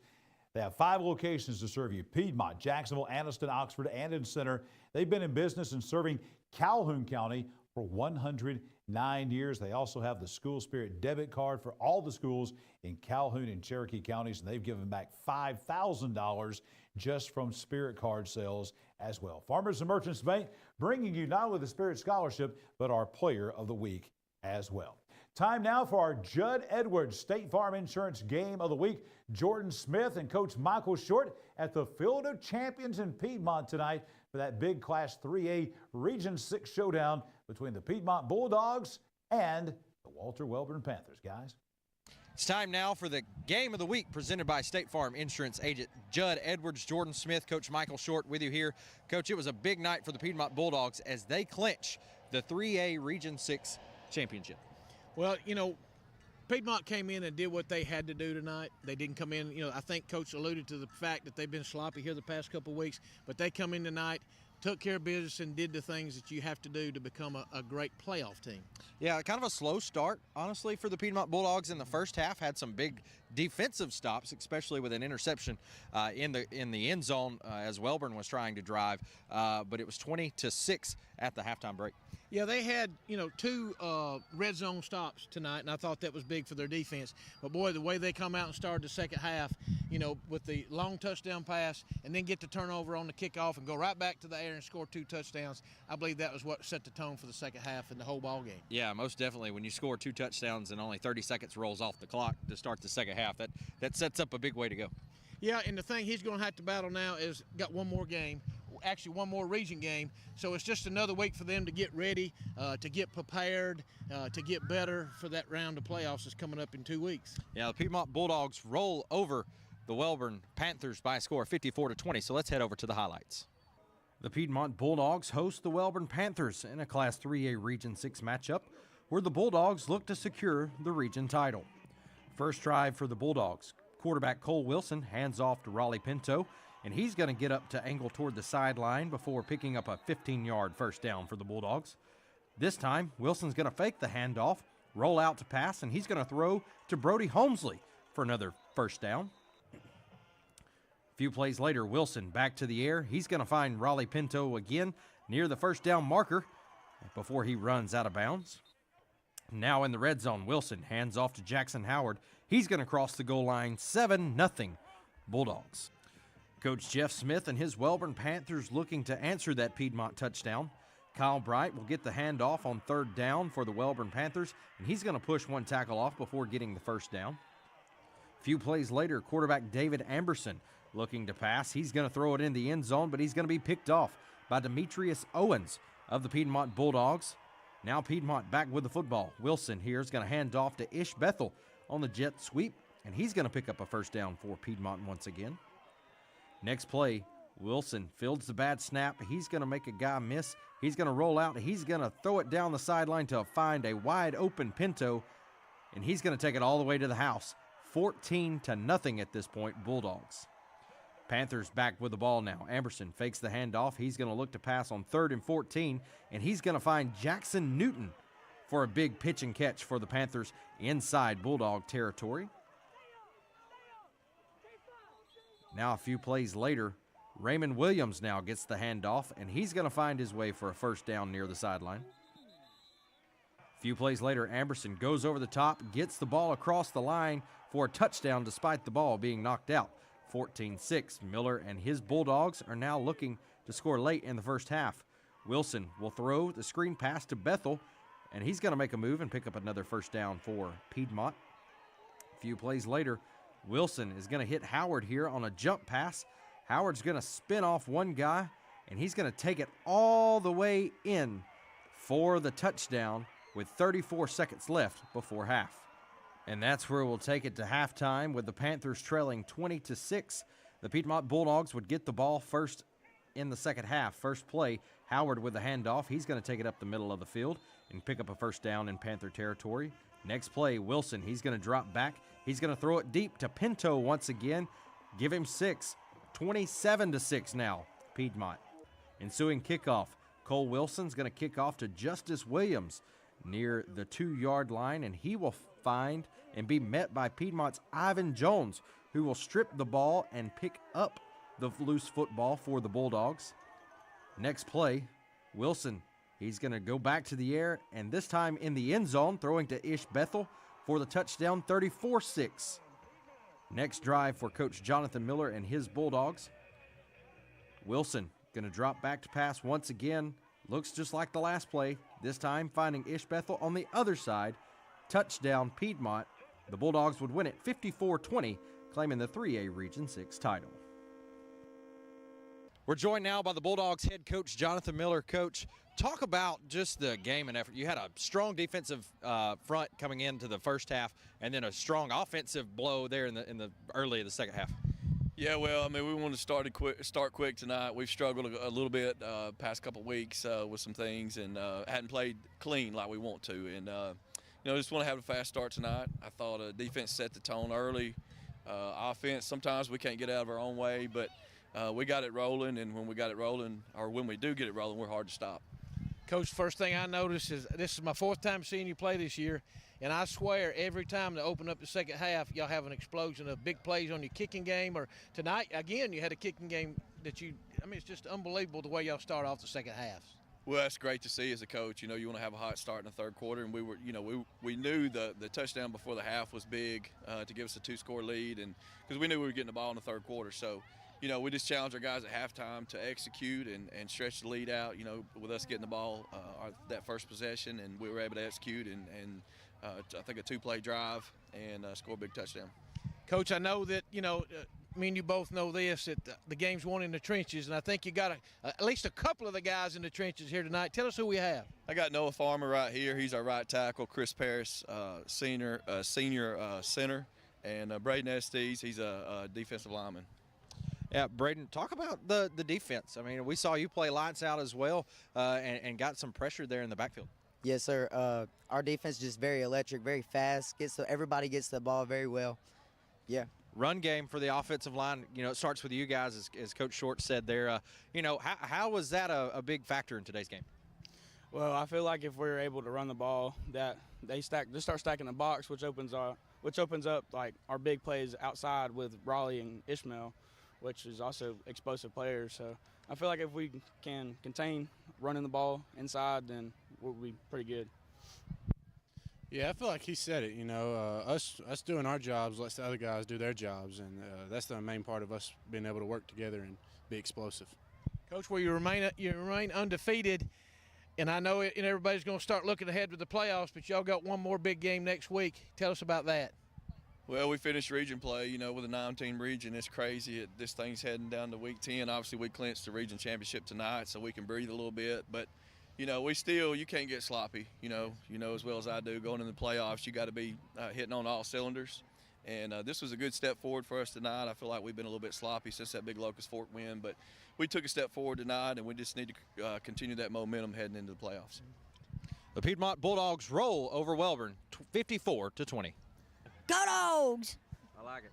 They have 5 locations to serve you: Piedmont, Jacksonville, Aniston, Oxford, and in Center. They've been in business and serving Calhoun County for 109 years. They also have the School Spirit debit card for all the schools in Calhoun and Cherokee counties, and they've given back $5,000 just from Spirit card sales as well. Farmers and Merchants Bank bringing you not only the Spirit Scholarship, but our Player of the Week as well. Time now for our Judd Edwards State Farm Insurance Game of the Week. Jordan Smith and Coach Michael Short at the Field of Champions in Piedmont tonight for that big Class 3A Region 6 showdown between the Piedmont Bulldogs and the Walter Wellborn Panthers, guys. It's time now for the Game of the Week presented by State Farm Insurance agent Judd Edwards. Jordan Smith, Coach Michael Short with you here. Coach, it was a big night for the Piedmont Bulldogs as they clinch the 3A Region 6 championship. Well, you know, Piedmont came in and did what they had to do tonight. They didn't come in, you know, I think Coach alluded to the fact that they've been sloppy here the past couple of weeks, but they come in tonight, took care of business, and did the things that you have to do to become a great playoff team. Yeah, kind of a slow start, honestly, for the Piedmont Bulldogs in the first half. Had some big defensive stops, especially with an interception in the end zone as Wellborn was trying to drive, but it was 20-6 at the halftime break. Yeah, they had, you know, 2 red zone stops tonight, and I thought that was big for their defense. But, boy, the way they come out and started the second half, you know, with the long touchdown pass and then get the turnover on the kickoff and go right back to the air and score 2 touchdowns, I believe that was what set the tone for the second half and the whole ball game. Yeah, most definitely. When you score 2 touchdowns and only 30 seconds rolls off the clock to start the second half, that sets up a big way to go. Yeah, and the thing he's going to have to battle now is got one more game. Actually one more region game, so it's just another week for them to get ready, to get prepared, to get better for that round of playoffs that's coming up in 2 weeks. Yeah, the Piedmont Bulldogs roll over the Wellborn Panthers by a score of 54-20, so let's head over to the highlights. The Piedmont Bulldogs host the Wellborn Panthers in a Class 3A Region 6 matchup where the Bulldogs look to secure the region title. First drive for the Bulldogs. Quarterback Cole Wilson hands off to Raleigh Pinto, and he's going to get up to angle toward the sideline before picking up a 15-yard first down for the Bulldogs. This time, Wilson's going to fake the handoff, roll out to pass, and he's going to throw to Brody Holmesley for another first down. A few plays later, Wilson back to the air. He's going to find Raleigh Pinto again near the first down marker before he runs out of bounds. Now in the red zone, Wilson hands off to Jackson Howard. He's going to cross the goal line, 7-0 Bulldogs. Coach Jeff Smith and his Wellborn Panthers looking to answer that Piedmont touchdown. Kyle Bright will get the handoff on 3rd down for the Wellborn Panthers, and he's going to push one tackle off before getting the first down. A few plays later, quarterback David Amberson looking to pass. He's going to throw it in the end zone, but he's going to be picked off by Demetrius Owens of the Piedmont Bulldogs. Now Piedmont back with the football. Wilson here is going to hand off to Ish Bethel on the jet sweep, and he's going to pick up a first down for Piedmont once again. Next play, Wilson fields the bad snap. He's going to make a guy miss. He's going to roll out. He's going to throw it down the sideline to find a wide open Pinto, and he's going to take it all the way to the house. 14-0 at this point, Bulldogs. Panthers back with the ball now. Amberson fakes the handoff. He's going to look to pass on 3rd and 14, and he's going to find Jackson Newton for a big pitch and catch for the Panthers inside Bulldog territory. Now a few plays later, Raymond Williams now gets the handoff, and he's going to find his way for a first down near the sideline. A few plays later, Amberson goes over the top, gets the ball across the line for a touchdown despite the ball being knocked out. 14-6. Miller and his Bulldogs are now looking to score late in the first half. Wilson will throw the screen pass to Bethel, and he's going to make a move and pick up another first down for Piedmont. A few plays later, Wilson is going to hit Howard here on a jump pass. Howard's going to spin off one guy, and he's going to take it all the way in for the touchdown with 34 seconds left before half. And that's where we'll take it to halftime with the Panthers trailing 20-6. The Piedmont Bulldogs would get the ball first in the second half. First play, Howard with the handoff. He's going to take it up the middle of the field and pick up a first down in Panther territory. Next play, Wilson, he's going to drop back. He's going to throw it deep to Pinto once again. Give him 6. 27-6 now, Piedmont. Ensuing kickoff, Cole Wilson's going to kick off to Justice Williams near the 2-yard line, and he will find and be met by Piedmont's Ivan Jones, who will strip the ball and pick up the loose football for the Bulldogs. Next play, Wilson, he's going to go back to the air, and this time in the end zone, throwing to Ish Bethel for the touchdown, 34-6. Next drive for Coach Jonathan Miller and his Bulldogs. Wilson going to drop back to pass once again. Looks just like the last play, this time finding Ish Bethel on the other side. Touchdown Piedmont. The Bulldogs would win it 54-20, claiming the 3A Region 6 title. We're joined now by the Bulldogs head coach Jonathan Miller. Coach, talk about just the game and effort. You had a strong defensive front coming into the first half, and then a strong offensive blow there in the early of the second half. Yeah, well, I mean, we wanted to start quick tonight. We've struggled a little bit past couple of weeks with some things, and hadn't played clean like we want to. And just want to have a fast start tonight. I thought defense set the tone early. Offense, sometimes we can't get out of our own way, but we got it rolling, and when we got it rolling, or when we do get it rolling, we're hard to stop. Coach, first thing I noticed is this is my 4th time seeing you play this year, and I swear every time they open up the second half, y'all have an explosion of big plays on your kicking game. Or tonight, again, you had a kicking game that it's just unbelievable the way y'all start off the second half. Well, that's great to see as a coach. You want to have a hot start in the third quarter, and we were, we knew the touchdown before the half was big to give us a 2-score lead, and because we knew we were getting the ball in the third quarter. So, we just challenged our guys at halftime to execute and stretch the lead out, with us getting the ball that first possession, and we were able to execute and I think a 2-play drive and score a big touchdown. Coach, I know that, me and you both know this, that the game's won in the trenches, and I think you got at least a couple of the guys in the trenches here tonight. Tell us who we have. I got Noah Farmer right here. He's our right tackle. Chris Parris, senior center, and Braden Estes, he's a defensive lineman. Yeah, Braden, talk about the defense. I mean, we saw you play lights out as well and got some pressure there in the backfield. Yes, sir. Our defense is just very electric, very fast. Everybody gets the ball very well. Yeah. Run game for the offensive line, it starts with you guys, as Coach Short said there. How was that a big factor in today's game? Well, I feel like if we're able to run the ball, that they start stacking the box, which opens up like our big plays outside with Raleigh and Ishmael, which is also explosive players. So I feel like if we can contain running the ball inside, then we'll be pretty good. Yeah, I feel like he said it. Us doing our jobs lets the other guys do their jobs, and that's the main part of us being able to work together and be explosive. Coach, well, you remain undefeated, and I know everybody's going to start looking ahead to the playoffs, but y'all got one more big game next week. Tell us about that. Well, we finished region play, with a 9-team region. It's crazy. This thing's heading down to week 10. Obviously, we clinched the region championship tonight, so we can breathe a little bit. But, you can't get sloppy. As well as I do, going in the playoffs, you got to be hitting on all cylinders. And this was a good step forward for us tonight. I feel like we've been a little bit sloppy since that big Locust Fork win. But we took a step forward tonight, and we just need to continue that momentum heading into the playoffs. The Piedmont Bulldogs roll over Wellborn, 54-20. Go Dogs! I like it.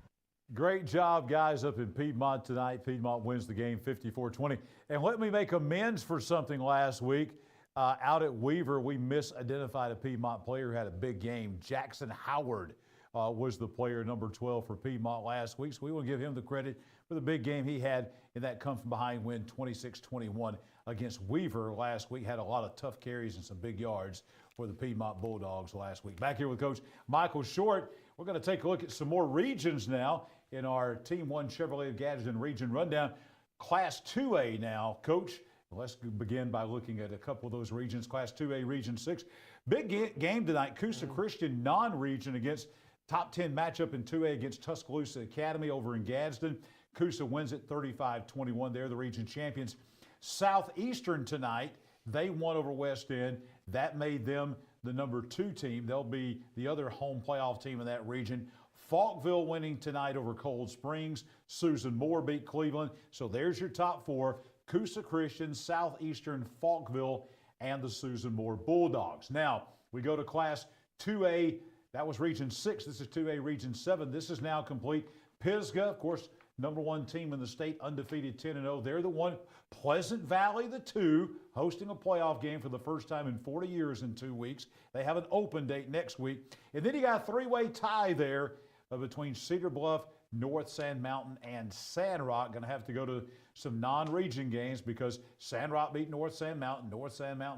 Great job, guys, up in Piedmont tonight. Piedmont wins the game 54-20. And let me make amends for something last week. Out at Weaver, we misidentified a Piedmont player who had a big game. Jackson Howard was the player number 12 for Piedmont last week. So we will give him the credit for the big game he had in that come-from-behind win 26-21 against Weaver last week. Had a lot of tough carries and some big yards for the Piedmont Bulldogs last week. Back here with Coach Michael Short. We're going to take a look at some more regions now in our Team 1 Chevrolet Gadsden Region Rundown. Class 2A now, Coach. Let's begin by looking at a couple of those regions. Class 2A, Region 6. Big game tonight. Coosa Christian non-region against Top 10 matchup in 2A against Tuscaloosa Academy over in Gadsden. Coosa wins it 35-21. They're the region champions. Southeastern tonight, they won over West End. That made them the number 2 team. They'll be the other home playoff team in that region. Falkville winning tonight over Cold Springs. Susan Moore beat Cleveland. So there's your top 4. Coosa Christian, Southeastern, Falkville, and the Susan Moore Bulldogs. Now, we go to Class 2A. That was Region 6. This is 2A Region 7. This is now complete. Pisgah, of course, number 1 team in the state, undefeated 10-0. They're the 1. Pleasant Valley, the 2, hosting a playoff game for the first time in 40 years in 2 weeks. They have an open date next week. And then you got a 3-way tie there between Cedar Bluff, North Sand Mountain, and Sandrock. Going to have to go to some non-region games because Sandrock beat North Sand Mountain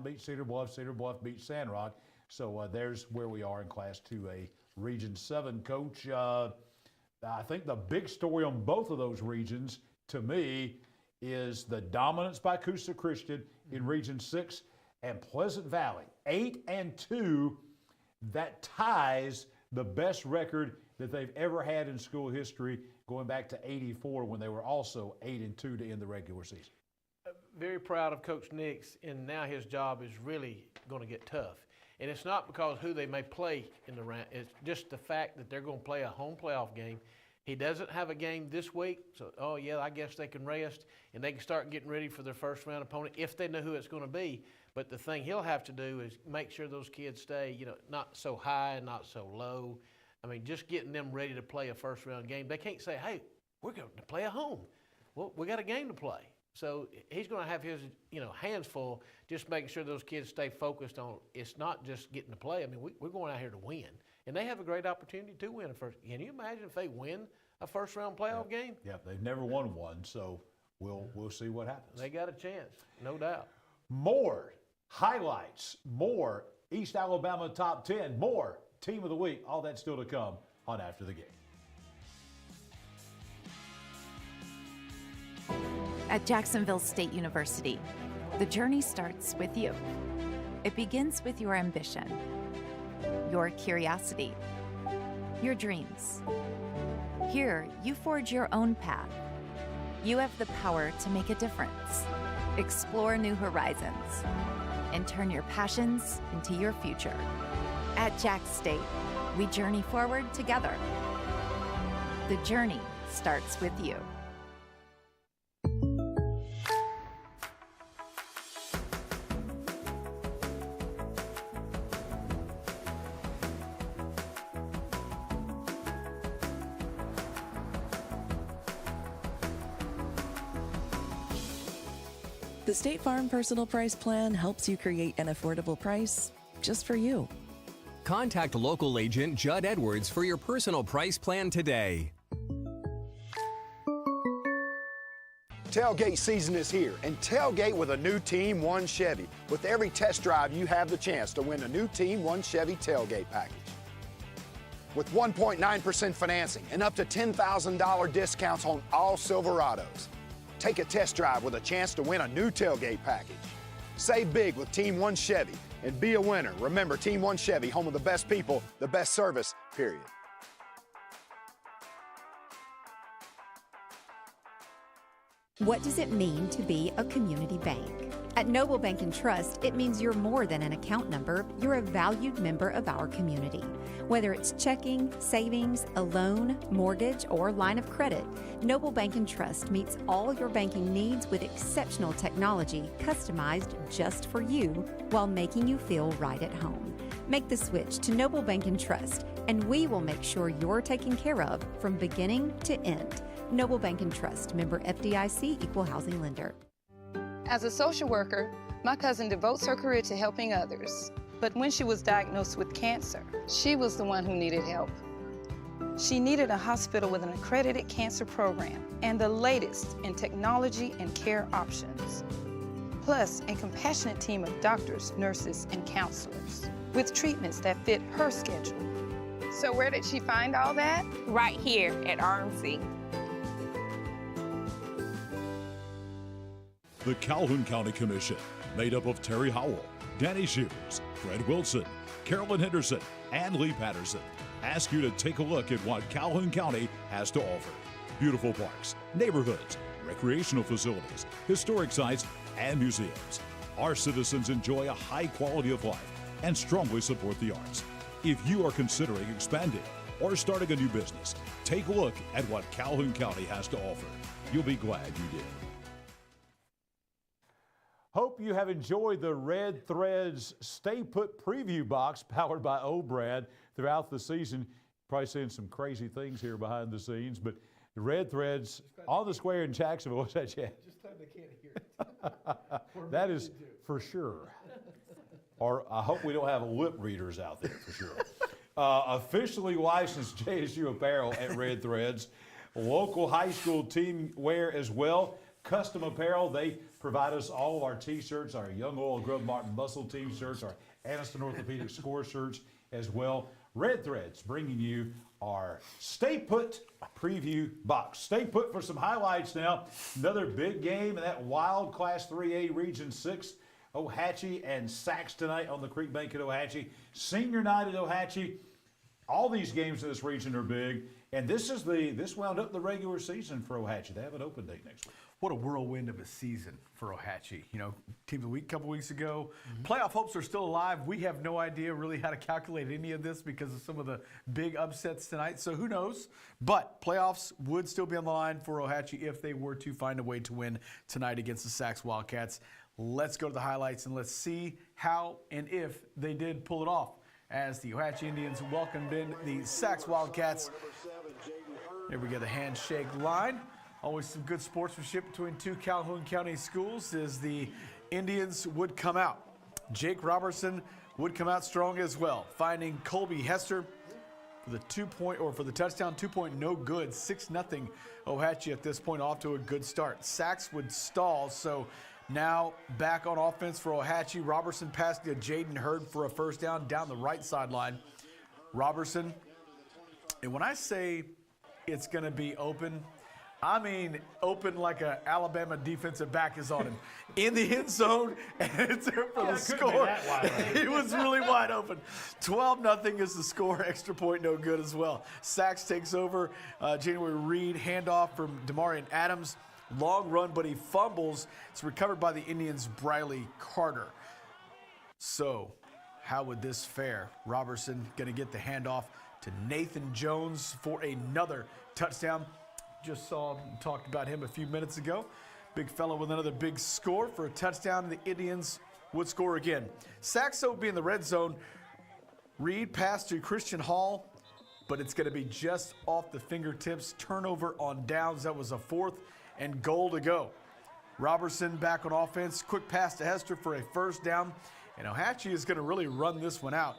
beat Cedar Bluff beat Sandrock. So there's where we are in Class 2A Region 7. Coach, I think the big story on both of those regions, to me, is the dominance by Coosa Christian in Region 6 and Pleasant Valley, 8-2. That ties the best record that they've ever had in school history, going back to '84 when they were also 8-2 to end the regular season. Very proud of Coach Nix, and now his job is really going to get tough. And it's not because who they may play in the round. It's just the fact that they're going to play a home playoff game. He doesn't have a game this week, so, oh, yeah, I guess they can rest, and they can start getting ready for their first-round opponent if they know who it's going to be. But the thing he'll have to do is make sure those kids stay, not so high and not so low. I mean, just getting them ready to play a first-round game. They can't say, hey, we're going to play at home. Well, we got a game to play. So he's going to have his, hands full just making sure those kids stay focused on it's not just getting to play. I mean, we're going out here to win. And they have a great opportunity to win a first. Can you imagine if they win a first-round playoff game? Yeah, they've never won one, so we'll see what happens. They got a chance, no doubt. More highlights, more East Alabama Top 10, more Team of the Week. All that's still to come on After the Game. At Jacksonville State University, the journey starts with you. It begins with your ambition, your curiosity, your dreams. Here, you forge your own path. You have the power to make a difference, explore new horizons, and turn your passions into your future. At Jack State, we journey forward together. The journey starts with you. The State Farm Personal Price Plan helps you create an affordable price just for you. Contact local agent Judd Edwards for your personal price plan today. Tailgate season is here, and tailgate with a new Team 1 Chevy. With every test drive, you have the chance to win a new Team 1 Chevy tailgate package. With 1.9% financing and up to $10,000 discounts on all Silverados. Take a test drive with a chance to win a new tailgate package. Save big with Team 1 Chevy and be a winner. Remember, Team 1 Chevy, home of the best people, the best service, period. What does it mean to be a community bank? At Noble Bank and Trust, it means you're more than an account number, you're a valued member of our community. Whether it's checking, savings, a loan, mortgage, or line of credit, Noble Bank and Trust meets all your banking needs with exceptional technology customized just for you while making you feel right at home. Make the switch to Noble Bank and Trust, and we will make sure you're taken care of from beginning to end. Noble Bank and Trust, member FDIC, equal housing lender. As a social worker, my cousin devotes her career to helping others. But when she was diagnosed with cancer, she was the one who needed help. She needed a hospital with an accredited cancer program and the latest in technology and care options. Plus, a compassionate team of doctors, nurses, and counselors with treatments that fit her schedule. So where did she find all that? Right here at RMC. The Calhoun County Commission, made up of Terry Howell, Danny Shears, Fred Wilson, Carolyn Henderson, and Lee Patterson, ask you to take a look at what Calhoun County has to offer. Beautiful parks, neighborhoods, recreational facilities, historic sites, and museums. Our citizens enjoy a high quality of life and strongly support the arts. If you are considering expanding or starting a new business, take a look at what Calhoun County has to offer. You'll be glad you did. Hope you have enjoyed the Red Threads Stay Put preview box powered by O'Brad throughout the season. Probably seeing some crazy things here behind the scenes, but the Red Threads on the square in Jacksonville. What's that, Chad? Just glad they can't hear it. That is for sure. Or I hope we don't have lip readers out there for sure. Officially licensed JSU apparel at Red Threads. Local high school team wear as well. Custom apparel. They provide us all of our T-shirts, our Young Oil Grub Martin Muscle Team shirts, our Aniston Orthopedic Score shirts as well. Red Threads bringing you our Stay Put preview box. Stay put for some highlights now. Another big game in that wild Class 3A Region 6. Ohatchee and Sacs tonight on the Creek Bank at Ohatchee. Senior night at Ohatchee. All these games in this region are big, and this wound up the regular season for Ohatchee. They have an open date next week. What a whirlwind of a season for Ohatchee. You know, Team of the Week a couple weeks ago. Playoff hopes are still alive. We have no idea really how to calculate any of this because of some of the big upsets tonight, so who knows? But playoffs would still be on the line for Ohatchee if they were to find a way to win tonight against the Sacs Wildcats. Let's go to the highlights and let's see how and if they did pull it off as the Ohatchee Indians welcomed in the Sacs Wildcats. Here we get the handshake line. Always some good sportsmanship between two Calhoun County schools as the Indians would come out. Jake Robertson would come out strong as well, finding Colby Hester for the touchdown. 2-point no good. 6-0 Ohatchee at this point, off to a good start. Sacs would stall, so now back on offense for Ohatchee. Robertson passed to Jaden Hurd for a first down the right sideline. Robertson, and when I say it's going to be open, I mean open like an Alabama defensive back is on him. In the end zone, and it's there for the score. He was really wide open. 12-0 is the score. Extra point, no good as well. Sacs takes over. January Reed, handoff from Demarion Adams. Long run, but he fumbles. It's recovered by the Indians' Briley Carter. So, how would this fare? Robertson going to get the handoff to Nathan Jones for another touchdown. Just saw him, talked about him a few minutes ago. Big fellow with another big score for a touchdown. The Indians would score again. Sacs will be in the red zone. Reed pass to Christian Hall, but it's going to be just off the fingertips. Turnover on downs. That was a 4th and goal to go. Robertson back on offense. Quick pass to Hester for a first down. And Ohatchee is going to really run this one out.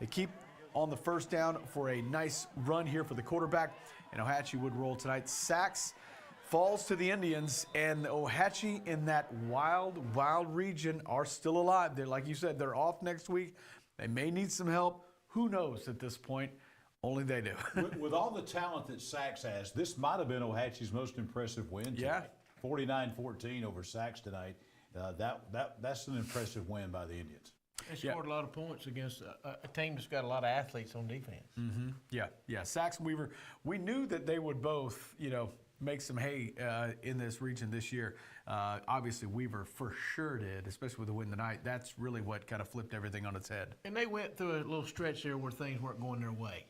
They keep on the first down for a nice run here for the quarterback. And Ohatchee would roll tonight. Sacs falls to the Indians, and Ohatchee in that wild region are still alive. They're, like you said, they're off next week. They may need some help. Who knows at this point? Only they do. with all the talent that Sacs has, this might have been Ohatchee's most impressive win tonight. Yeah. 49-14 over Sacs tonight. That's an impressive win by the Indians. They scored a lot of points against a team that's got a lot of athletes on defense. Mm-hmm. Yeah. Sacs and Weaver, we knew that they would both, make some hay in this region this year. Obviously, Weaver for sure did, especially with the win tonight. That's really what kind of flipped everything on its head. And they went through a little stretch there where things weren't going their way.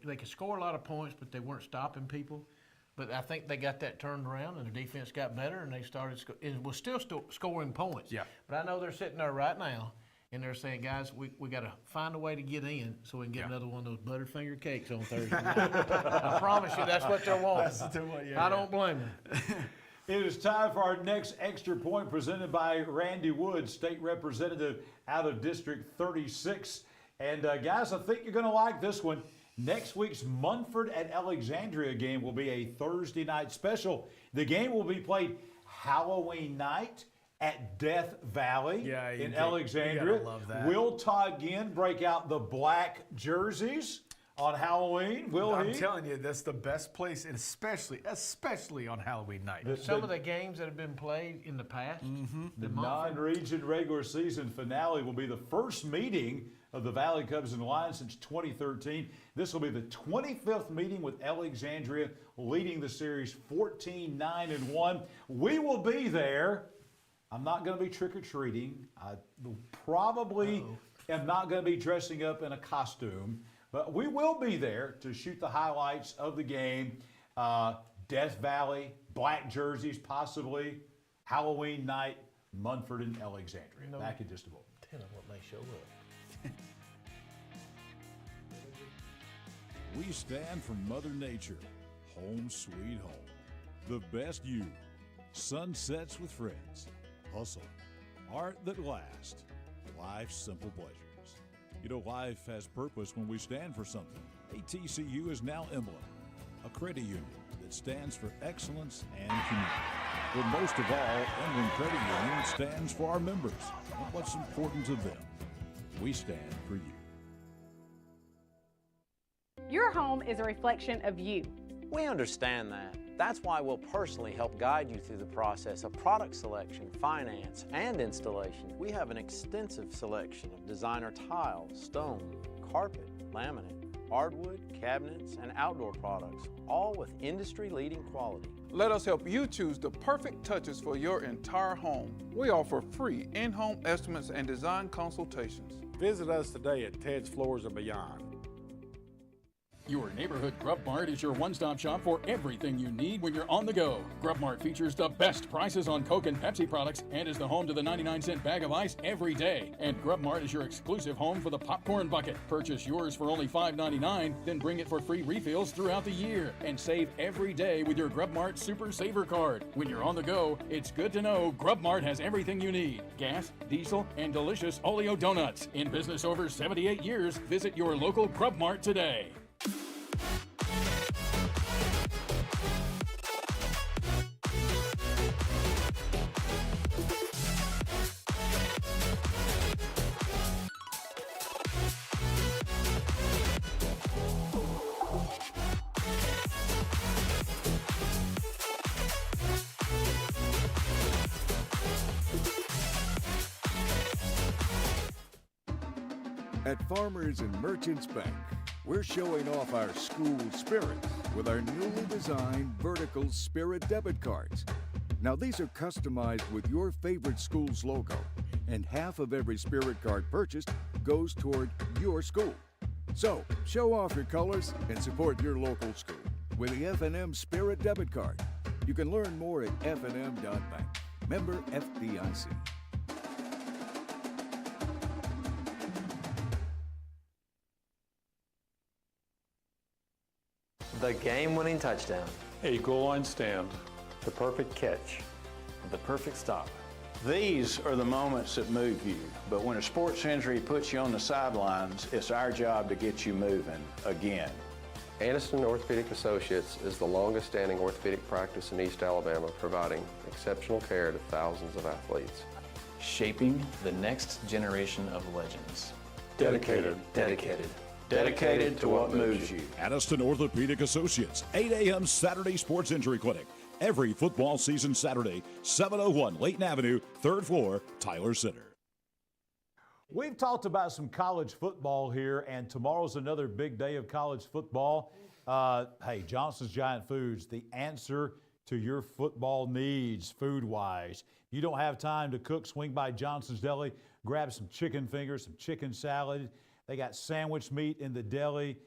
They could score a lot of points, but they weren't stopping people. But I think they got that turned around, and their defense got better, and they started it was still scoring points. Yeah. But I know they're sitting there right now, and they're saying, guys, we got to find a way to get in so we can get another one of those Butterfinger cakes on Thursday night. I promise you that's what they're wanting. I don't blame them. It is time for our next extra point presented by Randy Wood, state representative out of District 36. And guys, I think you're going to like this one. Next week's Munford at Alexandria game will be a Thursday night special. The game will be played Halloween night at Death Valley in Alexandria. You gotta love that. Will Todd Ginn break out the black jerseys on Halloween? I'm telling you, that's the best place, and especially on Halloween night. Some of the games that have been played in the past. The non-region regular season finale will be the first meeting of the Valley Cubs and Lions since 2013. This will be the 25th meeting with Alexandria, leading the series 14-9-1. We will be there. I'm not going to be trick-or-treating. I probably am not going to be dressing up in a costume, but we will be there to shoot the highlights of the game. Death Valley, black jerseys possibly, Halloween night, Munford and Alexandria. Back in just a moment. Tell them what may show up. We stand for Mother Nature, home sweet home. The best you, sunsets with friends, hustle, art that lasts, life's simple pleasures. You know, life has purpose when we stand for something. ATCU is now Emblem, a credit union that stands for excellence and community. But most of all, Emblem Credit Union stands for our members and what's important to them. We stand for you. Your home is a reflection of you. We understand that. That's why we'll personally help guide you through the process of product selection, finance, and installation. We have an extensive selection of designer tile, stone, carpet, laminate, hardwood, cabinets, and outdoor products, all with industry-leading quality. Let us help you choose the perfect touches for your entire home. We offer free in-home estimates and design consultations. Visit us today at Ted's Floors and Beyond. Your neighborhood Grub Mart is your one-stop shop for everything you need when you're on the go. Grub Mart features the best prices on Coke and Pepsi products and is the home to the 99-cent bag of ice every day. And Grub Mart is your exclusive home for the popcorn bucket. Purchase yours for only $5.99, then bring it for free refills throughout the year. And save every day with your Grub Mart Super Saver card. When you're on the go, it's good to know Grub Mart has everything you need. Gas, diesel, and delicious Oleo donuts. In business over 78 years, visit your local Grub Mart today. At Farmers and Merchants Bank, we're showing off our school spirit with our newly designed vertical Spirit debit cards. Now these are customized with your favorite school's logo, and half of every Spirit card purchased goes toward your school. So show off your colors and support your local school with the F&M Spirit debit card. You can learn more at fnm.bank. Member FDIC. The game-winning touchdown. A goal line stand. The perfect catch. The perfect stop. These are the moments that move you, but when a sports injury puts you on the sidelines, it's our job to get you moving again. Aniston Orthopedic Associates is the longest-standing orthopedic practice in East Alabama, providing exceptional care to thousands of athletes. Shaping the next generation of legends. Dedicated. Dedicated to what moves you. Aniston Orthopedic Associates, 8 a.m. Saturday Sports Injury Clinic. Every football season Saturday, 701 Layton Avenue, 3rd floor, Tyler Center. We've talked about some college football here, and tomorrow's another big day of college football. Hey, Johnson's Giant Foods, the answer to your football needs food-wise. You don't have time to cook, swing by Johnson's Deli, grab some chicken fingers, some chicken salad. They got sandwich meat in the deli.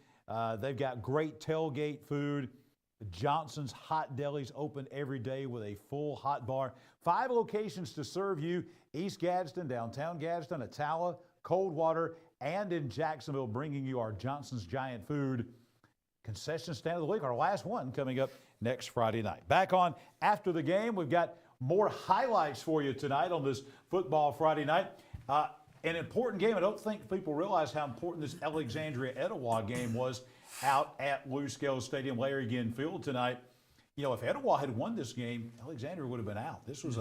They've got great tailgate food. Johnson's Hot Deli's open every day with a full hot bar. 5 locations to serve you: East Gadsden, downtown Gadsden, Etowah, Coldwater, and in Jacksonville, bringing you our Johnson's Giant Food concession stand of the week, our last one coming up next Friday night. Back on after the game, we've got more highlights for you tonight on this football Friday night. An important game. I don't think people realize how important this Alexandria-Etowah game was out at Lou Scales Stadium, Larry Ginn Field tonight. You know, if Etowah had won this game, Alexandria would have been out. This was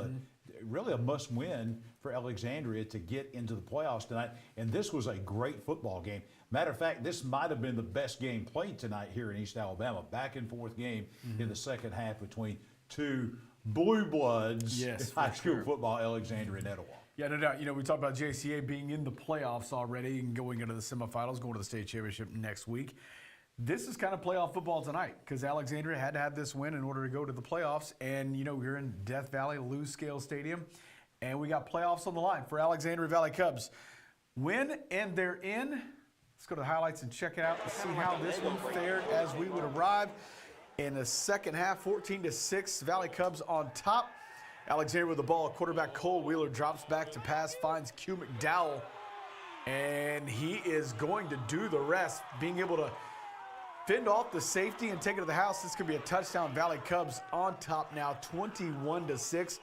really a must-win for Alexandria to get into the playoffs tonight, and this was a great football game. Matter of fact, this might have been the best game played tonight here in East Alabama. Back-and-forth game in the second half between two blue bloods in high school football, Alexandria and Etowah. Yeah, no doubt. We talked about JCA being in the playoffs already and going into the semifinals, going to the state championship next week. This is kind of playoff football tonight because Alexandria had to have this win in order to go to the playoffs. And, we're in Death Valley, Lou Scale Stadium, and we got playoffs on the line for Alexandria Valley Cubs. Win, and they're in. Let's go to the highlights and check it out and see how this one fared as we would arrive in the second half. 14-6, Valley Cubs on top. Alexandria with the ball. Quarterback Cole Wheeler drops back to pass, finds Q McDowell, and he is going to do the rest, being able to fend off the safety and take it to the house. This could be a touchdown. Valley Cubs on top now, 21-6.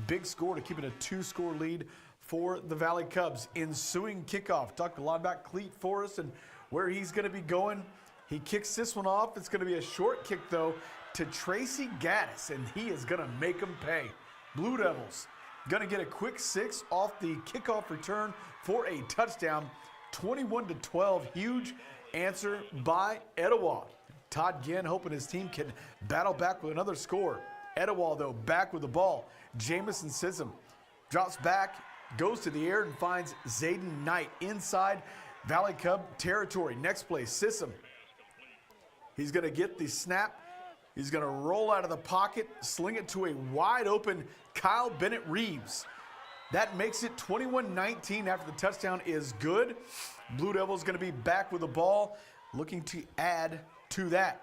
Big score to keep it a 2-score lead for the Valley Cubs. Ensuing kickoff. Talked a lot about Cleet Forrest and where he's going to be going. He kicks this one off. It's going to be a short kick, though, to Tracy Gaddis, and he is going to make him pay. Blue Devils going to get a quick 6 off the kickoff return for a touchdown. 21-12. Huge answer by Etowah. Todd Ginn hoping his team can battle back with another score. Etowah, though, back with the ball. Jamison Sissom drops back, goes to the air, and finds Zayden Knight inside Valley Cub territory. Next play, Sissom. He's going to get the snap. He's going to roll out of the pocket, sling it to a wide-open Kyle Bennett Reeves. That makes it 21-19 after the touchdown is good. Blue Devils going to be back with the ball, looking to add to that.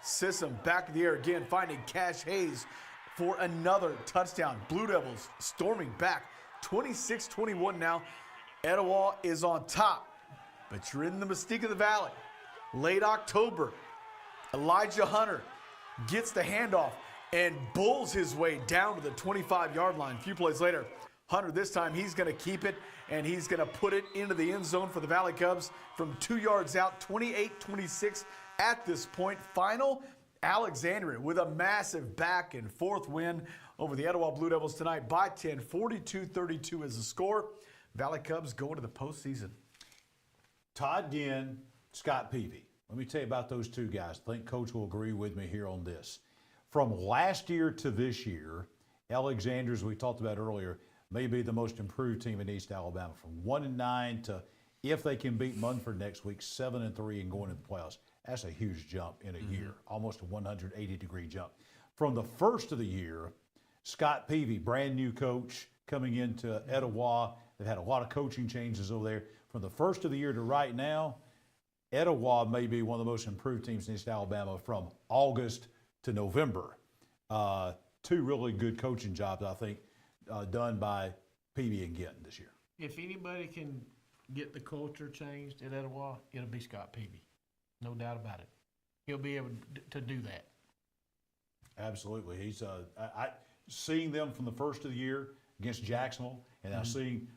Sissom back in the air again, finding Cash Hayes for another touchdown. Blue Devils storming back, 26-21 now. Etowah is on top, but you're in the Mystique of the Valley. Late October, Elijah Hunter gets the handoff and bulls his way down to the 25-yard line. A few plays later, Hunter this time, he's going to keep it, and he's going to put it into the end zone for the Valley Cubs from 2 yards out, 28-26 at this point. Final, Alexandria with a massive back and forth win over the Etowah Blue Devils tonight by 10. 42-32 is the score. Valley Cubs going to the postseason. Todd Ginn, Scott Peavy. Let me tell you about those two guys. I think Coach will agree with me here on this. From last year to this year, Alexandria, as we talked about earlier, may be the most improved team in East Alabama. From 1-9 to, if they can beat Munford next week, 7-3 and going to the playoffs. That's a huge jump in a year, almost a 180-degree jump. From the first of the year, Scott Peavy, brand new coach coming into Etowah. They've had a lot of coaching changes over there. From the first of the year to right now, Etowah may be one of the most improved teams in East Alabama from August to November. Two really good coaching jobs, I think, done by Peavy and Ginn this year. If anybody can get the culture changed at Etowah, it'll be Scott Peavy. No doubt about it. He'll be able to do that. Absolutely. He's seeing them from the first of the year against Jacksonville, and now seeing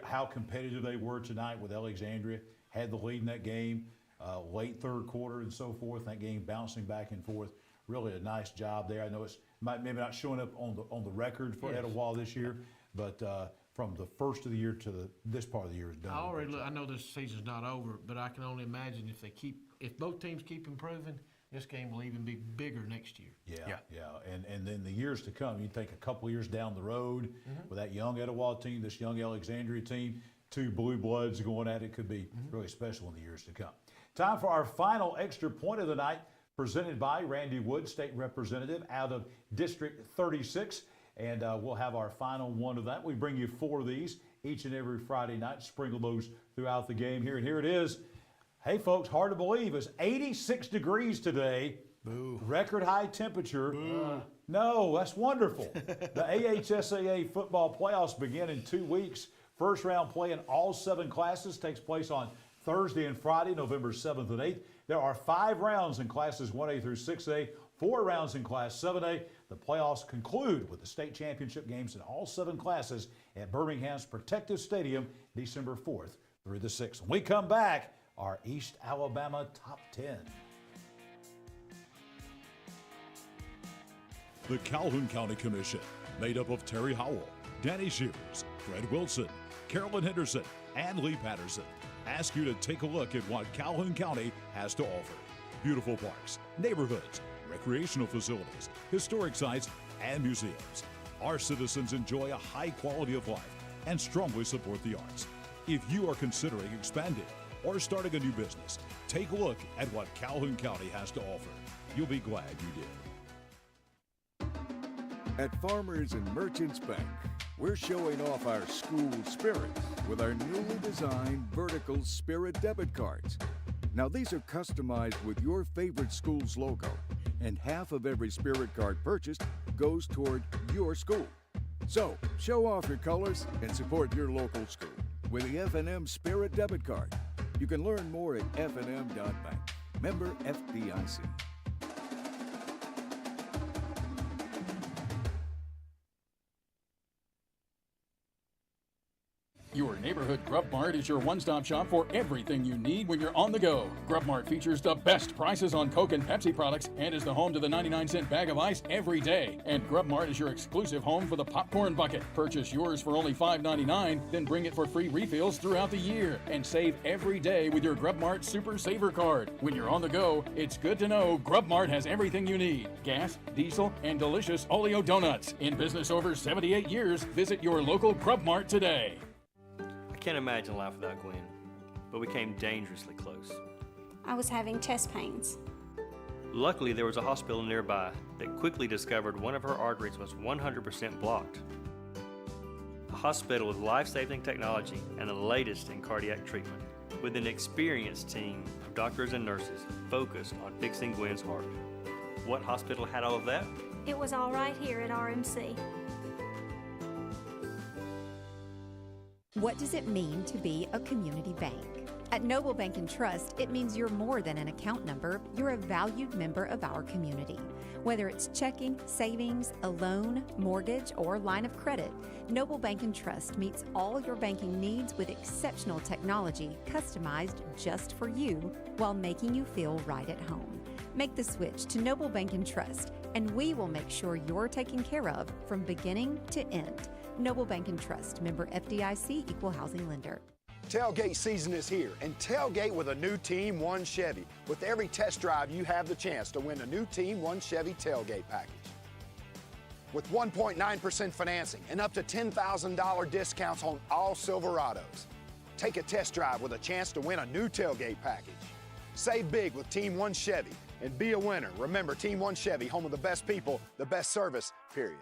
how competitive they were tonight with Alexandria. Had the lead in that game, late third quarter and so forth. That game bouncing back and forth. Really a nice job there. I know it's maybe not showing up on the record for Etowah this year, but from the first of the year to this part of the year is done. I know this season's not over, but I can only imagine if both teams keep improving, this game will even be bigger next year. Yeah. And then the years to come, you think a couple years down the road with that young Etowah team, this young Alexandria team, two blue bloods going at it, could be really special in the years to come. Time for our final extra point of the night, presented by Randy Wood, state representative out of District 36. And we'll have our final one of that. We bring you 4 of these each and every Friday night, sprinkle those throughout the game here. And here it is. Hey, folks, hard to believe. It's 86 degrees today. Boo. Record high temperature. Boo. No, that's wonderful. The AHSAA football playoffs begin in 2 weeks. First round play in all 7 classes takes place on Thursday and Friday, November 7th and 8th. There are 5 rounds in classes 1A through 6A, 4 rounds in class 7A. The playoffs conclude with the state championship games in all 7 classes at Birmingham's Protective Stadium, December 4th through the 6th. When we come back, our East Alabama Top 10. The Calhoun County Commission, made up of Terry Howell, Danny Shears, Fred Wilson, Carolyn Henderson, and Lee Patterson, ask you to take a look at what Calhoun County has to offer. Beautiful parks, neighborhoods, recreational facilities, historic sites, and museums. Our citizens enjoy a high quality of life and strongly support the arts. If you are considering expanding or starting a new business, take a look at what Calhoun County has to offer. You'll be glad you did. At Farmers and Merchants Bank, we're showing off our school spirit with our newly designed vertical Spirit debit cards. Now these are customized with your favorite school's logo, and half of every Spirit card purchased goes toward your school. So, show off your colors and support your local school with the F&M Spirit debit card. You can learn more at fnm.bank. Member FDIC. Your neighborhood Grub Mart is your one-stop shop for everything you need when you're on the go. Grub Mart features the best prices on Coke and Pepsi products and is the home to the 99-cent bag of ice every day. And Grub Mart is your exclusive home for the popcorn bucket. Purchase yours for only $5.99, then bring it for free refills throughout the year. And save every day with your Grub Mart Super Saver card. When you're on the go, it's good to know Grub Mart has everything you need. Gas, diesel, and delicious Oleo donuts. In business over 78 years, visit your local Grub Mart today. I can't imagine life without Gwen, but we came dangerously close. I was having chest pains. Luckily, there was a hospital nearby that quickly discovered one of her arteries was 100% blocked. A hospital with life-saving technology and the latest in cardiac treatment, with an experienced team of doctors and nurses focused on fixing Gwen's heart. What hospital had all of that? It was all right here at RMC. What does it mean to be a community bank? At Noble Bank and Trust, it means you're more than an account number, you're a valued member of our community. Whether it's checking, savings, a loan, mortgage, or line of credit, Noble Bank and Trust meets all your banking needs with exceptional technology customized just for you while making you feel right at home. Make the switch to Noble Bank and Trust, and we will make sure you're taken care of from beginning to end. Noble Bank and Trust, member FDIC, equal housing lender. Tailgate season is here, and tailgate with a new Team 1 Chevy. With every test drive, you have the chance to win a new Team 1 Chevy tailgate package. With 1.9% financing and up to $10,000 discounts on all Silverados. Take a test drive with a chance to win a new tailgate package. Save big with Team 1 Chevy and be a winner. Remember, Team 1 Chevy, home of the best people, the best service, period.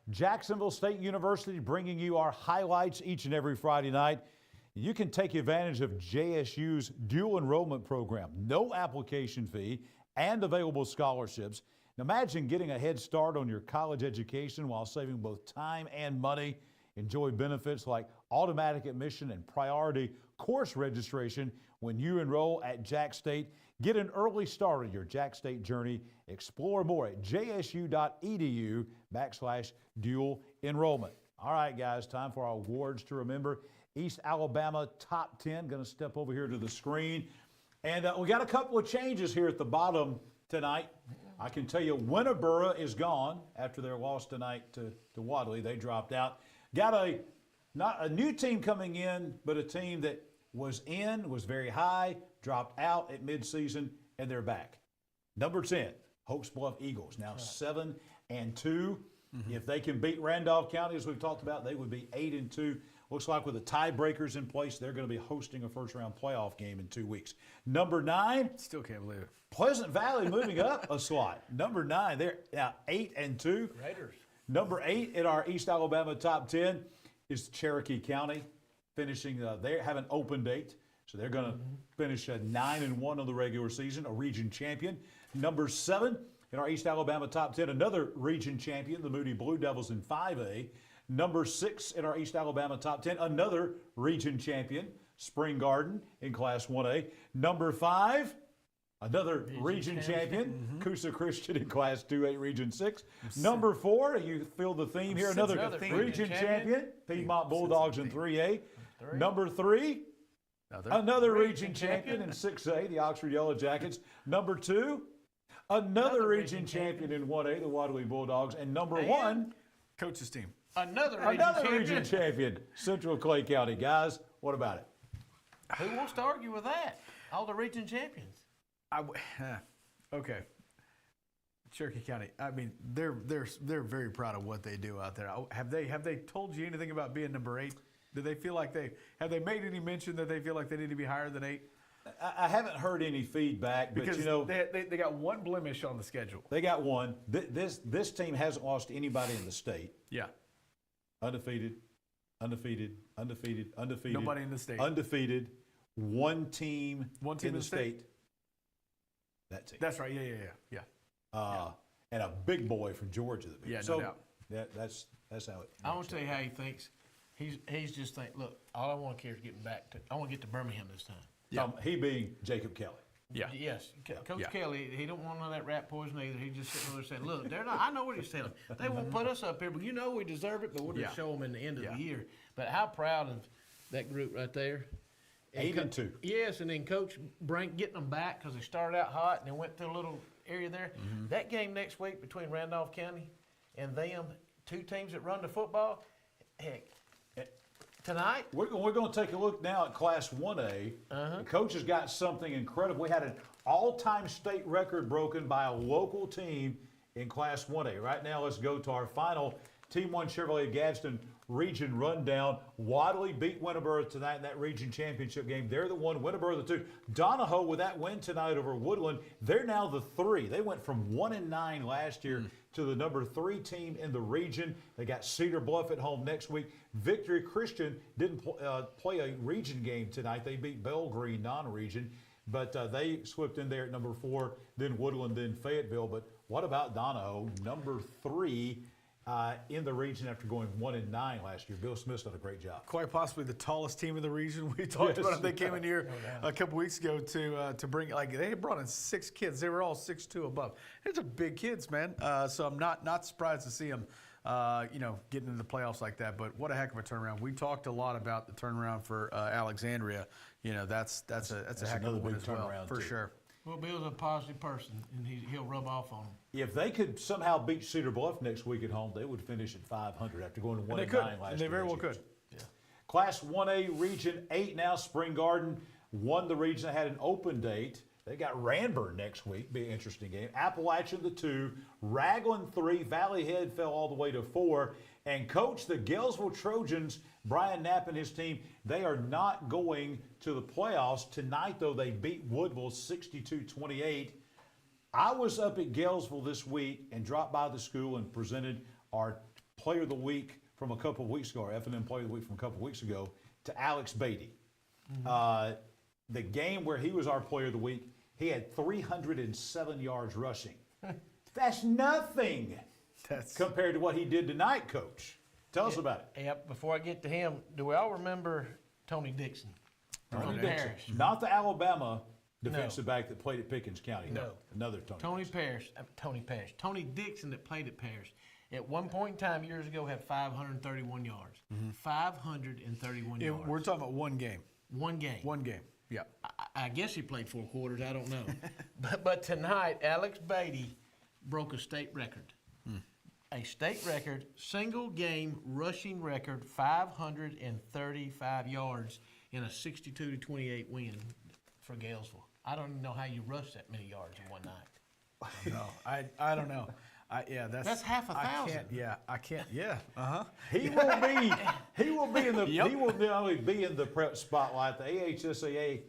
Jacksonville State University bringing you our highlights each and every Friday night. You can take advantage of JSU's dual enrollment program, no application fee, and available scholarships. Now imagine getting a head start on your college education while saving both time and money. Enjoy benefits like automatic admission and priority course registration when you enroll at Jack State. Get an early start on your Jack State journey. Explore more at jsu.edu/dual enrollment. All right, guys, time for our awards to remember. East Alabama Top 10, going to step over here to the screen. And we got a couple of changes here at the bottom tonight. I can tell you Winterboro is gone after their loss tonight to Wadley. They dropped out. Got not a new team coming in, but a team that was very high, dropped out at midseason, and they're back. Number 10, Hopes Bluff Eagles, now 7-2. If they can beat Randolph County, as we've talked about, they would be 8-2. Looks like with the tiebreakers in place, they're going to be hosting a first-round playoff game in 2 weeks. Number 9. Still can't believe it. Pleasant Valley moving up a slot. Number 9, they're now 8-2. Raiders. Number 8 in our East Alabama Top 10 is Cherokee County, finishing they have an open date. So they're going to finish 9-1 on the regular season, a region champion. Number 7 in our East Alabama Top 10, another region champion, the Moody Blue Devils in 5A. Number 6 in our East Alabama Top 10, another region champion, Spring Garden in Class 1A. Number 5, another region champion, Coosa Christian in Class 2A, Region 6. Number 4, you feel the theme here, another region champion, Piedmont Bulldogs in 3A. Number 3, another region champion in 6A, the Oxford Yellow Jackets. Number 2, another region champion in 1A, the Wadley Bulldogs. And number 1, coach's team. Another region champion, Central Clay County. Guys, what about it? Who wants to argue with that? All the region champions. Okay. Cherokee County. I mean, they're very proud of what they do out there. Have they told you anything about being number 8? Do they feel like have they made any mention that they feel like they need to be higher than 8? I haven't heard any feedback, but because you know they got one blemish on the schedule. They got one. This team hasn't lost to anybody in the state. Yeah. Undefeated. Nobody in the state. Undefeated. One team in the state. That team. That's right. Yeah. And a big boy from Georgia. Yeah, no doubt. That's how it. I want to tell you how he thinks. He's just think. Look, all I want to care is getting back to. I want to get to Birmingham this time. Yeah. He being Jacob Kelly. Yeah. Yes, Coach Kelly. He don't want none of that rat poison either. He just sitting there saying, "Look, they're not. I know what he's telling. They won't put us up here, but you know we deserve it. But we'll just show them in the end of the year." But how proud of that group right there. 8-2. Yes, and then Coach Brink getting them back because they started out hot and then went through a little area there. Mm-hmm. That game next week between Randolph County and them, 2 teams that run the football, heck, tonight. We're going to take a look now at Class 1A. The coach has got something incredible. We had an all-time state record broken by a local team in Class 1A. Right now, let's go to our final Team 1 Chevrolet Gadsden region rundown. Wadley beat Winterboro tonight in that region championship game. They're the 1, Winterboro the 2. Donahoe with that win tonight over Woodland. They're now the 3. They went from 1-9 last year to the number 3 team in the region. They got Cedar Bluff at home next week. Victory Christian didn't play a region game tonight. They beat Belgreen non-region, but they swept in there at number 4, then Woodland, then Fayetteville. But what about Donahoe, number 3 in the region after going 1-9 last year? Bill Smith's done a great job. Quite possibly the tallest team in the region. We talked about it. They came in here a couple weeks ago to bring, like, they had brought in 6 kids. They were all 6'2" above. These are big kids, man. So I'm not surprised to see them, getting into the playoffs like that. But what a heck of a turnaround. We talked a lot about the turnaround for Alexandria. That's a heck of a one as well, for sure. Well, Bill's a positive person, and he'll rub off on them. If they could somehow beat Cedar Bluff next week at home, they would finish at 500 after going to 1-9 last year. They very well could. Yeah. Class 1A, Region 8 now. Spring Garden won the region. They had an open date. They got Ranburn next week. Be an interesting game. Appalachian the 2, Raglan 3, Valley Head fell all the way to 4. And coach, the Galesville Trojans, Brian Knapp and his team, they are not going to the playoffs. Tonight, though, they beat Woodville 62-28. I was up at Galesville this week and dropped by the school and presented our Player of the Week from a couple of weeks ago, our F&M Player of the Week from a couple of weeks ago, to Alex Beatty. The game where he was our Player of the Week, he had 307 yards rushing. That's nothing compared to what he did tonight, Coach. Tell us about it. Yep. Before I get to him, do we all remember Tony Dixon? Tony Dixon. Not the Alabama defensive back that played at Pickens County. No. Another Tony Tony Dixon that played at Parrish. At one point in time, years ago, had 531 yards. 531 yards. We're talking about one game. One game. One game. Yeah. I guess he played 4 quarters. I don't know. but tonight, Alex Beatty broke a state record. A state record, single game rushing record, 535 yards in a 62-28 win for Galesville. I don't even know how you rush that many yards in one night. No, I don't know. That's half 1,000. I can't. He will be in the he will not only be in the prep spotlight. The AHSAA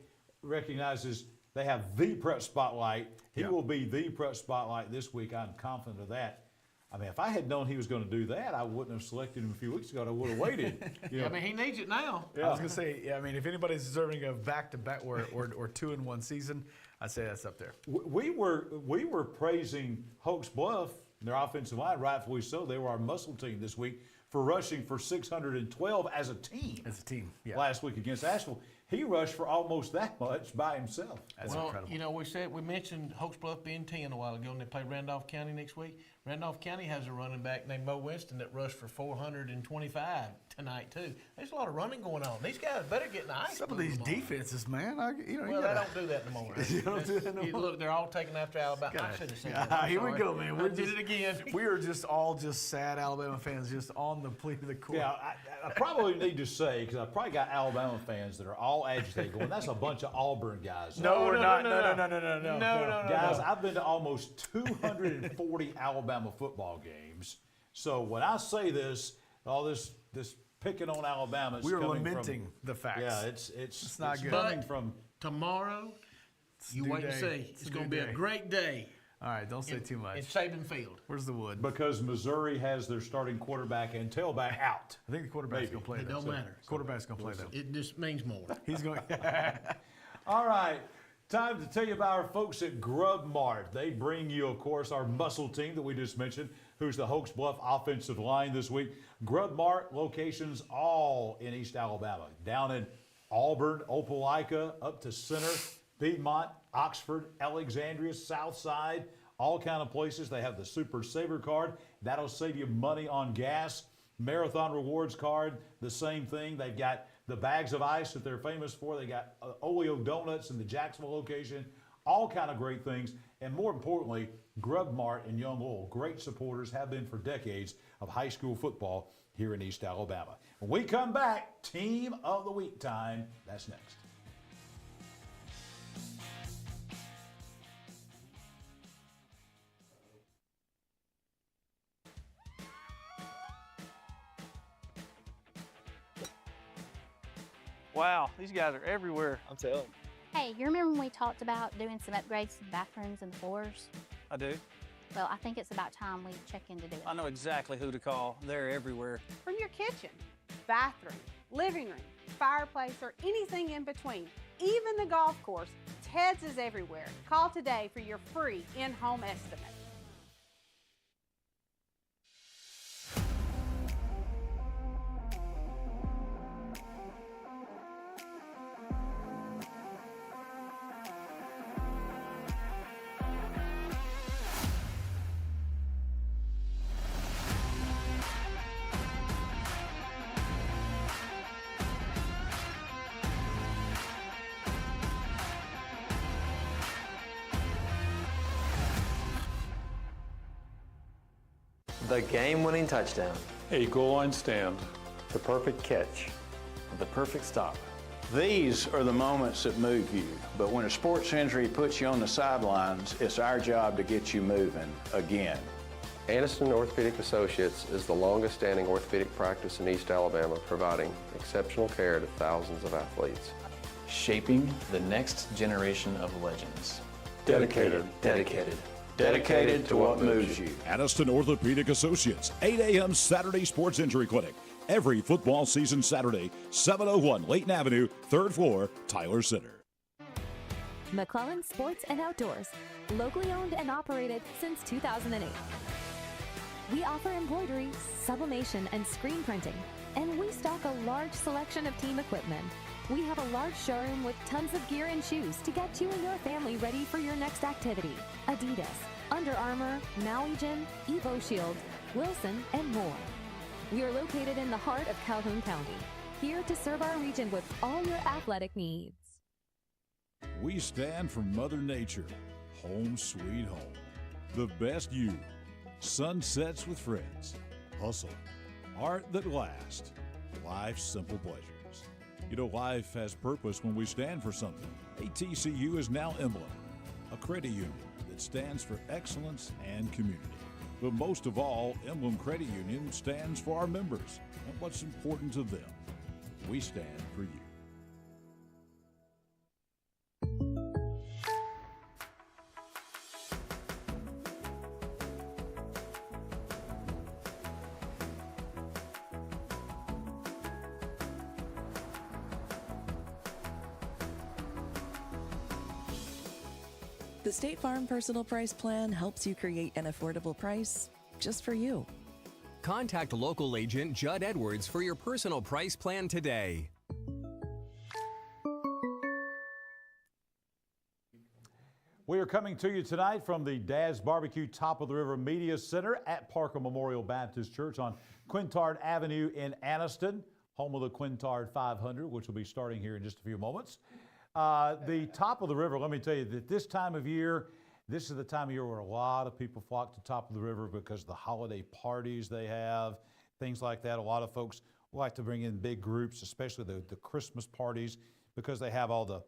recognizes they have the prep spotlight. He will be the prep spotlight this week. I'm confident of that. I mean, if I had known he was going to do that, I wouldn't have selected him a few weeks ago. I would have waited. I mean, he needs it now. Yeah. I was going to say, I mean, if anybody's deserving of back-to-back or 2-in-1 season, I'd say that's up there. We were praising Hoax Bluff, their offensive line, rightfully so. They were our muscle team this week for rushing for 612 as a team. Last week against Asheville. He rushed for almost that much by himself. That's incredible. We mentioned Hoax Bluff being 10 a while ago, and they play Randolph County next week. Randolph County has a running back named Mo Winston that rushed for 425 tonight, too. There's a lot of running going on. These guys better get in the ice. Some of these defenses, man. They don't do that no more. You don't do that no more? Look, they're all taking after Alabama. I should have said that. Here we go, man. We did it again. We are all sad Alabama fans just on on the plea to the court. Yeah, I probably need to say, because I probably got Alabama fans that are all agitated going, that's a bunch of Auburn guys. No, we're not. No. Guys, I've been to almost 240 Alabama football games. So when I say this, all this picking on Alabama, we are lamenting the facts. Yeah, it's not good. coming from tomorrow. You wait and see. It's going to be a great day. All right, don't say too much. In Saban Field. Where's the wood? Because Missouri has their starting quarterback and tailback out. I think the quarterback's going to play. It don't matter. Quarterback's going to play though. It just means more. He's going. All right. Time to tell you about our folks at Grub Mart. They bring you, of course, our muscle team that we just mentioned, who's the Hoax Bluff offensive line this week. Grub Mart locations all in East Alabama, down in Auburn, Opelika, up to Center, Piedmont, Oxford, Alexandria, Southside, all kind of places. They have the Super Saver card. That'll save you money on gas. Marathon Rewards card, the same thing. They've got the bags of ice that they're famous for. They got Oleo donuts in the Jacksonville location, all kind of great things. And more importantly, Grub Mart and Young Oil, great supporters, have been for decades of high school football here in East Alabama. When we come back, Team of the Week time. That's next. Wow, these guys are everywhere. I'm telling you. Hey, you remember when we talked about doing some upgrades to the bathrooms and the floors? I do. Well, I think it's about time we check in to do it. I know exactly who to call. They're everywhere. From your kitchen, bathroom, living room, fireplace, or anything in between, even the golf course, Ted's is everywhere. Call today for your free in-home estimate. The game-winning touchdown. A goal line stand. The perfect catch. The perfect stop. These are the moments that move you, but when a sports injury puts you on the sidelines, it's our job to get you moving again. Aniston Orthopedic Associates is the longest-standing orthopedic practice in East Alabama, providing exceptional care to thousands of athletes. Shaping the next generation of legends. Dedicated. Dedicated to what moves you. Aniston Orthopedic Associates, 8 a.m. Saturday Sports Injury Clinic. Every football season Saturday, 701 Layton Avenue, 3rd floor, Tyler Center. McClellan Sports and Outdoors, locally owned and operated since 2008. We offer embroidery, sublimation, and screen printing, and we stock a large selection of team equipment. We have a large showroom with tons of gear and shoes to get you and your family ready for your next activity. Adidas, Under Armour, Maui Gym, Evo Shield, Wilson, and more. We are located in the heart of Calhoun County, here to serve our region with all your athletic needs. We stand for Mother Nature, home sweet home. The best you, sunsets with friends, hustle, art that lasts, life's simple pleasures. You know, life has purpose when we stand for something. ATCU is now Emblem, a credit union that stands for excellence and community. But most of all, Emblem Credit Union stands for our members and what's important to them. We stand for you. The State Farm Personal Price Plan helps you create an affordable price just for you. Contact local agent Judd Edwards for your personal price plan today. We are coming to you tonight from the Dad's Barbecue Top of the River Media Center at Parker Memorial Baptist Church on Quintard Avenue in Aniston, home of the Quintard 500, which will be starting here in just a few moments. The Top of the River, let me tell you that this time of year, this is the time of year where a lot of people flock to Top of the River because of the holiday parties they have. things like that. A lot of folks like to bring in big groups, especially the Christmas parties, because they have all the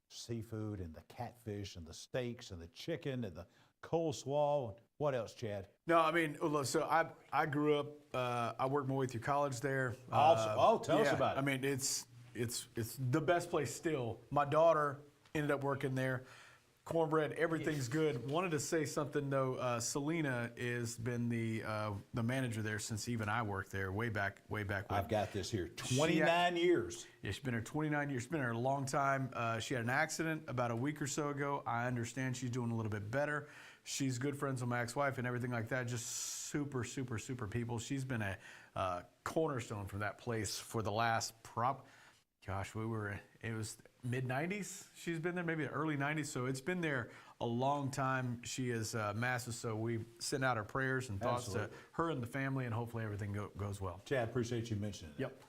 seafood and the catfish and the steaks and the chicken and the coleslaw. What else, Chad? No, I mean, look, so I grew up, I worked my way through college there. Awesome. Tell us about it. I mean, it's the best place still. My daughter ended up working there. Cornbread, everything's good. Wanted to say something though. Selena has been the manager there since even I worked there way back when. I've got this here. 29 years. Yeah, she's been here 29 years. She's been here a long time. She had an accident about a week or so ago. I understand she's doing a little bit better. She's good friends with my ex-wife and everything like that. Just super, super, super people. She's been a cornerstone for that place for the last it was mid-90s she's been there, maybe the early 90s, so it's been there a long time. She is massive, so we send out our prayers and thoughts to her and the family, and hopefully everything goes well. Chad, appreciate you mentioning it. Yep.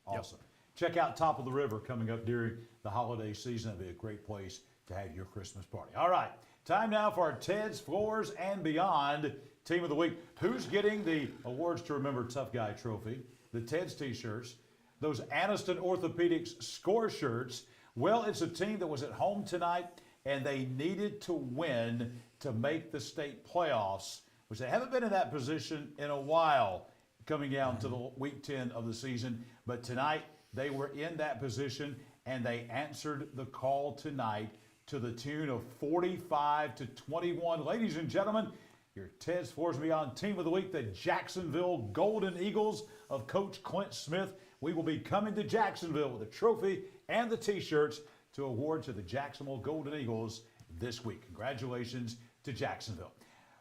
Awesome. Check out Top of the River coming up during the holiday season. It'll be a great place to have your Christmas party. All right, time now for our Ted's Floors and Beyond Team of the Week. Who's getting the Awards to Remember Tough Guy trophy, the Ted's t-shirts, those Aniston Orthopedics score shirts? Well, it's a team that was at home tonight, and they needed to win to make the state playoffs, which they haven't been in that position in a while coming down to the week 10 of the season. But tonight, they were in that position, and they answered the call tonight to the tune of 45-21. Ladies and gentlemen, your Ted's Floors and Beyond Team of the Week, the Jacksonville Golden Eagles of Coach Clint Smith. We will be coming to Jacksonville with a trophy and the t-shirts to award to the Jacksonville Golden Eagles this week. Congratulations to Jacksonville.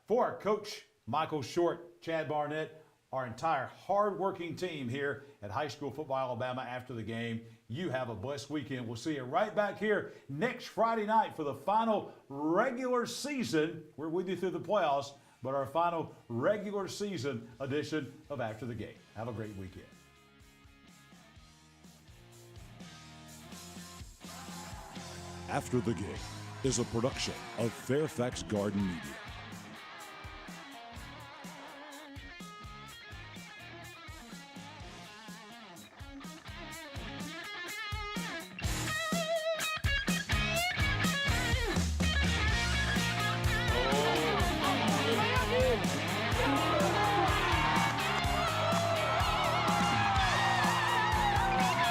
For our coach, Michael Short, Chad Barnett, our entire hard-working team here at High School Football Alabama after the game, you have a blessed weekend. We'll see you right back here next Friday night for the final regular season. We're with you through the playoffs, but our final regular season edition of After the Game. Have a great weekend. After the Game is a production of Fairfax Garden Media.